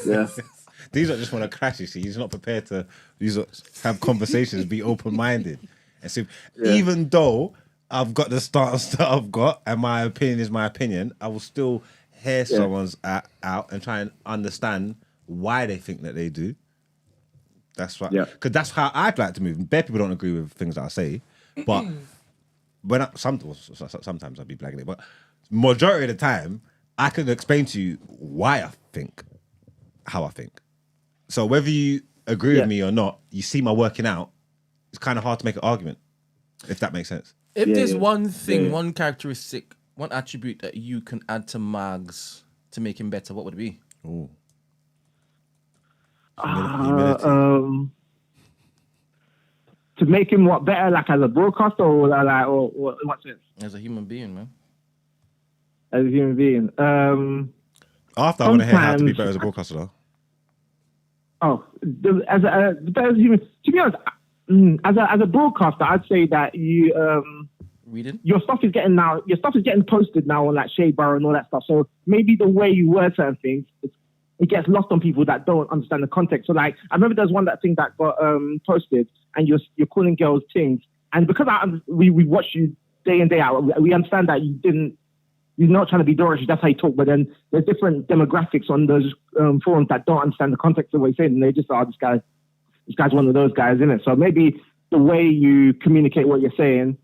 Yeah. These are just want to clash. You see, he's not prepared to have conversations, be open-minded, and so even though I've got the stance that I've got, and my opinion is my opinion, I will still hear someone's out and try and understand why they think that they do. That's right. Because that's how I'd like to move. Bare people don't agree with things that I say, but sometimes I'll be blagging it, but majority of the time I can explain to you why I think how I think. So whether you agree with me or not, you see my working out. It's kind of hard to make an argument, if that makes sense. If there's one thing, one characteristic, one attribute that you can add to Mags to make him better, what would it be? Ooh. To make him what better, like as a broadcaster, or what's it? As a human being, man. As a human being. After I want to hear how to be better as a broadcaster, though. As a better as a human. To be honest, as a broadcaster, I'd say that you reading your stuff is getting posted now on like Shade Bar and all that stuff. So maybe the way you word certain things, it gets lost on people that don't understand the context. So like, I remember there's one thing that got posted, and you're calling girls things, and because we watch you day in day out, we understand that you're not trying to be Doris. That's how you talk. But then there's different demographics on those forums that don't understand the context of what you're saying, and they just this guy's one of those guys, isn't it? So maybe the way you communicate what you're saying,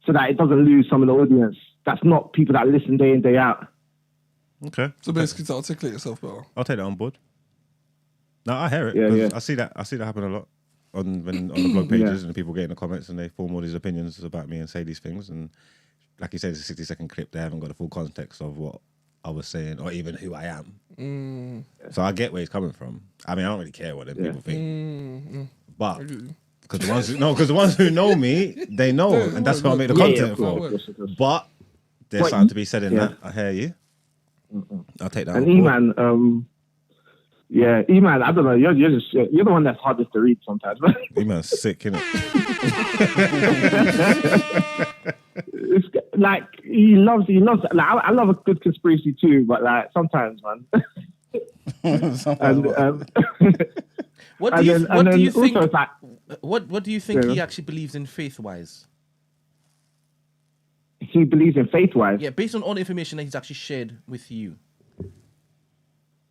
so that it doesn't lose some of the audience. That's not people that listen day in day out. Okay. So basically, to articulate yourself better. I'll take that on board. No, I hear it. Yeah. I see that happen a lot on the blog pages, and the people get in the comments and they form all these opinions about me and say these things. And like you said, it's a 60-second clip. They haven't got the full context of what I was saying or even who I am. So I get where he's coming from. I mean, I don't really care what them people think, but because the ones who know me, they know, and that's what I make the content for. But there's something to be said in that. I hear you. I'll take that. And E-Man, E-Man, I don't know. You're the one that's hardest to read sometimes. E-Man's sick, innit? It's like he loves. Like I love a good conspiracy too, but like sometimes, man. What do you think? Also, it's like, What do you think Yeah. he actually believes in faith-wise? he believes in faith-wise. Yeah, based on all the information that he's actually shared with you.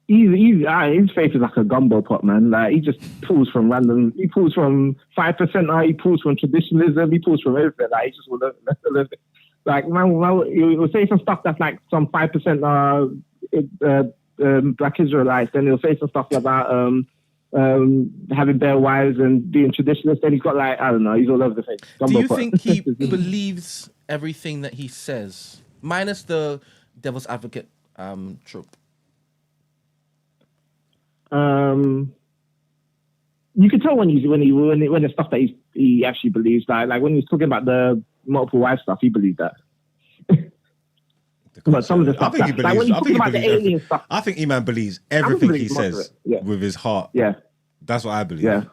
His faith is like a gumbo pot, man. Like, he just pulls from random. He pulls from 5%. He pulls from traditionalism. He pulls from everything. Like, he just will like, man, he'll say some stuff that's like some 5% Black Israelites. Then he'll say some stuff about having bare wives and being traditionalist. Then he's got like, I don't know, he's all over the place. Do you think he believes everything that he says, minus the devil's advocate trope? You can tell when the stuff that he actually believes. Like when he's talking about the multiple wife stuff, he believed that. But some of the stuff, like when he's talking about the alien stuff, I think Iman believes everything he most of says it. with his heart. Yeah, That's what I believe.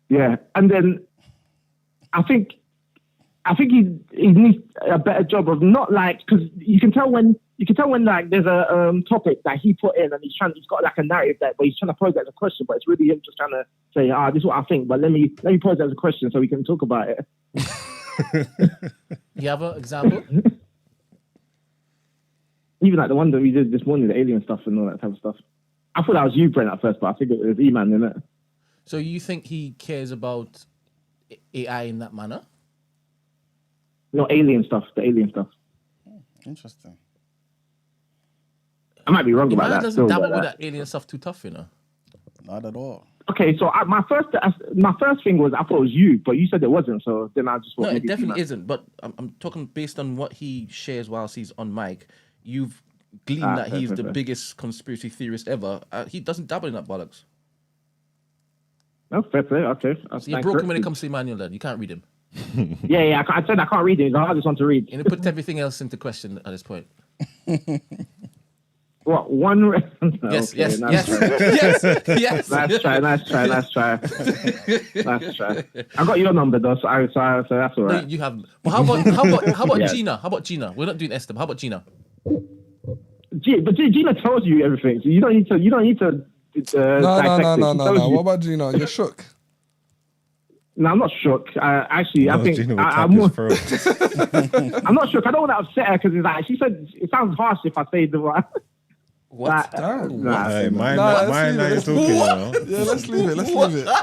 yeah. And then I think he needs a better job of not like, because you can tell when like there's a topic that he put in and he's got like a narrative that, but he's trying to pose that as a question, but it's really him just trying to say, this is what I think, but let me pose that as a question so we can talk about it. You have an example? Even like the one that we did this morning, the alien stuff and all that type of stuff. I thought that was you, Brent, at first, but I think it was E-Man, isn't it? So you think he cares about AI in that manner? No, alien stuff, the alien stuff. Interesting. I might be wrong about Man that. doesn't still, dabble but, with that alien stuff too tough, you know? Not at all. Okay, so my first thing was I thought it was you, but you said it wasn't. So then I just thought No, it maybe definitely E-Man. isn't. But I'm talking based on what he shares whilst he's on mic. You've gleaned that he's the biggest conspiracy theorist ever. He doesn't dabble in that bollocks. No, fair play. Okay. So you're broken when it comes to Emmanuel then. You can't read him. Yeah. I said I can't read it. It's the hardest one to read. And it puts everything else into question at this point. What, one? No, Yes, okay, yes. nice try. Yes. Nice try. I got your number though, so that's all No, right. you haven't. Well, how about Yeah. Gina? How about Gina? We're not doing Esther. But how about Gina? But Gina tells you everything, so you don't need to. No. dissect it. She tells you. What about Gina? You're shook. No, I'm not shook. I think Gina would I'm tap his more. throat. I'm not shook. I don't want to upset her because it's like she said it sounds harsh if I say the right. What? Hey, mine let's now leave you're it. talking, you know. Yeah,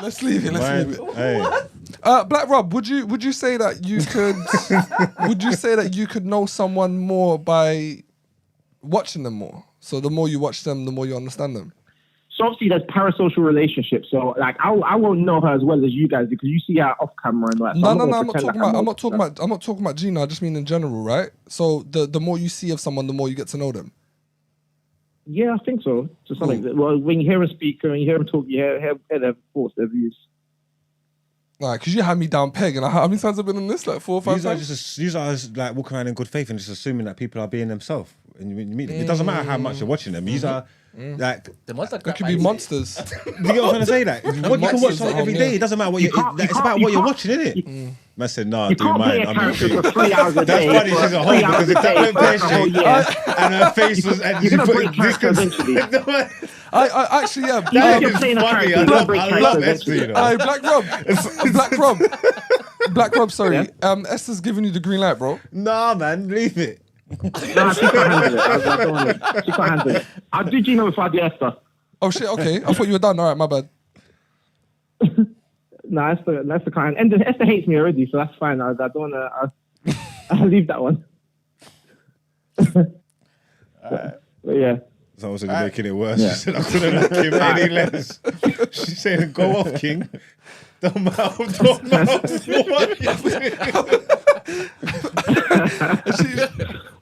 let's leave it. Hey, Black Rob, would you say that you could you could know someone more by watching them more? So the more you watch them, the more you understand them. So obviously there's parasocial relationships. So like I won't know her as well as you guys because you see her off camera and all that. So No, I'm not talking about Gina. I just mean in general, right? So the more you see of someone, the more you get to know them. Yeah, I think so. To some extent. Well, when you hear him speak and you hear him talk, you hear their thoughts, their views. Like, because you had me down peg, and how many times have I been in this? Like 4 or 5 times? You are just like walking around in good faith and just assuming that people are being themselves. And you meet them. It doesn't matter how much you're watching them. These are like They could be monsters. you get what I'm trying to say? That you can watch something every day. It doesn't matter what it's about what you're watching, isn't it? Man said, "No, do mine." I'm for 3 hours a That's day. funny. She's a hoe because if that went pear-shaped and her face was, and You're she gonna put break character eventually. I actually, yeah. That You're is playing a funny. character, I you're break love character Esther, you know. Hey, Black Rob, sorry. Esther's giving you the green light, bro. Nah, man, leave it. Nah, she can't handle it. I don't want it. She can't handle it. I'll do Gina before I do Esther. Oh shit, okay. I thought you were done. All right, my bad. No, that's the kind. And Esther hates me already, so that's fine. I don't want to. I'll leave that one. But yeah. Someone said you're making it worse. She said I couldn't like him any less. She's saying, "Go off, King." Don't mouth.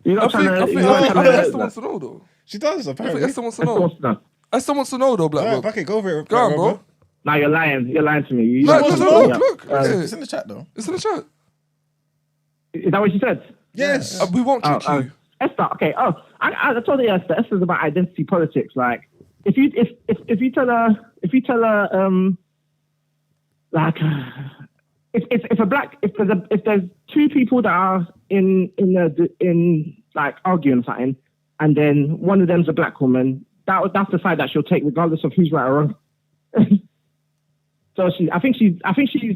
You're not trying I think Esther wants to know though. She does I apparently. think Esther wants to know. Esther wants to know though, Black Alright, Rob. back it. Go over it. Go on, bro. Nah, you're lying. You're lying to me. Look. It's in the chat though. It's in the chat. Is that what she said? Yes. We won't kick you. Esther, okay. Oh, I told you Esther. Esther's about identity politics. Like, if you tell her, like, if there's two people that are in like arguing something, and then one of them's a black woman, that's the side that she'll take regardless of who's right or wrong. So I think she's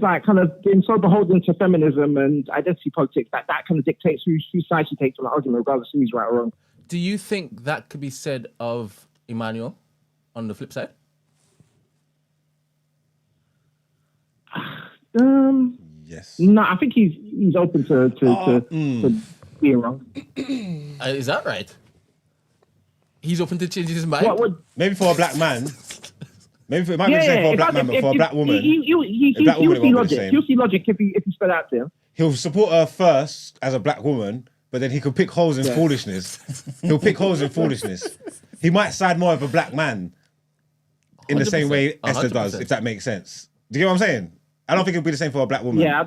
like kind of been so beholden to feminism and identity politics that kind of dictates whose side she takes on the argument, regardless of who's right or wrong. Do you think that could be said of Emmanuel on the flip side? Yes. No, I think he's open to being wrong. Is that right? He's open to changing his mind? Maybe for a black man. Maybe it might be the same for a black man, but for a black woman. He'll see logic. He'll see logic if you spread out to him. He'll support her first as a black woman, but then he could pick holes in foolishness. He'll pick holes in foolishness. He might side more of a black man in the same way Esther does, if that makes sense. Do you get what I'm saying? I don't think it'll be the same for a black woman. Yeah, I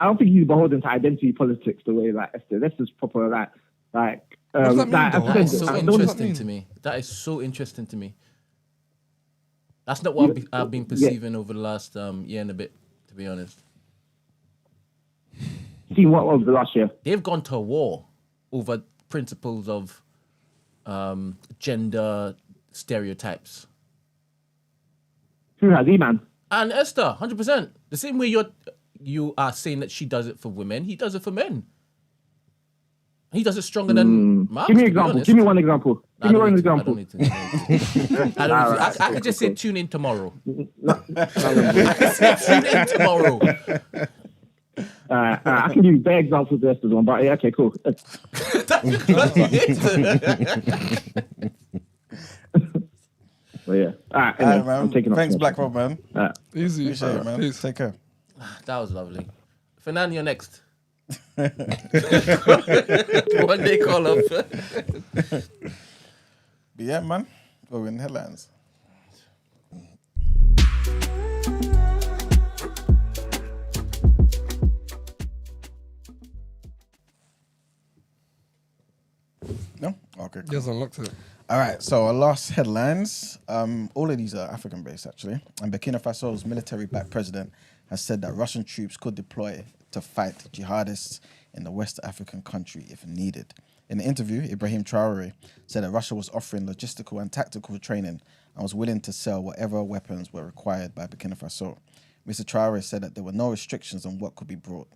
don't think he's beholden to identity politics the way like Esther. Esther's proper like. What does that mean, That is so interesting to me. That is so interesting to me. That's not what I've been perceiving over the last year and a bit, to be honest. See what over the last year? They've gone to war over principles of gender stereotypes. Who has he, man? And Esther, 100%. The same way you are saying that she does it for women, he does it for men. He does it stronger than Marx. Give me an example. Give me one example. Give me one example. I don't need to. I could just say tune in tomorrow. I could say tune in tomorrow. I can give you better examples of Esther's one, but yeah, okay, cool. But yeah. All right, man. I'm taking off. Thanks, Black Rob, man. Easy. Appreciate it, man. Peace. Take care. That was lovely. Fernand, you're next. One day call up. But yeah, man. We're in headlines. No? Okay, cool. Yes, unlocked it. All right, so our last headlines. All of these are African-based, actually. And Burkina Faso's military-backed president has said that Russian troops could deploy to fight jihadists in the West African country if needed. In an interview, Ibrahim Traore said that Russia was offering logistical and tactical training and was willing to sell whatever weapons were required by Burkina Faso. Mr. Traore said that there were no restrictions on what could be bought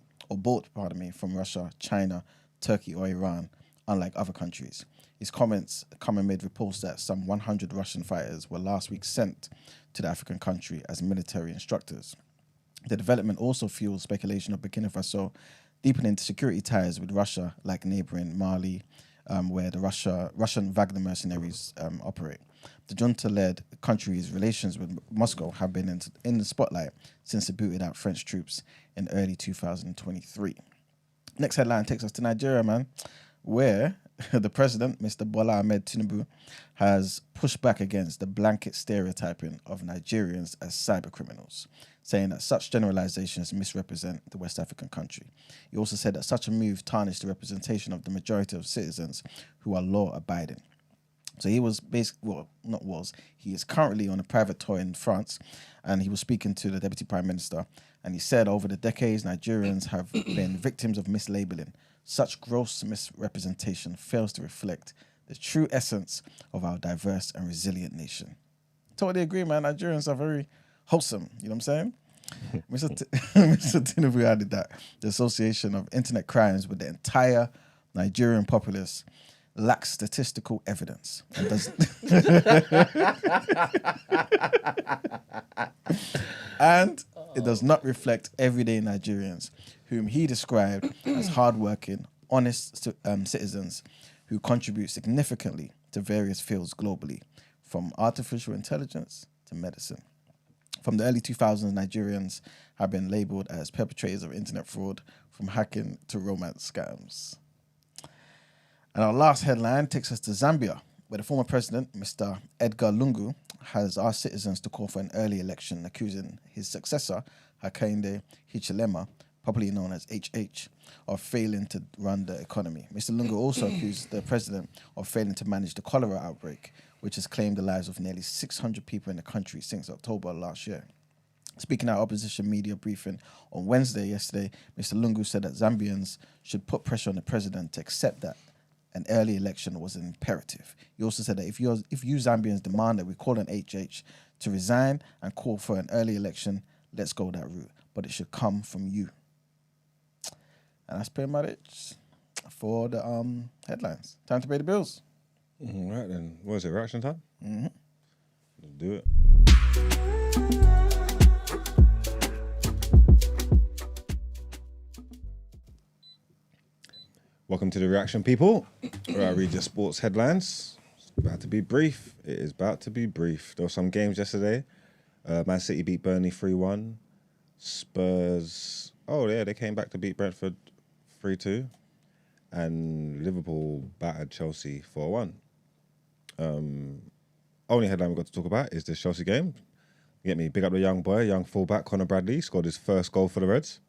from Russia, China, Turkey or Iran, unlike other countries. His comments come amid reports that some 100 Russian fighters were last week sent to the African country as military instructors. The development also fuels speculation of Burkina Faso deepening security ties with Russia, like neighbouring Mali, where the Russian Wagner mercenaries operate. The junta-led country's relations with Moscow have been in the spotlight since it booted out French troops in early 2023. Next headline takes us to Nigeria, man, where the president, Mr. Bola Ahmed Tinubu, has pushed back against the blanket stereotyping of Nigerians as cyber criminals, saying that such generalizations misrepresent the West African country. He also said that such a move tarnished the representation of the majority of citizens who are law-abiding. So he is currently on a private tour in France, and he was speaking to the Deputy Prime Minister, and he said over the decades, Nigerians have been victims of mislabeling. Such gross misrepresentation fails to reflect the true essence of our diverse and resilient nation. Totally agree, man. Nigerians are very wholesome, you know what I'm saying? Mr. Tinubu added that the association of internet crimes with the entire Nigerian populace lacks statistical evidence and does and it does not reflect everyday Nigerians, whom he described as hardworking, honest citizens who contribute significantly to various fields globally, from artificial intelligence to medicine. From the early 2000s, Nigerians have been labelled as perpetrators of internet fraud, from hacking to romance scams. And our last headline takes us to Zambia, where the former president, Mr. Edgar Lungu, has asked citizens to call for an early election, accusing his successor, Hakainde Hichilema, popularly known as HH, of failing to run the economy. Mr. Lungu also accused the president of failing to manage the cholera outbreak, which has claimed the lives of nearly 600 people in the country since October last year. Speaking at opposition media briefing on yesterday, Mr. Lungu said that Zambians should put pressure on the president to accept that an early election was an imperative. He also said that if you Zambians demand that we call an HH to resign and call for an early election. Let's go that route. But it should come from you. And that's pretty much it for the headlines. Time to pay the bills. All right then. What is it? Reaction time? Mm-hmm. Let's do it. Welcome to the reaction, people, where I read your sports headlines. It's about to be brief. It is about to be brief. There were some games yesterday. Man City beat Burnley 3-1. Spurs, they came back to beat Brentford 3-2. And Liverpool battered Chelsea 4-1. Only headline we've got to talk about is this Chelsea game. You get me? Big up the young boy, young fullback, Conor Bradley, scored his first goal for the Reds.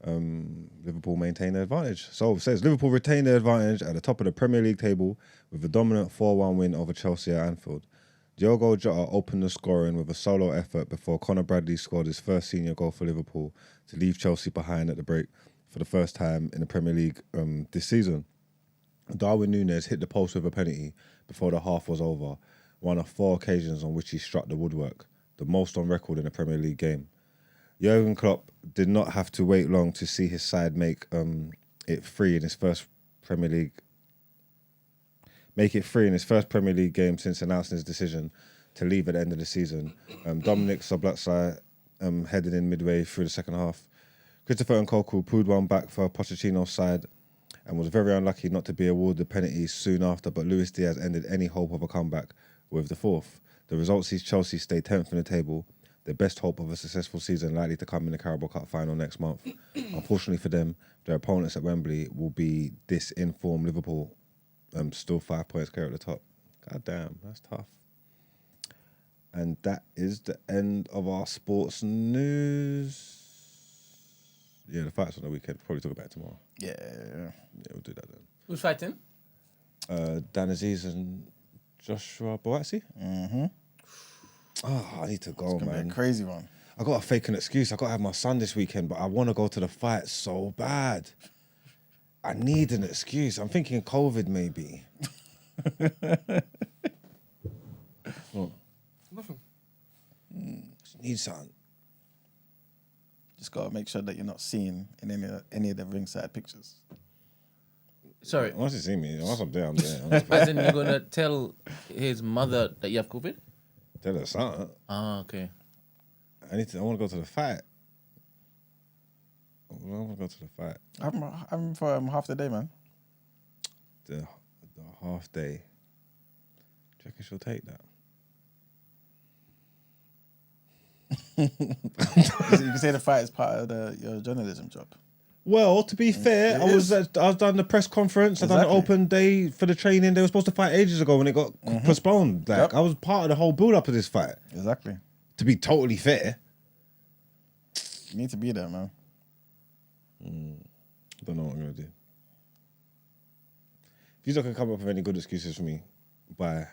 Liverpool maintain their advantage. So it says Liverpool retain their advantage at the top of the Premier League table with a dominant 4-1 win over Chelsea at Anfield. Diogo Jota opened the scoring with a solo effort before Conor Bradley scored his first senior goal for Liverpool to leave Chelsea behind at the break for the first time in the Premier League this season. Darwin Núñez hit the post with a penalty before the half was over, one of 4 occasions on which he struck the woodwork, the most on record in a Premier League game. Jurgen Klopp did not have to wait long to see his side make it free in his first Premier League game since announcing his decision to leave at the end of the season. Dominic Szoboszlai headed in midway through the second half. Christopher Nkunku pulled one back for Pochettino's side and was very unlucky not to be awarded the penalties soon after, but Luis Diaz ended any hope of a comeback with the fourth. The result sees Chelsea stay 10th in the table, their best hope of a successful season likely to come in the Carabao Cup final next month. Unfortunately for them, their opponents at Wembley will be this informed Liverpool, still 5 points clear at the top. God damn, that's tough. And that is the end of our sports news. Yeah, the fights on the weekend. Probably talk about it tomorrow. Yeah, we'll do that then. Who's fighting? Dan Aziz and Joshua Boatsi. Mm-hmm. Oh, I need to go, It's gonna man. be a crazy one. I got to fake an excuse. I got to have my son this weekend, but I want to go to the fight so bad. I need an excuse. I'm thinking COVID maybe. What? Nothing. Just need something. Just gotta make sure that you're not seen in any of the ringside pictures. Sorry. Once you see me, once I'm there, I'm there. As in, you're going to tell his mother that you have COVID? Tell her something. Ah, okay. I want to go to the fight. I want to go to the fight. I'm for half the day, man. The half day. Do you reckon she'll take that? You can say the fight is part of your journalism job. Well, to be fair, I was done the press conference. I done the open day for the training. They were supposed to fight ages ago when it got postponed. Like I was part of the whole build up of this fight. Exactly. To be totally fair, You need to be there, man. I don't know what I'm gonna do. If you don't can come up with any good excuses for me by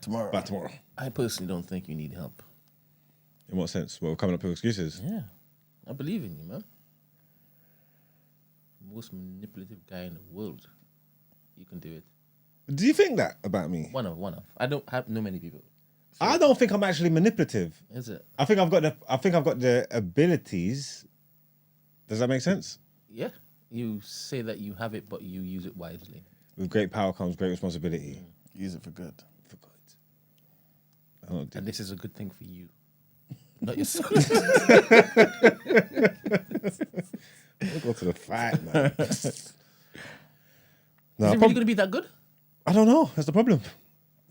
Tomorrow. I personally don't think you need help. In what sense? Well, coming up with excuses. Yeah. I believe in you, man. Most manipulative guy in the world. You can do it. Do you think that about me? One of. I don't have no many people. I don't think I'm actually manipulative. Is it? I think I've got the abilities. Does that make sense? Yeah. You say that you have it, but you use it wisely. With great power comes great responsibility. Use it for good. For God. I don't do And this is a good thing for you. Not your son. We'll go to the fight, man. No, Is it really going to be that good? I don't know. That's the problem.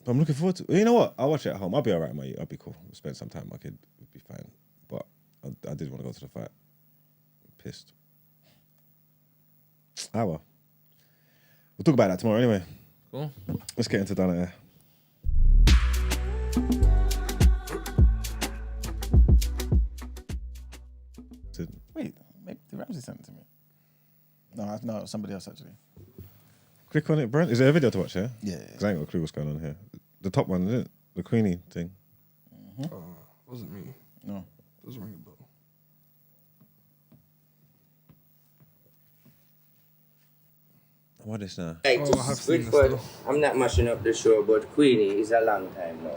But I'm looking forward to it. You know what? I'll watch it at home. I'll be all right, mate. I'll be cool. We'll spend some time with my kid. We'll be fine. But I did want to go to the fight. I'm pissed. Ah, well. We'll talk about that tomorrow anyway. Cool. Let's get into Out Ere. Wait, maybe the Ramsey sent it to me. No, somebody else actually. Click on it, Brent. Is there a video to watch here? Yeah. Because I ain't got a clue what's going on here. The top one, isn't it? The Queenie thing. Wasn't me. No. Doesn't ring a bell. What is now? Like, Oh, I have seen good this for, I'm not mashing up the show, but Queenie is a long time now.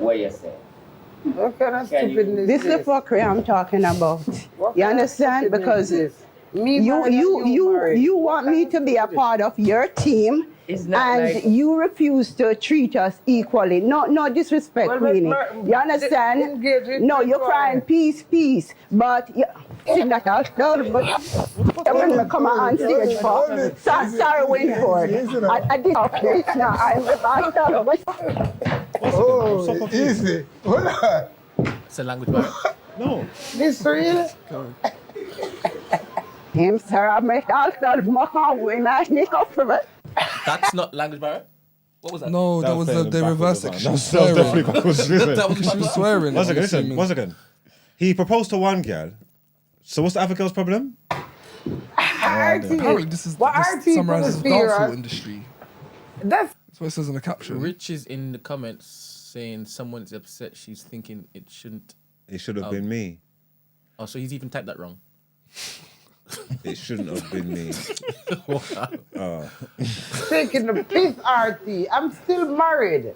What you say? What kind of stupidness This is the fuckery I'm talking about. You understand? Because you want me to be a part of your team, It's not and like- you refuse to treat us equally. No disrespect, Queenie. You understand? No, you're crying peace, but you see that I'll but when I come on stage for sorry, Winford. I did okay now. Oh, easy. Hold on. It's a language barrier. No. This real? Him, sir, I made all the when I sneak up from it. That's not language barrier. What was that? No, that was playing they backwards reversed as it. well. She That was was swearing. definitely backwards. Listen. That was She was swearing. One second, I'm listen. assuming. One second. He proposed to one girl. So what's the other girl's problem? Apparently, this What this summarizes the article is dancehall here? industry. That's That's what it says in the caption. Rich is in the comments saying someone's upset. She's thinking it shouldn't. It should have been me. Oh, so he's even typed that wrong. It shouldn't have been me. taking the piss, RT. I'm still married.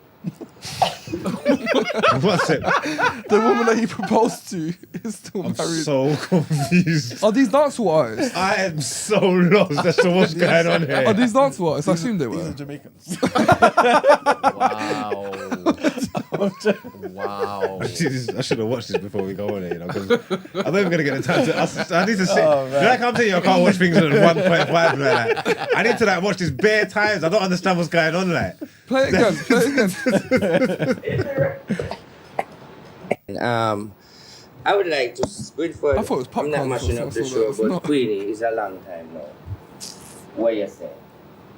What's it? The woman that he proposed to is still I'm married. so confused. Are these dancehall artists? I am so lost as to what's going on Are here. these dancehall artists? I assume they were. Jamaicans. Wow. Wow. I should have watched this before we go on it, you know, because I'm not even going to get the time to. I need to sit. Like I'm telling you, I can't watch things at 1.5 like that. I need to like watch this bare times. I don't understand what's going on like. Play it again. Play it again. I would like to going forward. I thought it was I'm not popcorn mashing sauce, up the I saw show, that. It's but not. Queenie is a long time now. What you say?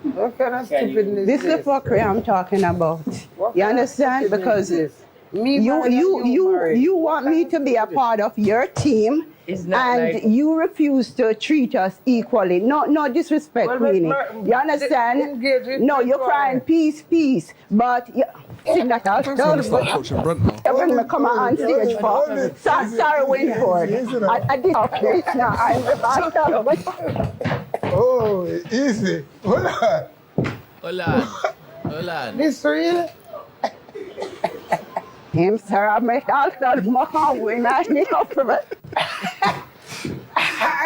What kind of Can you- stupidness This is the this? fuckery I'm talking about. What You kind of understand? stupidness Because this? Me married and married. you want me to be a part of your team, It's not and like- you refuse to treat us equally. No disrespect, Well, but Queenie. Mar- You understand? engage with No, me, you're crying peace, but you see that I'm gonna start coaching Brent now. when I come on stage for sorry, Winford. I did okay now. Oh, easy. Hold on. Hold on. This real? Him, sir, I made all the when I sneak up from it.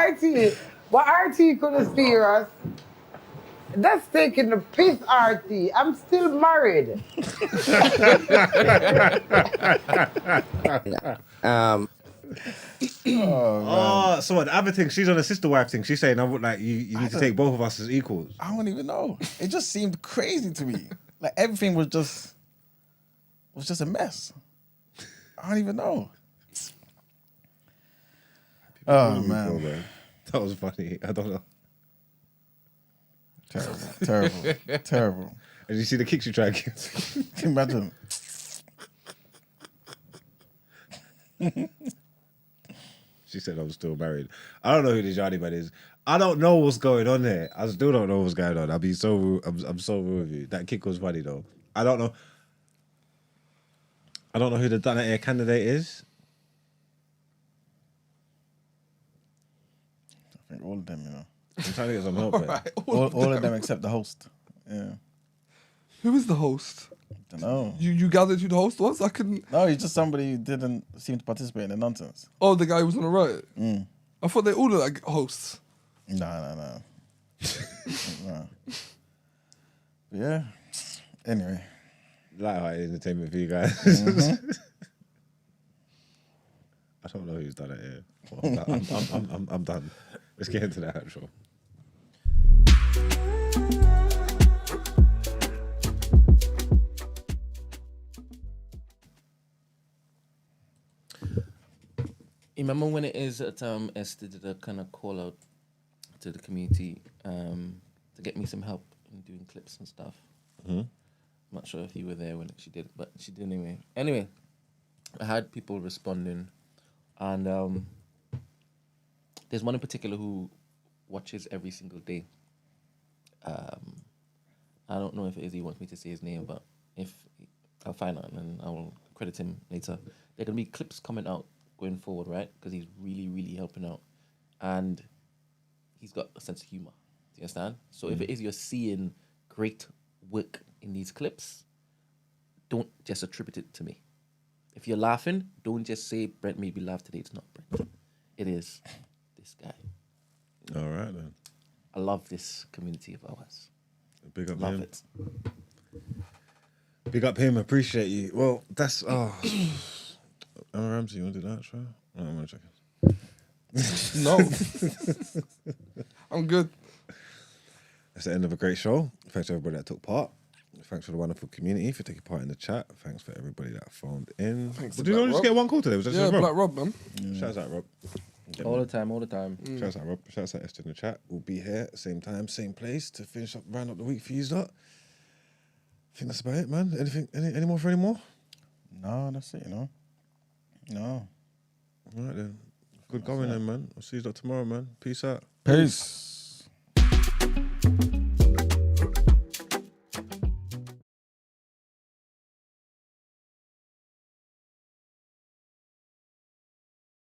RT. What RT could have steer us? That's taking the piss, RT. I'm still married. Oh, so what? The other thing, she's on a sister wife thing. She's saying, "I would like you need to take both of us as equals." I don't even know. It just seemed crazy to me. Like everything was just a mess. I don't even know. Oh man, That was funny. I don't know. terrible. And you see the kicks you try to get. Can you imagine? She said I was still married. I don't know who this Johnny man is. I don't know what's going on there. I still don't know what's going on. I'm so rude with you. That kick was funny though. I don't know who the Out Ere candidate is. I think all of them, you know. I'm trying to get some help. Right. All of them except the host. Yeah. Who is the host? Don't know. You gathered who the host was? I couldn't. No, he's just somebody who didn't seem to participate in the nonsense. Oh, the guy who was on the right. I thought they all looked like hosts. No. No. Yeah. Anyway. Lighthearted entertainment for you guys. I don't know who's done it here. Well, I'm done. Let's get into that actual. You remember when it is that Esther did a kind of call out to the community to get me some help in doing clips and stuff? I'm not sure if you were there when she did, but she did anyway. Anyway, I had people responding, and there's one in particular who watches every single day. I don't know if it is he wants me to say his name, but if I'll find out and I will credit him later. There are gonna be clips coming out going forward, right? Because he's really, really helping out, and he's got a sense of humor. Do you understand? So if it is you're seeing great work in these clips, don't just attribute it to me. If you're laughing, don't just say Brent made me laugh today. It's not Brent. It is this guy. All right then. I love this community of ours. Big up Love him. it. Big up him. Appreciate you. Well, that's Emma Ramsey, you want to do that? Try. No, I'm gonna check it. No. I'm good. That's the end of a great show. Thanks to everybody that took part. Thanks for the wonderful community for taking part in the chat. Thanks for everybody that phoned in. Thanks Did to you Black only just Rob. get one call today? Was that Yeah, just Rob? Black Rob, man. Shouts out, Rob. All the time. Shouts out, Rob. Shouts out, Esther in the chat. We'll be here same time, same place to finish up, round up the week for you, lot. I think that's about it, man. Anything? Any more for any more? No, that's it, No. All right then. Good going then, man. I'll see you lot tomorrow, man. Peace out. Peace.